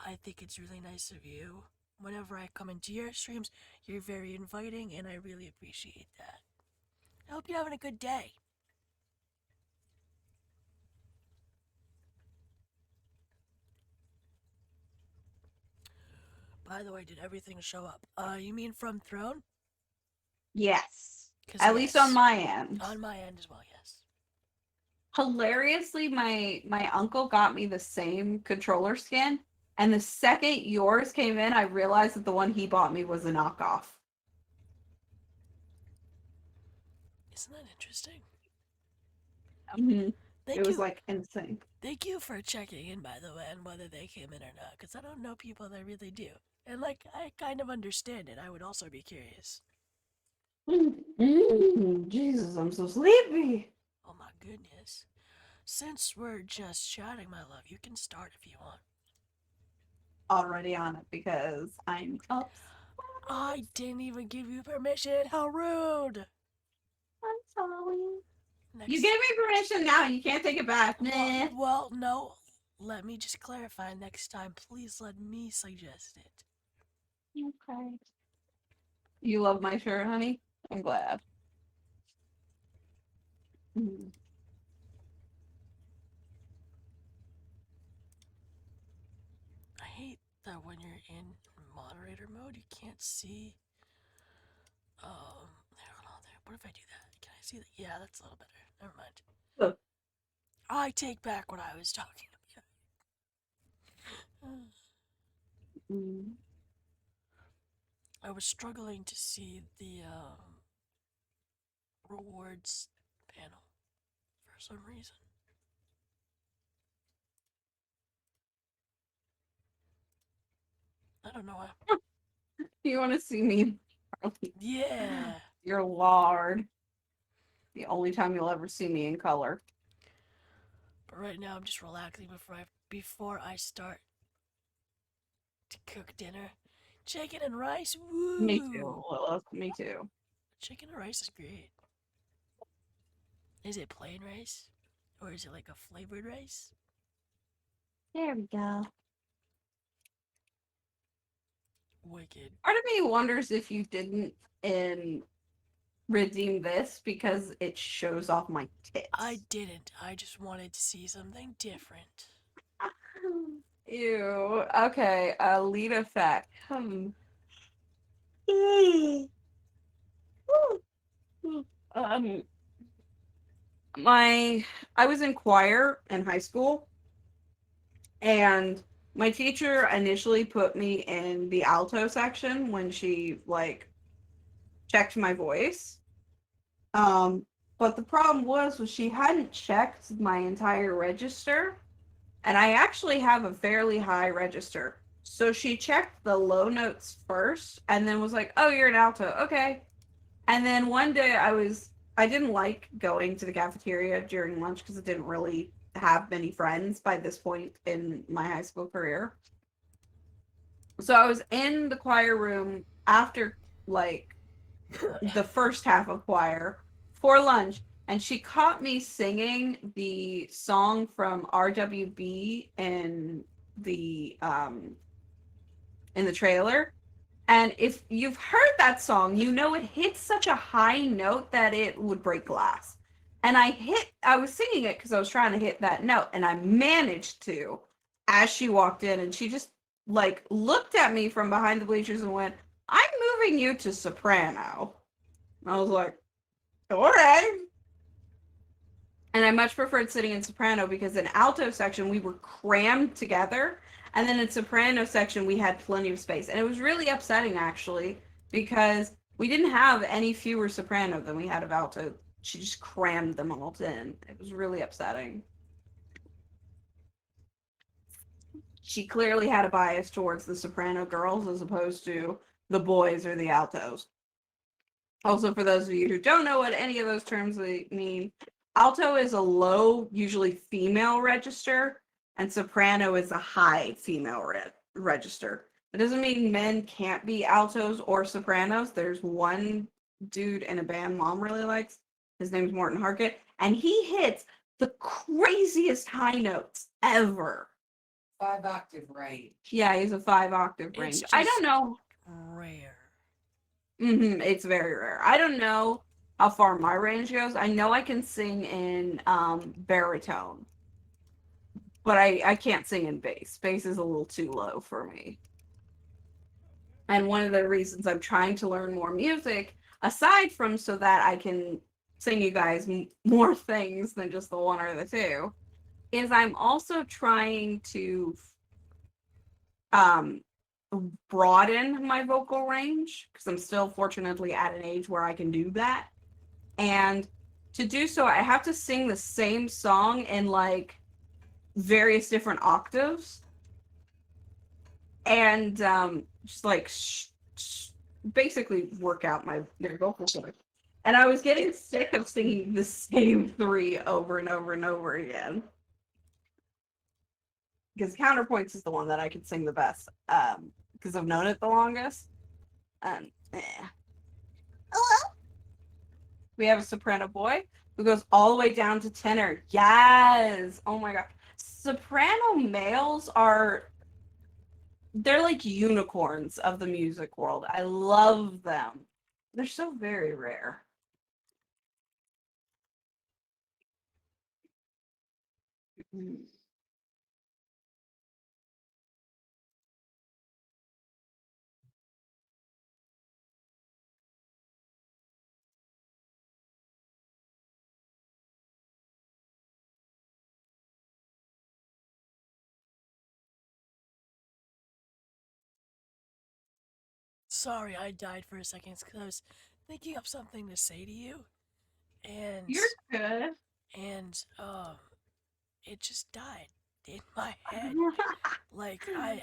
I think it's really nice of you. Whenever I come into your streams, you're very inviting, and I really appreciate that. I hope you're having a good day. By the way, did everything show up? You mean from Throne? Yes. At least on my end. On my end as well, yes. Hilariously, my uncle got me the same controller skin, and the second yours came in, I realized that the one he bought me was a knockoff. Isn't that interesting? Mm-hmm. It was like insane. Thank you for checking in, by the way, on whether they came in or not, because I don't know people that really do. And, like, I kind of understand it. I would also be curious. Jesus, I'm so sleepy. Oh my goodness. Since we're just chatting, my love, you can start if you want. Already on it because I'm up. I didn't even give you permission. How rude. I'm sorry. Next... You gave me permission now. You can't take it back. Well, no. Let me just clarify. Next time, please let me suggest it. Okay. You love my shirt, honey? I'm glad. Mm. I hate that when you're in moderator mode, you can't see. Hold on there. What if I do that? Can I see that? Yeah, that's a little better. Never mind. Oh. I take back what I was talking about. I was struggling to see the rewards panel for some reason. I don't know why. You want to see me? Yeah. Your lord. The only time you'll ever see me in color. But right now I'm just relaxing before I start to cook dinner. Chicken and rice. Woo! Me too, Lilith. Me too. Chicken and rice is great. Is it plain rice? Or is it like a flavored rice? There we go. Wicked. Part of me wonders if you didn't redeem this because it shows off my tits. I didn't. I just wanted to see something different. Ew. Okay. Lita fact. um. I was in choir in high school, and my teacher initially put me in the alto section when she like checked my voice. But the problem was she hadn't checked my entire register, and I actually have a fairly high register. So she checked the low notes first and then was like, "Oh, you're an alto. Okay." And then one day I didn't like going to the cafeteria during lunch because I didn't really have many friends by this point in my high school career. So I was in the choir room after like the first half of choir for lunch, and she caught me singing the song from RWB in the trailer. And if you've heard that song, you know it hits such a high note that it would break glass. And I was singing it because I was trying to hit that note, and I managed to as she walked in, and she just like looked at me from behind the bleachers and went, "I'm moving you to soprano." And I was like, "All right." And I much preferred sitting in soprano because in alto section we were crammed together, and then in soprano section we had plenty of space. And it was really upsetting actually because we didn't have any fewer soprano than we had of alto. She just crammed them all in. It was really upsetting. She clearly had a bias towards the soprano girls as opposed to the boys or the altos. Also, for those of you who don't know what any of those terms mean, alto is a low, usually female register, and soprano is a high female register. It doesn't mean men can't be altos or sopranos. There's one dude in a band mom really likes. His name's Morton Harkett, and he hits the craziest high notes ever. 5-octave range. Yeah, he's a 5-octave range. It's I just don't know. rare. It's very rare. I don't know how far my range goes. I know I can sing in baritone, but I can't sing in bass. Bass is a little too low for me. And one of the reasons I'm trying to learn more music, aside from so that I can sing you guys more things than just the one or the two, is I'm also trying to um broaden my vocal range because I'm still fortunately at an age where I can do that. And to do so, I have to sing the same song in like various different octaves and just like basically work out my vocal cords. And I was getting sick of singing the same three over and over and over again. Because Counterpoints is the one that I can sing the best because I've known it the longest. Hello? We have a soprano boy who goes all the way down to tenor. Yes. Oh my god. Soprano males they're like unicorns of the music world. I love them. They're so very rare. Sorry, I died for a second because I was thinking of something to say to you. And You're good. and it just died in my head. Like I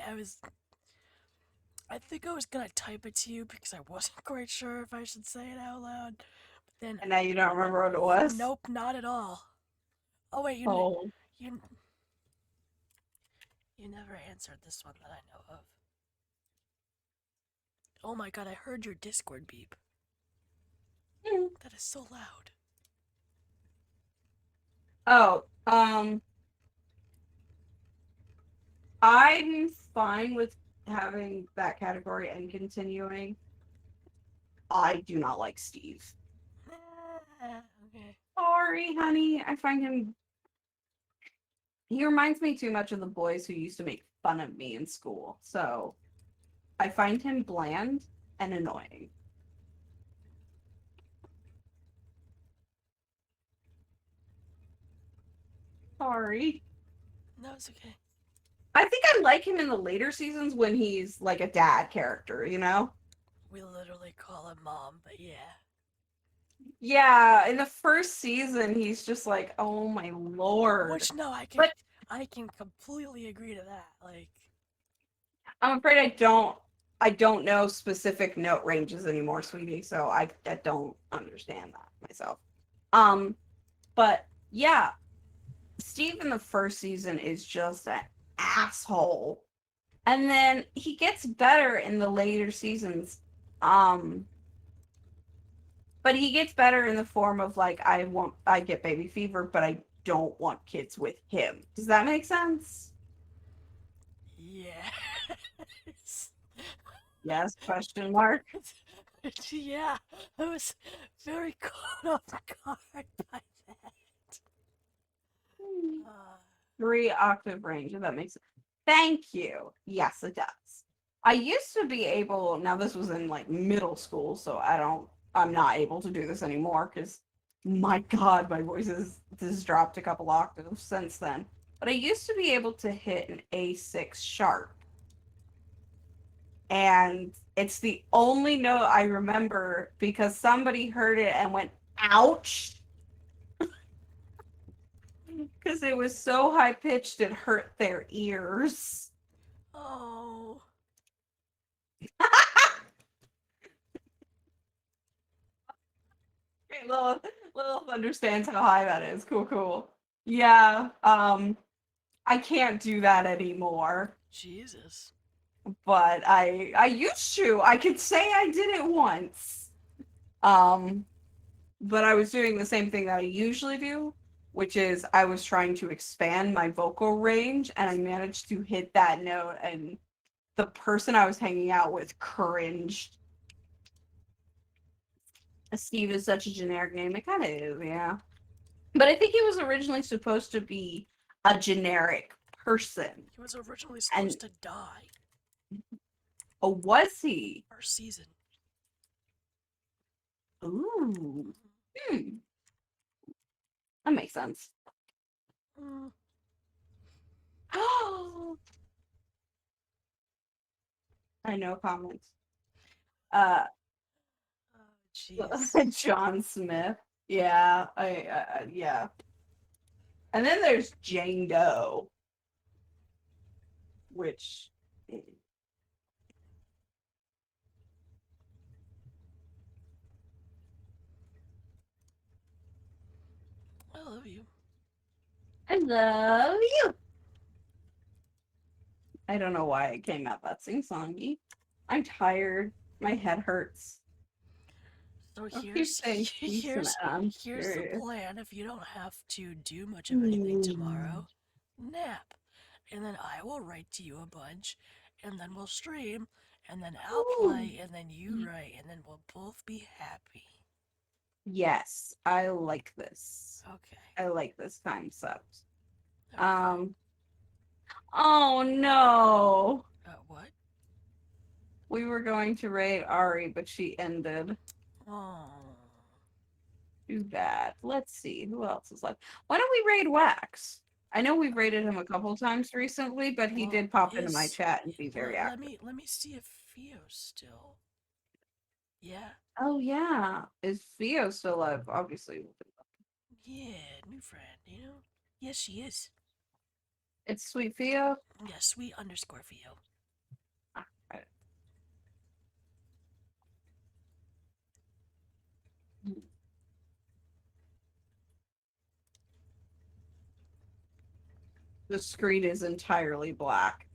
think I was gonna type it to you because I wasn't quite sure if I should say it out loud. But then And now you don't remember what it was? nope, not at all. Oh wait, Oh. you you never answered this one that I know of. Oh my god, I heard your Discord beep. That is so loud. Oh, I'm fine with having that category and continuing. I do not like Steve. Okay. Sorry, honey. I find him. He reminds me too much of the boys who used to make fun of me in school. So I find him bland and annoying. Sorry. No, it's okay. I think I like him in the later seasons when he's like a dad character, you know? We literally call him mom, but yeah. Yeah, in the first season, he's just like, oh my lord. Which no, But I can completely agree to that. Like, I'm afraid I don't know specific note ranges anymore, sweetie, so I don't understand that myself. But yeah, Steve in the first season is just an asshole. And then he gets better in the later seasons. But he gets better in the form of like I get baby fever, but I don't want kids with him. Does that make sense? yeah. Yes, question mark. Yeah, I was very caught off guard by that. Uh, 3-octave range, if that makes sense. Thank you. Yes, it does. I used to be able, now this was in like middle school, so I'm not able to do this anymore because my God, my voice has dropped a couple octaves since then. But I used to be able to hit an A6 sharp. And it's the only note I remember because somebody heard it and went, ouch. Because it was so high pitched it hurt their ears. oh. Okay, Lilith understands how high that is. Cool, cool. Yeah, I can't do that anymore. Jesus. But I used to. I could say I did it once. But I was doing the same thing that I usually do, which is I was trying to expand my vocal range and I managed to hit that note and the person I was hanging out with cringed. Steve is such a generic name. It kind of is, yeah. But I think he was originally supposed to be a generic person. He was originally And supposed to die. oh, was he? First season. Ooh. That makes sense. Mm. Oh, I know comments. Oh, jeez. John Smith. Yeah, yeah. And then there's Jane Doe, which I love you. I love you. I don't know why it came out that sing-songy. I'm tired. My head hurts. So I'll keep here's saying peace and I'm here's the serious. plan. If you don't have to do much of anything tomorrow, nap, and then I will write to you a bunch, and then we'll stream, and then I'll play, and then you write, and then we'll both be happy. Yes, I like this. Okay. I like this concept. Okay. Oh no. What? We were going to raid Ari, but she ended. Oh. Too bad. Let's see who else is left. Why don't we raid Wax? I know we've raided him a couple times recently, but he Well, did pop into my chat and be very active. let me see if Theo's still. Yeah. Oh yeah, is Theo still alive? Obviously. Yeah, new friend, you know? Yes, she is. It's Sweet Theo. Yeah, sweet underscore Theo. Right. The screen is entirely black.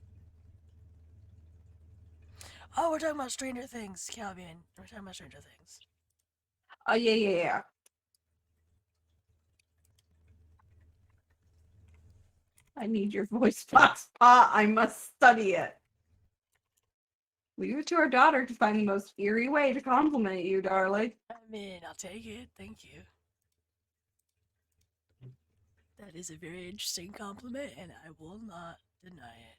Oh, we're talking about Stranger Things, Calvin. We're talking about Stranger Things. Oh, yeah. I need your voice box, Pa. I must study it. Leave it to our daughter to find the most eerie way to compliment you, darling. I mean, I'll take it. Thank you. That is a very interesting compliment, and I will not deny it.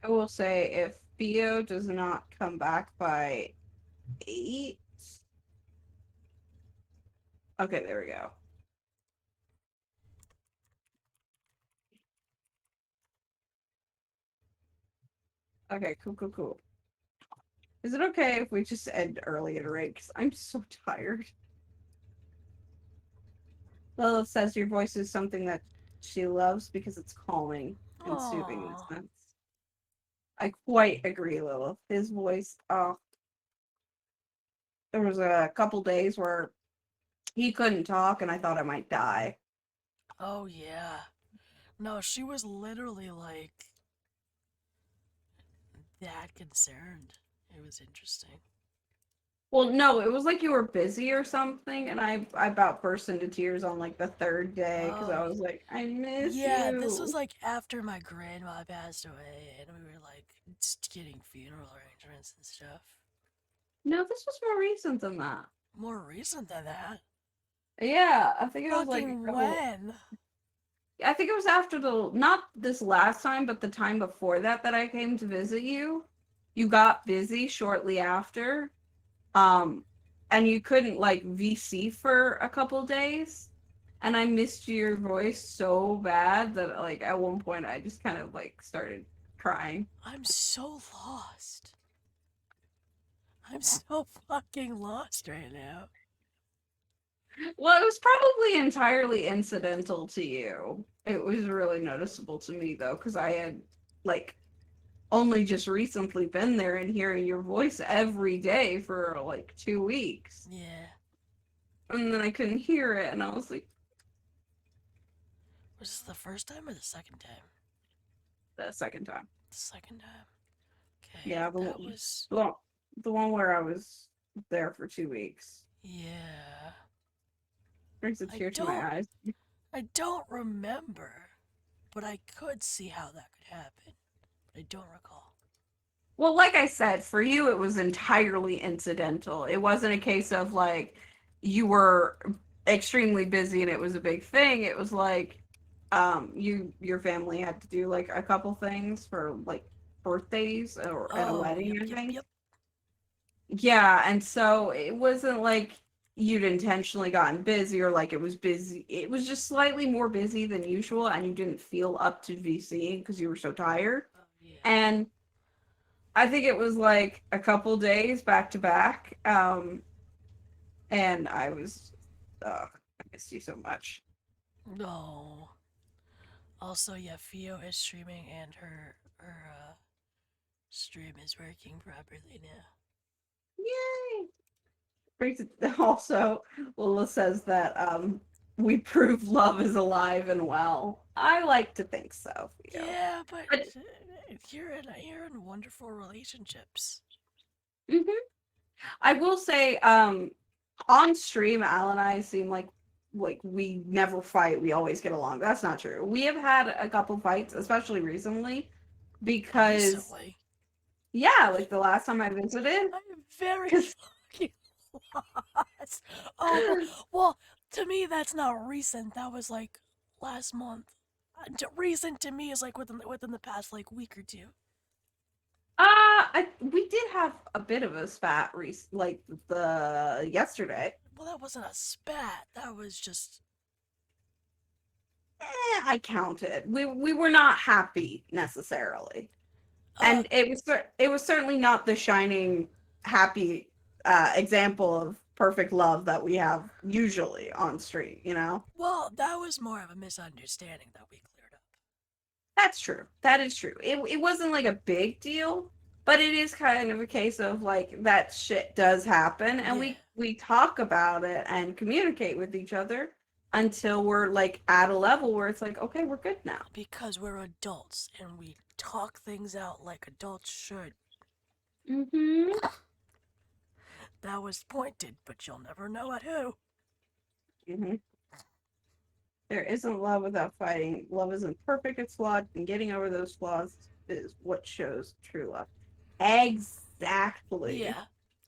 I will say if Theo does not come back by 8. Okay, there we go. Okay, cool. Is it okay if we just end early at a rate? Because I'm so tired. Lilith says your voice is something that she loves because it's calming and soothing in a Aww. sense. I quite agree, Lilith. His voice, there was a couple days where he couldn't talk and I thought I might die. Oh, yeah. No, she was literally like that concerned. It was interesting. Well, no, it was like you were busy or something, and I about burst into tears on like the third day because I Oh, was like, I miss yeah, this was you. like after my grandma passed away, and we were like just getting funeral arrangements and stuff. No, this was more recent than that. More recent than that. Yeah, I think it was like a Fucking couple. when? I think it was after the not this last time, but the time before that that I came to visit you. You got busy shortly after, um, and you couldn't like VC for a couple days. And I missed your voice so bad that like at one point I just kind of like started crying. I'm so lost. I'm so fucking lost right now. Well, it was probably entirely incidental to you. It was really noticeable to me though, because I had like only just recently been there and hearing your voice every day for like 2 weeks. Yeah. And then I couldn't hear it, and I was like, Was this the first time or the second time? the second time. The second time. Okay, Yeah, that was. the, the one where I was there for 2 weeks. Yeah. Brings a I tear to don't. my eyes. I don't remember, but I could see how that could happen. But I don't recall. Well, like I said, for you, it was entirely incidental. It wasn't a case of like you were extremely busy and it was a big thing. It was like your family had to do like a couple things for like birthdays or at a Oh, wedding, I think. yep. Yeah, and so it wasn't like you'd intentionally gotten busy or like it was busy. It was just slightly more busy than usual, and you didn't feel up to VCing because you were so tired. Oh, yeah. And I think it was like a couple days back to back. And I was, I missed you so much. No. Also, yeah, Fio is streaming and her stream is working properly now. Yay! Brings it also, Lila says that we prove love is alive and well. I like to think so, Theo. Yeah, but But you're in wonderful relationships. mhm. I will say, on stream, Al and I seem like we never fight. We always get along. That's not true. We have had a couple fights, especially recently, because Recently, yeah, like the last time I visited, I'm very because fucking lost. Oh, well, to me that's not recent. That was like last month. Recent to me is like within the past like week or two. we did have a bit of a spat like the yesterday. Well, that wasn't a spat. That was just I counted. We were not happy necessarily. And it was certainly not the shining happy example of perfect love that we have usually on stream, you know? Well, that was more of a misunderstanding that we cleared up. That's true. That is true. It wasn't like a big deal, but it is kind of a case of like that shit does happen and Yeah. we talk about it and communicate with each other until we're like at a level where it's like, okay, we're good now. Because we're adults and we talk things out like adults should. Mm-hmm. That was pointed, but you'll never know at who. Mm-hmm. There isn't love without fighting. Love isn't perfect, it's flawed, and getting over those flaws is what shows true love. Exactly. Yeah.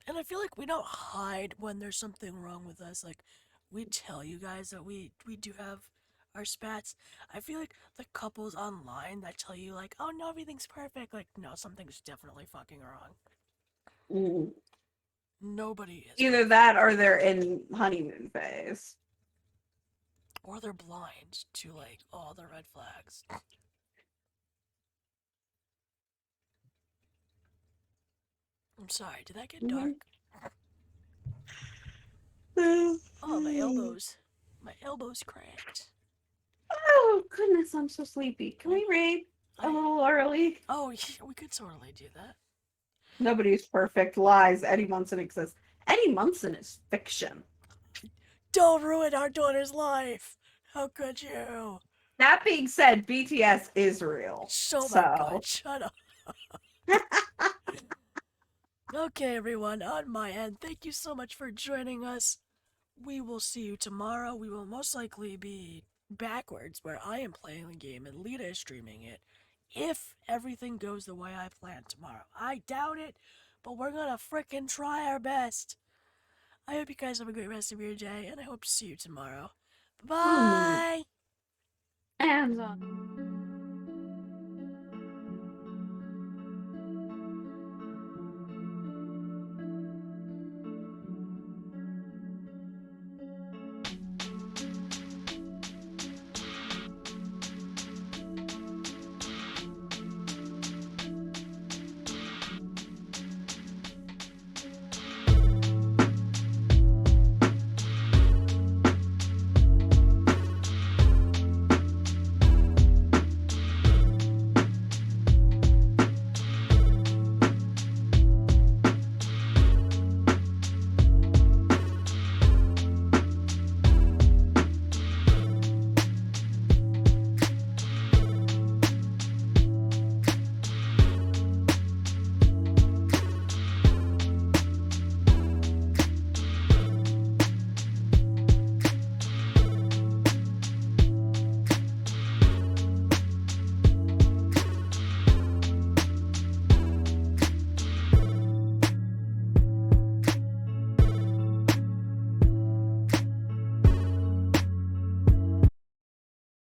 And I feel like we don't hide when there's something wrong with us. Like, we tell you guys that we do have our spats. I feel like the couples online that tell you, like, oh no, everything's perfect. Like, no, something's definitely fucking wrong. Mm. Nobody is. Either that or they're in honeymoon phase. Or they're blind to, like, all the red flags. I'm sorry, did that get dark? Oh, my elbows. My elbows cracked. Oh, goodness, I'm so sleepy. Can we read a little early? Oh, yeah, we could totally do that. Nobody's perfect. Lies. Eddie Munson exists. Eddie Munson is fiction. Don't ruin our daughter's life. How could you? That being said, BTS is real. Oh my god, shut up. Okay, everyone, on my end, thank you so much for joining us. We will see you tomorrow. We will most likely be backwards, where I am playing the game and Lita is streaming it. If everything goes the way I planned tomorrow. I doubt it, but we're gonna frickin' try our best. I hope you guys have a great rest of your day, and I hope to see you tomorrow. Bye! Amazon.